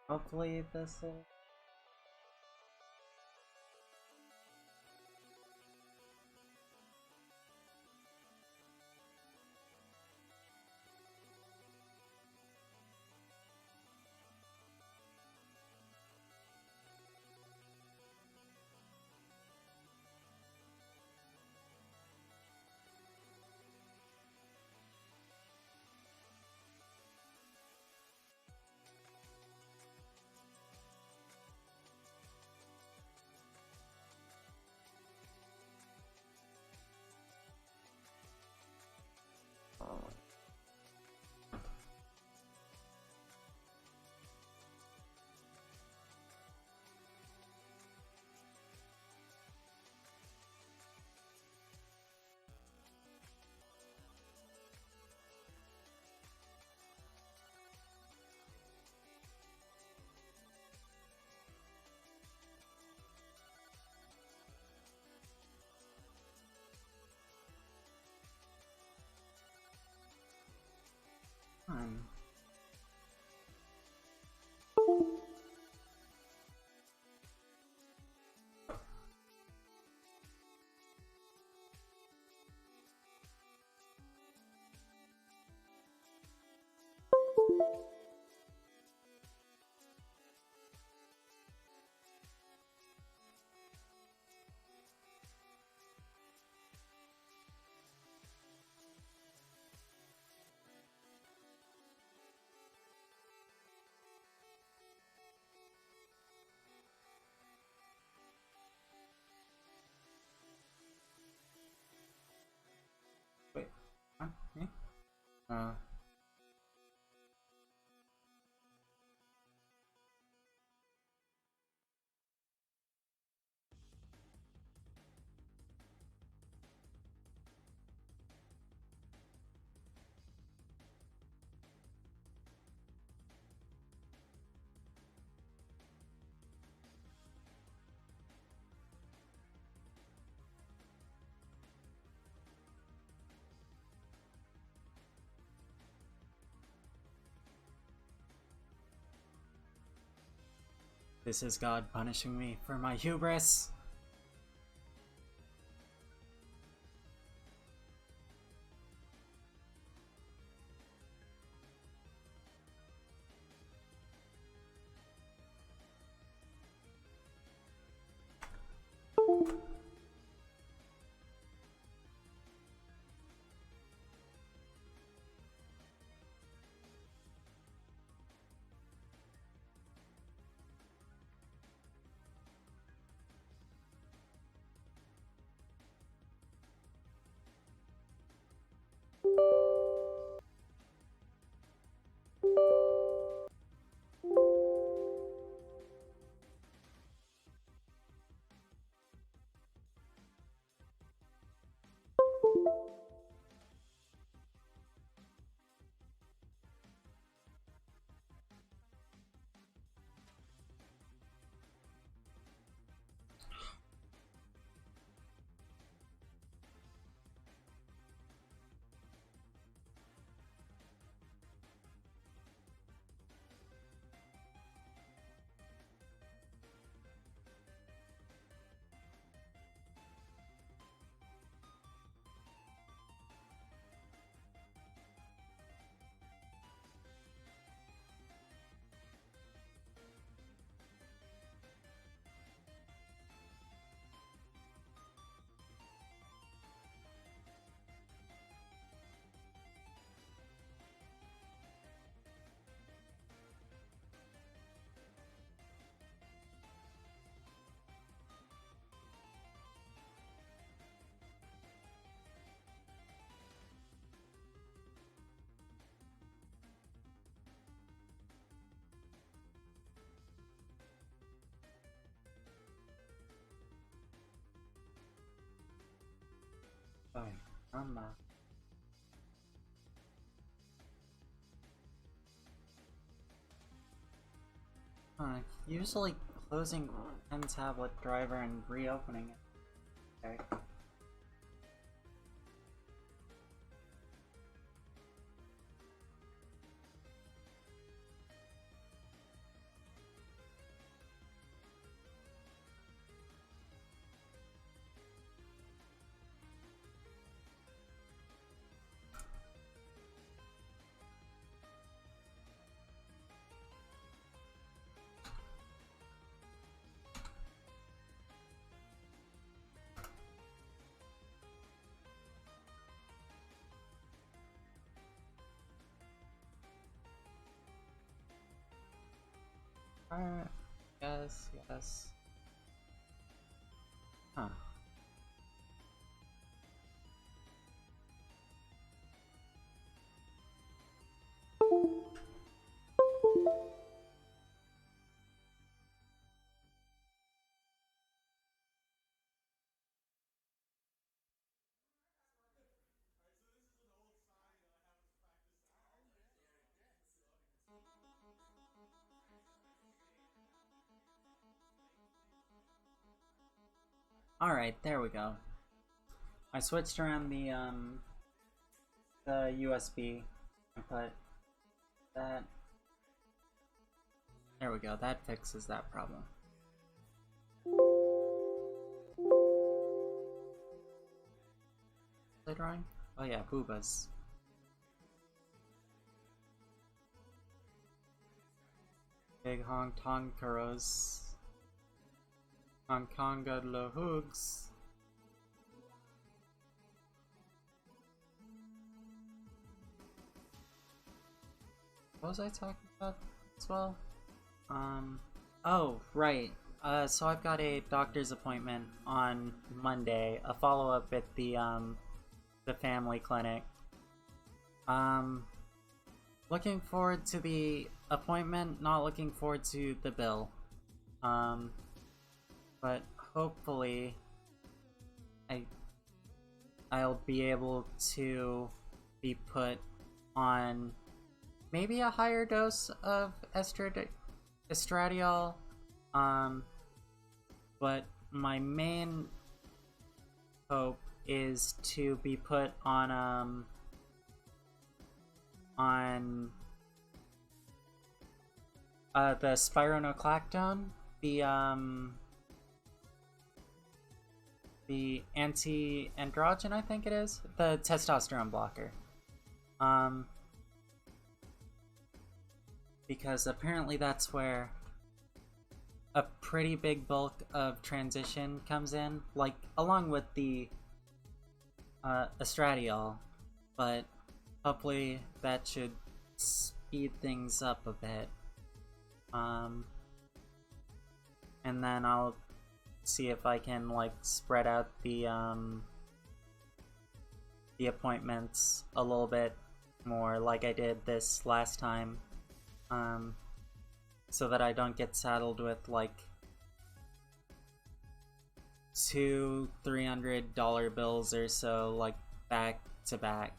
Hopefully this will... Fun. Wait, huh? Me? Uh, this is God punishing me for my hubris. Fine, I'm usually closing pen tablet driver and reopening it. Okay. Alright. Yes, yes. Huh. Alright, there we go. I switched around the USB and put that. There we go, that fixes that problem. Was I drawing? Oh yeah, boobas. Big Hong Tong Kuros. Hong Konga lo hoogs. What was I talking about as well? Oh, right. So I've got a doctor's appointment on Monday, a follow-up at the family clinic. Looking forward to the appointment, not looking forward to the bill. But hopefully I'll be able to be put on maybe a higher dose of estradiol. But my main hope is to be put on the spironolactone, the anti-androgen, I think it is, the testosterone blocker. Because apparently that's where a pretty big bulk of transition comes in, like along with the estradiol, but hopefully that should speed things up a bit. And then I'll see if I can like spread out the appointments a little bit more, like I did this last time, so that I don't get saddled with like $200-$300 bills or so, like back to back.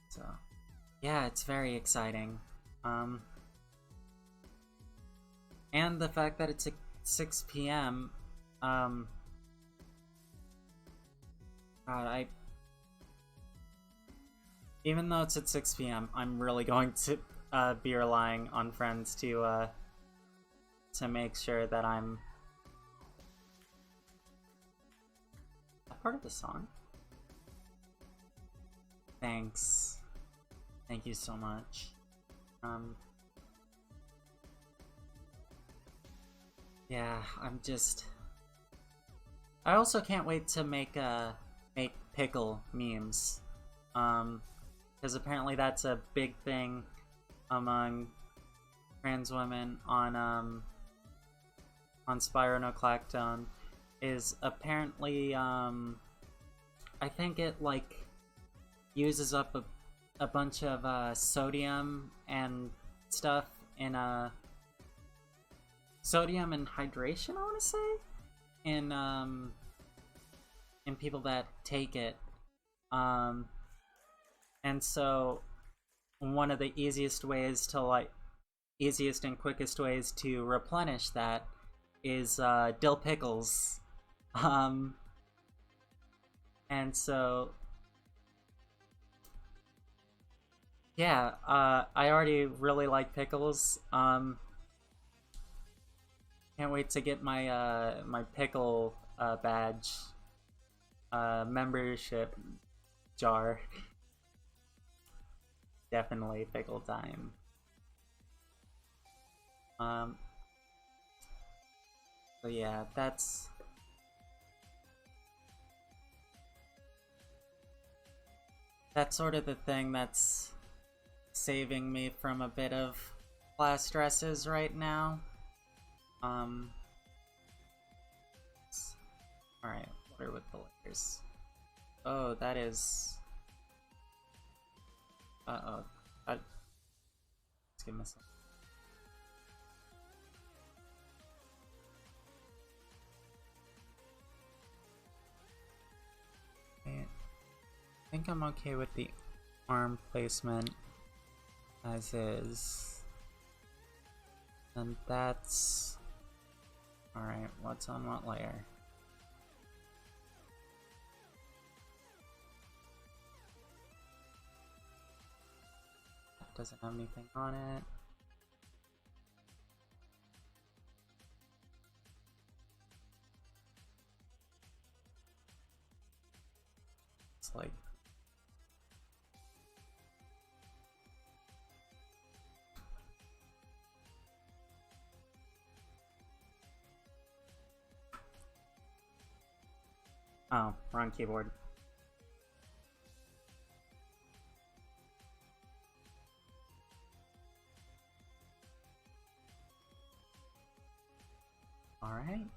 So yeah, it's very exciting. And the fact that it's at 6 p.m. God, even though it's at 6 p.m., I'm really going to be relying on friends to make sure that I'm a part of the song. Thanks. Thank you so much. Yeah, I also can't wait to make pickle memes. Because apparently that's a big thing among trans women on spironolactone. Is apparently I think it like uses up a bunch of sodium and stuff in sodium and hydration, I want to say, in people that take it, and so one of the easiest and quickest ways to replenish that is dill pickles, and so yeah, I already really like pickles. Can't wait to get my my pickle badge membership jar. Definitely pickle time. So yeah, that's sort of the thing that's saving me from a bit of class stresses right now. Alright, what are with the layers? Oh, that is... Uh-oh. Let's give myself... I think I'm okay with the arm placement as is. And that's... Alright, what's on what layer? That doesn't have anything on it. It's like... Oh, wrong keyboard. Alright.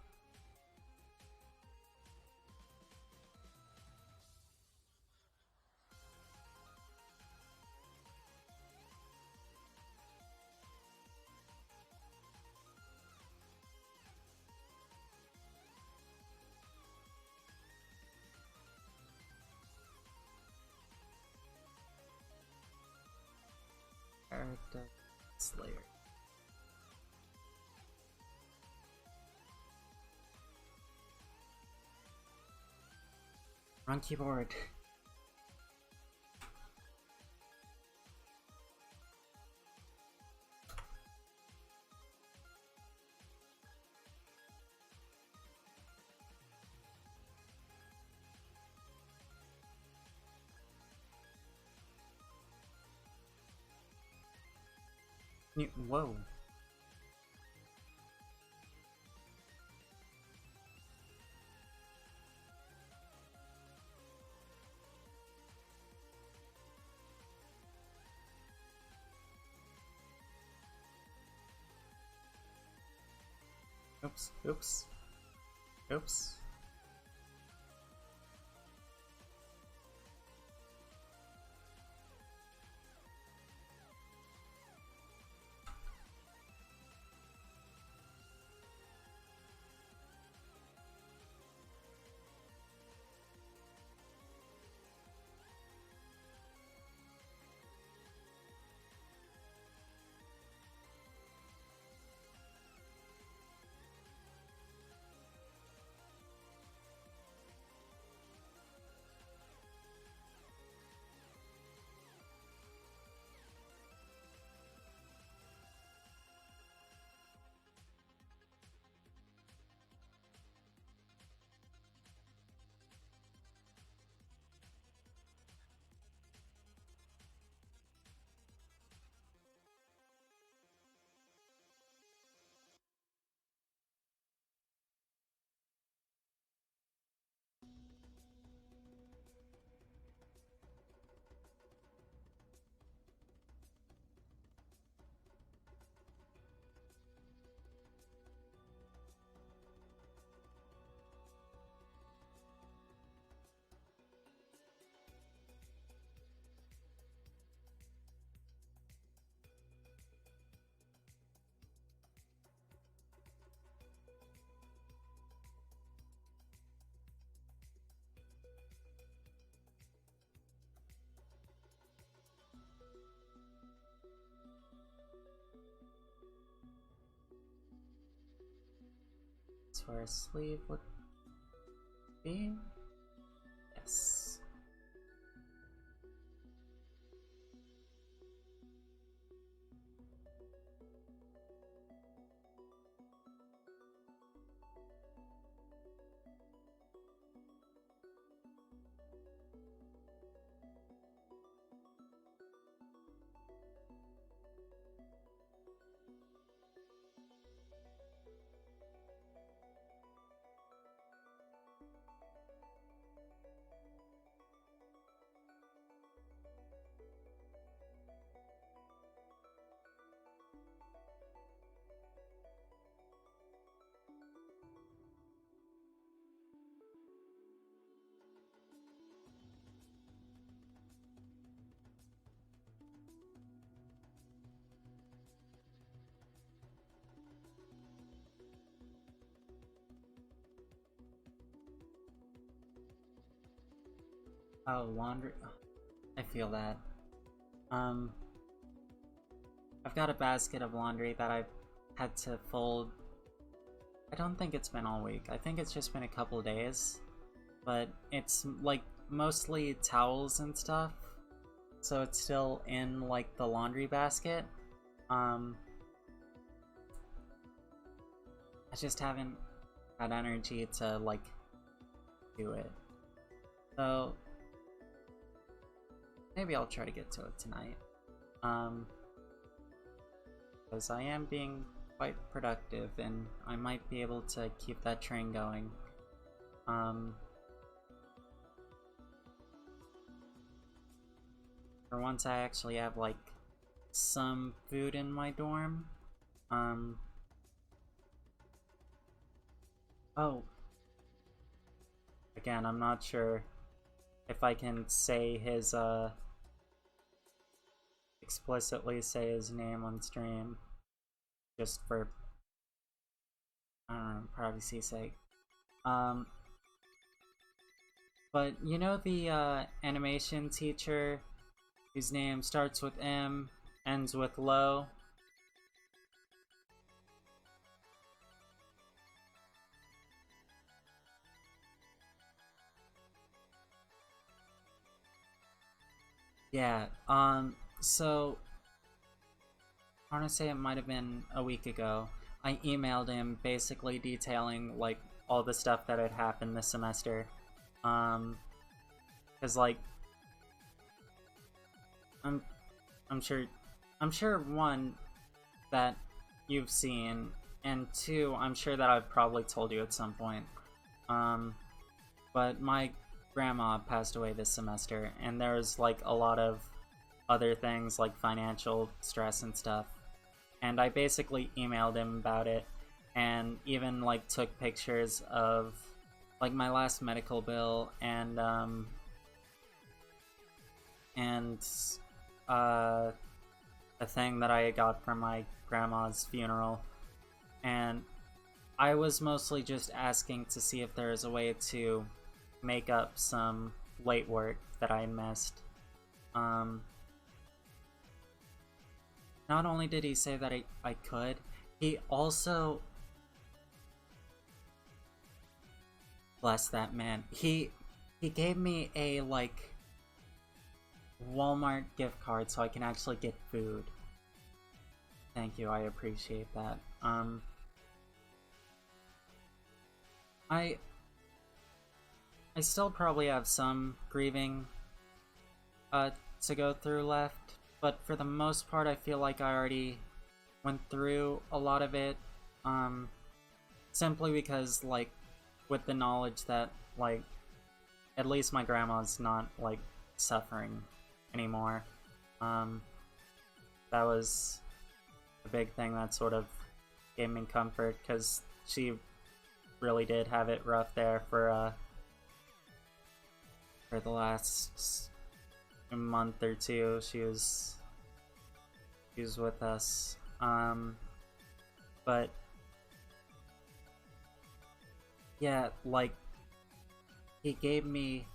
Character Slayer. Wrong keyboard. Whoa. Oops, oops, oops. That's where a sleeve would be. Yes. Oh, laundry. I feel that. Um, I've got a basket of laundry that I've had to fold. I don't think it's been all week. I think it's just been a couple days. But it's like mostly towels and stuff. So it's still in like the laundry basket. I just haven't had energy to like do it. So maybe I'll try to get to it tonight. Because I am being quite productive and I might be able to keep that train going. For once I actually have like some food in my dorm. Oh, again, I'm not sure if I can say his explicitly say his name on stream, just for, I don't know, privacy's sake. But you know the animation teacher whose name starts with M, ends with Lo? Yeah, so I want to say it might have been a week ago. I emailed him basically detailing like all the stuff that had happened this semester. Cause like I'm I'm sure one that you've seen, and two, I'm sure that I've probably told you at some point. But my grandma passed away this semester, and there was like a lot of other things like financial stress and stuff. And I basically emailed him about it, and even like took pictures of like my last medical bill and a thing that I got from my grandma's funeral. And I was mostly just asking to see if there is a way to make up some late work that I missed. Not only did he say that I could, he also, bless that man, he gave me a like Walmart gift card so I can actually get food. Thank you, I appreciate that. I still probably have some grieving to go through left, but for the most part I feel like I already went through a lot of it, simply because like with the knowledge that like at least my grandma's not like suffering anymore. That was a big thing that sort of gave me comfort, because she really did have it rough there for the last month or two. She was with us, but yeah, like he gave me,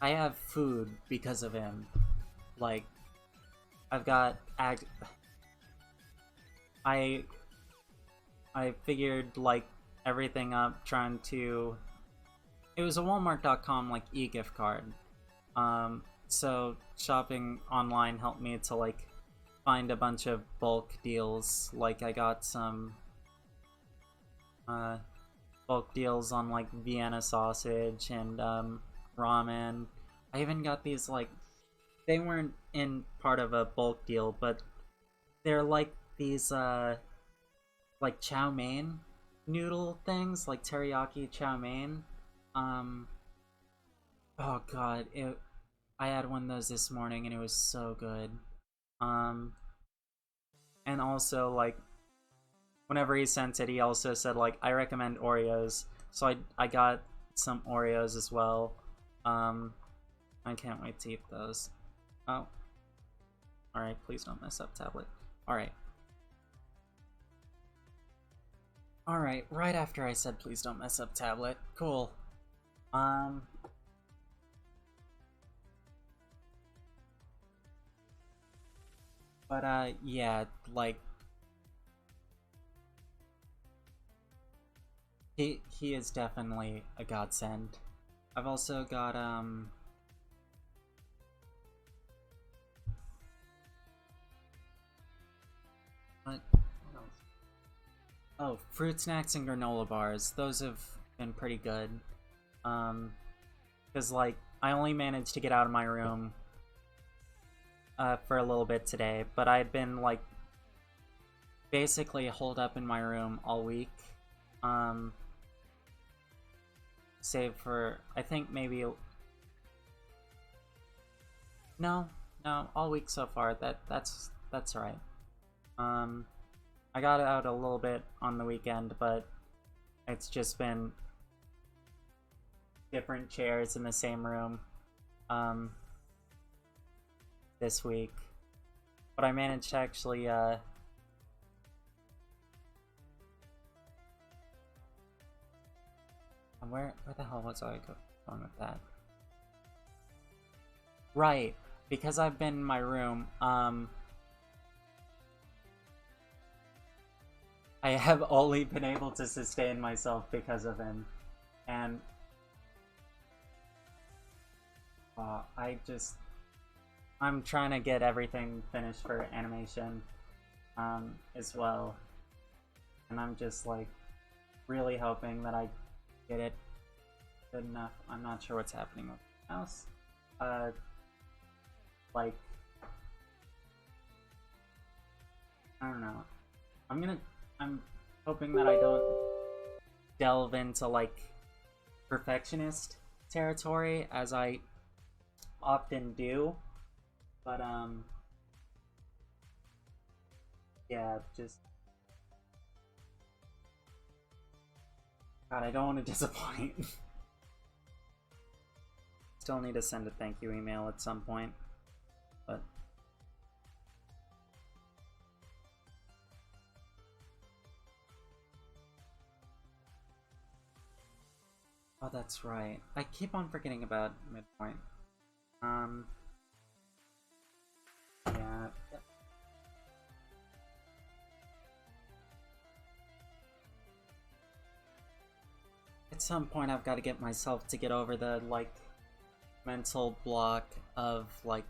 I have food because of him. Like I've got I figured like everything up trying to, it was a Walmart.com like e-gift card. So shopping online helped me to like find a bunch of bulk deals. Like I got some bulk deals on like Vienna sausage and ramen. I even got these like, they weren't in part of a bulk deal, but they're like these like chow mein noodle things, like teriyaki chow mein. Oh god, I had one of those this morning and it was so good. And also like whenever he sent it, he also said like I recommend Oreos, so I got some Oreos as well. I can't wait to eat those. Oh, all right, please don't mess up, tablet. All right. Alright, right after I said please don't mess up, tablet. Cool. But yeah, like he is definitely a godsend. I've also got what else? Oh, fruit snacks and granola bars. Those have been pretty good. Because like I only managed to get out of my room for a little bit today, but I'd been like basically holed up in my room all week. Um, save for I think maybe no, no, all week so far. That's right. Um, I got out a little bit on the weekend, but it's just been different chairs in the same room um, this week. But I managed to actually where the hell was I going with that? Right, because I've been in my room, I have only been able to sustain myself because of him. And I'm trying to get everything finished for animation as well. And I'm just like really hoping that I get it good enough. I'm not sure what's happening with the mouse. Like, I don't know. I'm hoping that I don't delve into like perfectionist territory as I often do. But yeah, just God, I don't want to disappoint. Still need to send a thank you email at some point, but oh, that's right. I keep on forgetting about midpoint. Yeah. At some point, I've got to get myself to get over the like mental block of like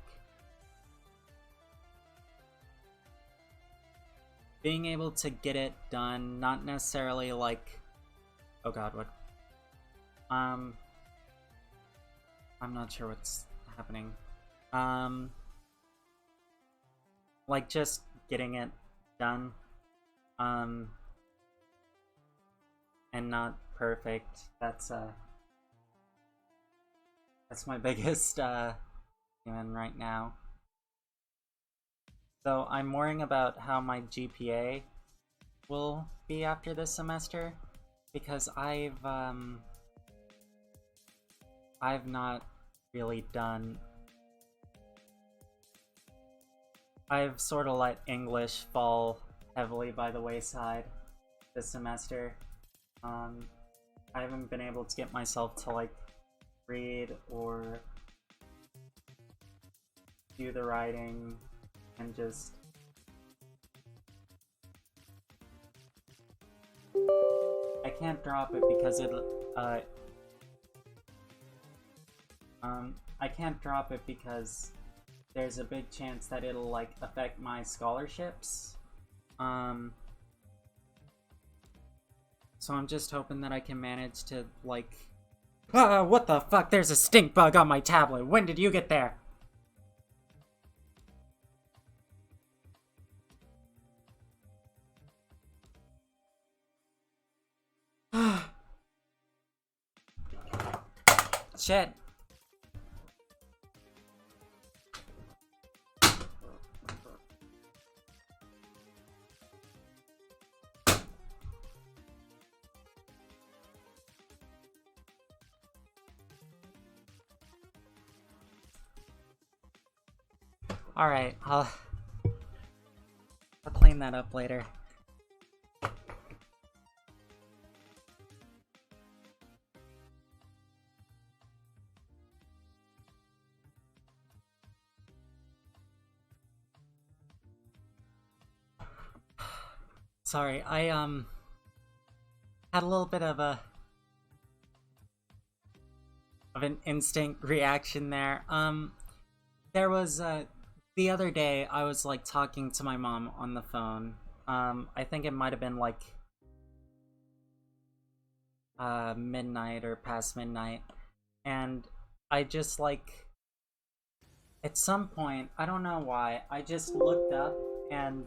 being able to get it done, not necessarily like, oh god, what? I'm not sure what's happening. Like just getting it done, and not perfect. That's my biggest human right now. So I'm worrying about how my GPA will be after this semester because I've not really done. I've sort of let English fall heavily by the wayside this semester. I haven't been able to get myself to like read or do the writing and just I can't drop it because I can't drop it because there's a big chance that it'll like affect my scholarships. So I'm just hoping that I can manage to like what the fuck? There's a stink bug on my tablet. When did you get there? Shit. Alright, I'll clean that up later. Sorry, I had a little bit of an instinct reaction there. There was the other day I was like talking to my mom on the phone. I think it might have been like midnight or past midnight, and I just like at some point, I don't know why, I just looked up and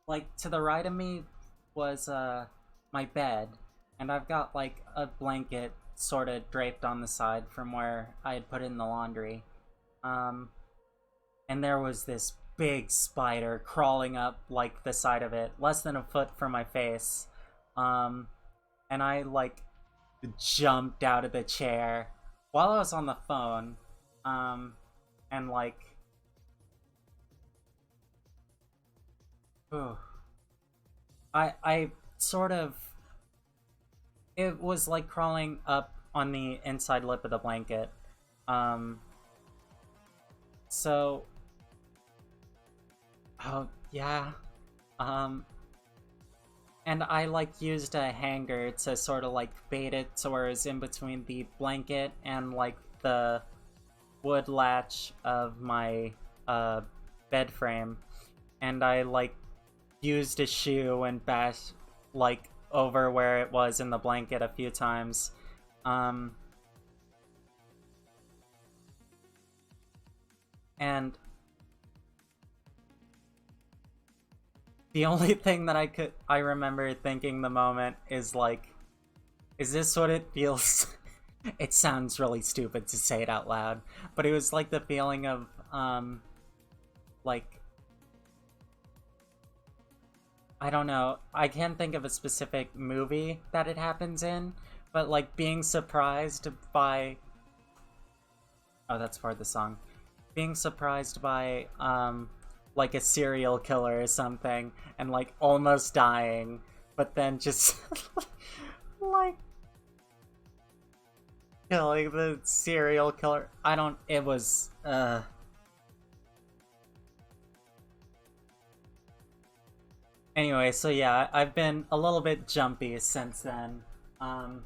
like to the right of me was my bed, and I've got like a blanket sort of draped on the side from where I had put it in the laundry. Um and there was this big spider crawling up like the side of it, less than a foot from my face. Um and I like jumped out of the chair while I was on the phone. Um and like whew, I sort of, it was like crawling up on the inside lip of the blanket. Um, so, oh yeah. Um, and I like used a hanger to sort of like bait it to where it's in between the blanket and like the wood latch of my uh bed frame, and I like used a shoe and bashed like over where it was in the blanket a few times. Um, and the only thing that I remember thinking the moment is like, is this what it feels? It sounds really stupid to say it out loud, but it was like the feeling of like, I don't know, I can't think of a specific movie that it happens in, but like being surprised by, oh, that's part of the song, being surprised by like a serial killer or something and like almost dying, but then just like killing the serial killer. I don't, it was anyway, so yeah, I've been a little bit jumpy since then. Um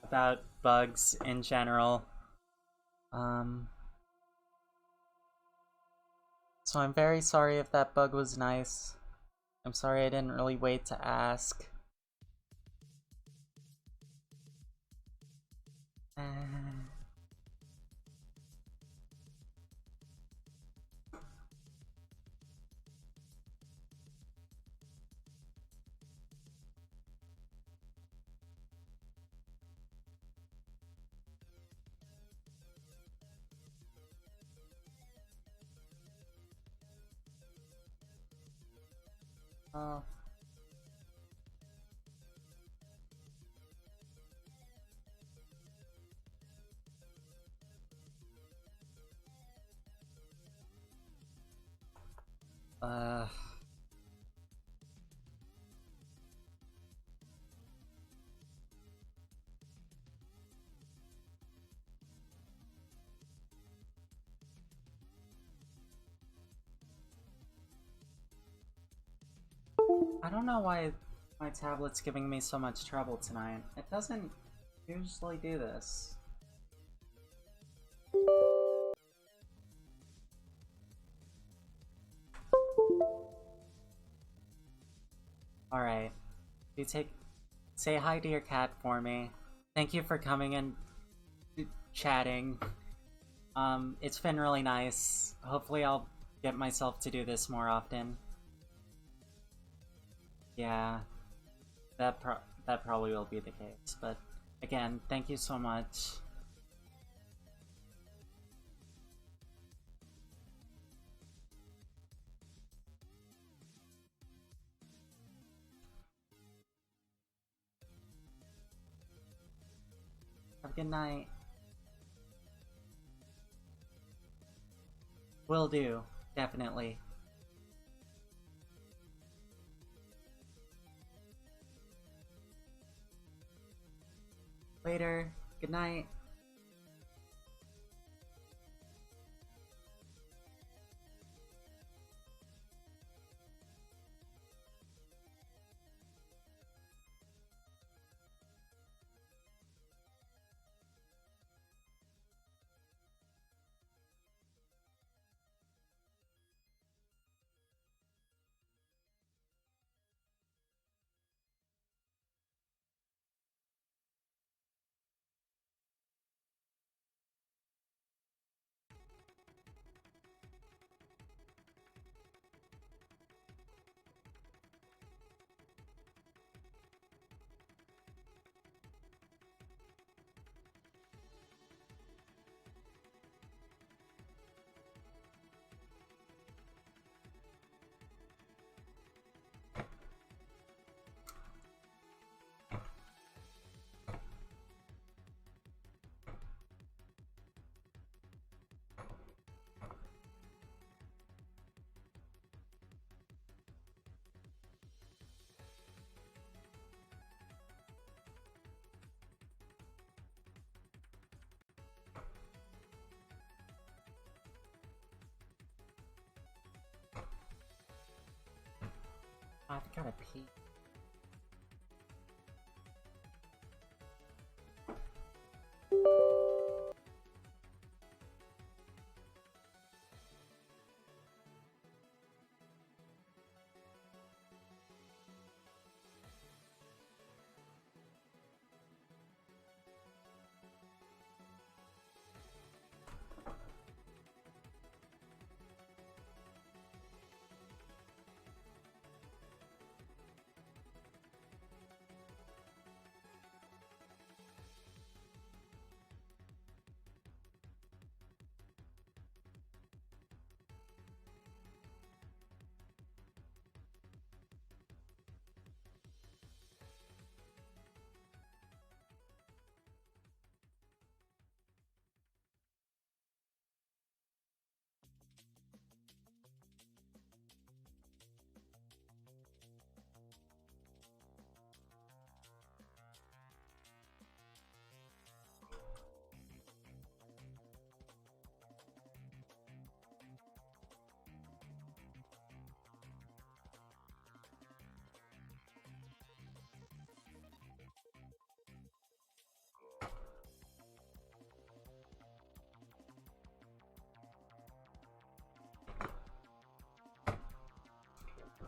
about bugs in general. Um so I'm very sorry if that bug was nice. I'm sorry I didn't really wait to ask. Oh. Uh, I don't know why my tablet's giving me so much trouble tonight. It doesn't usually do this. Alright. You say hi to your cat for me. Thank you for coming and chatting. It's been really nice. Hopefully I'll get myself to do this more often. Yeah, that probably will be the case, but again, thank you so much. Have a good night. Will do, definitely. Later. Good night. I've gotta pee.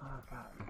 Oh god.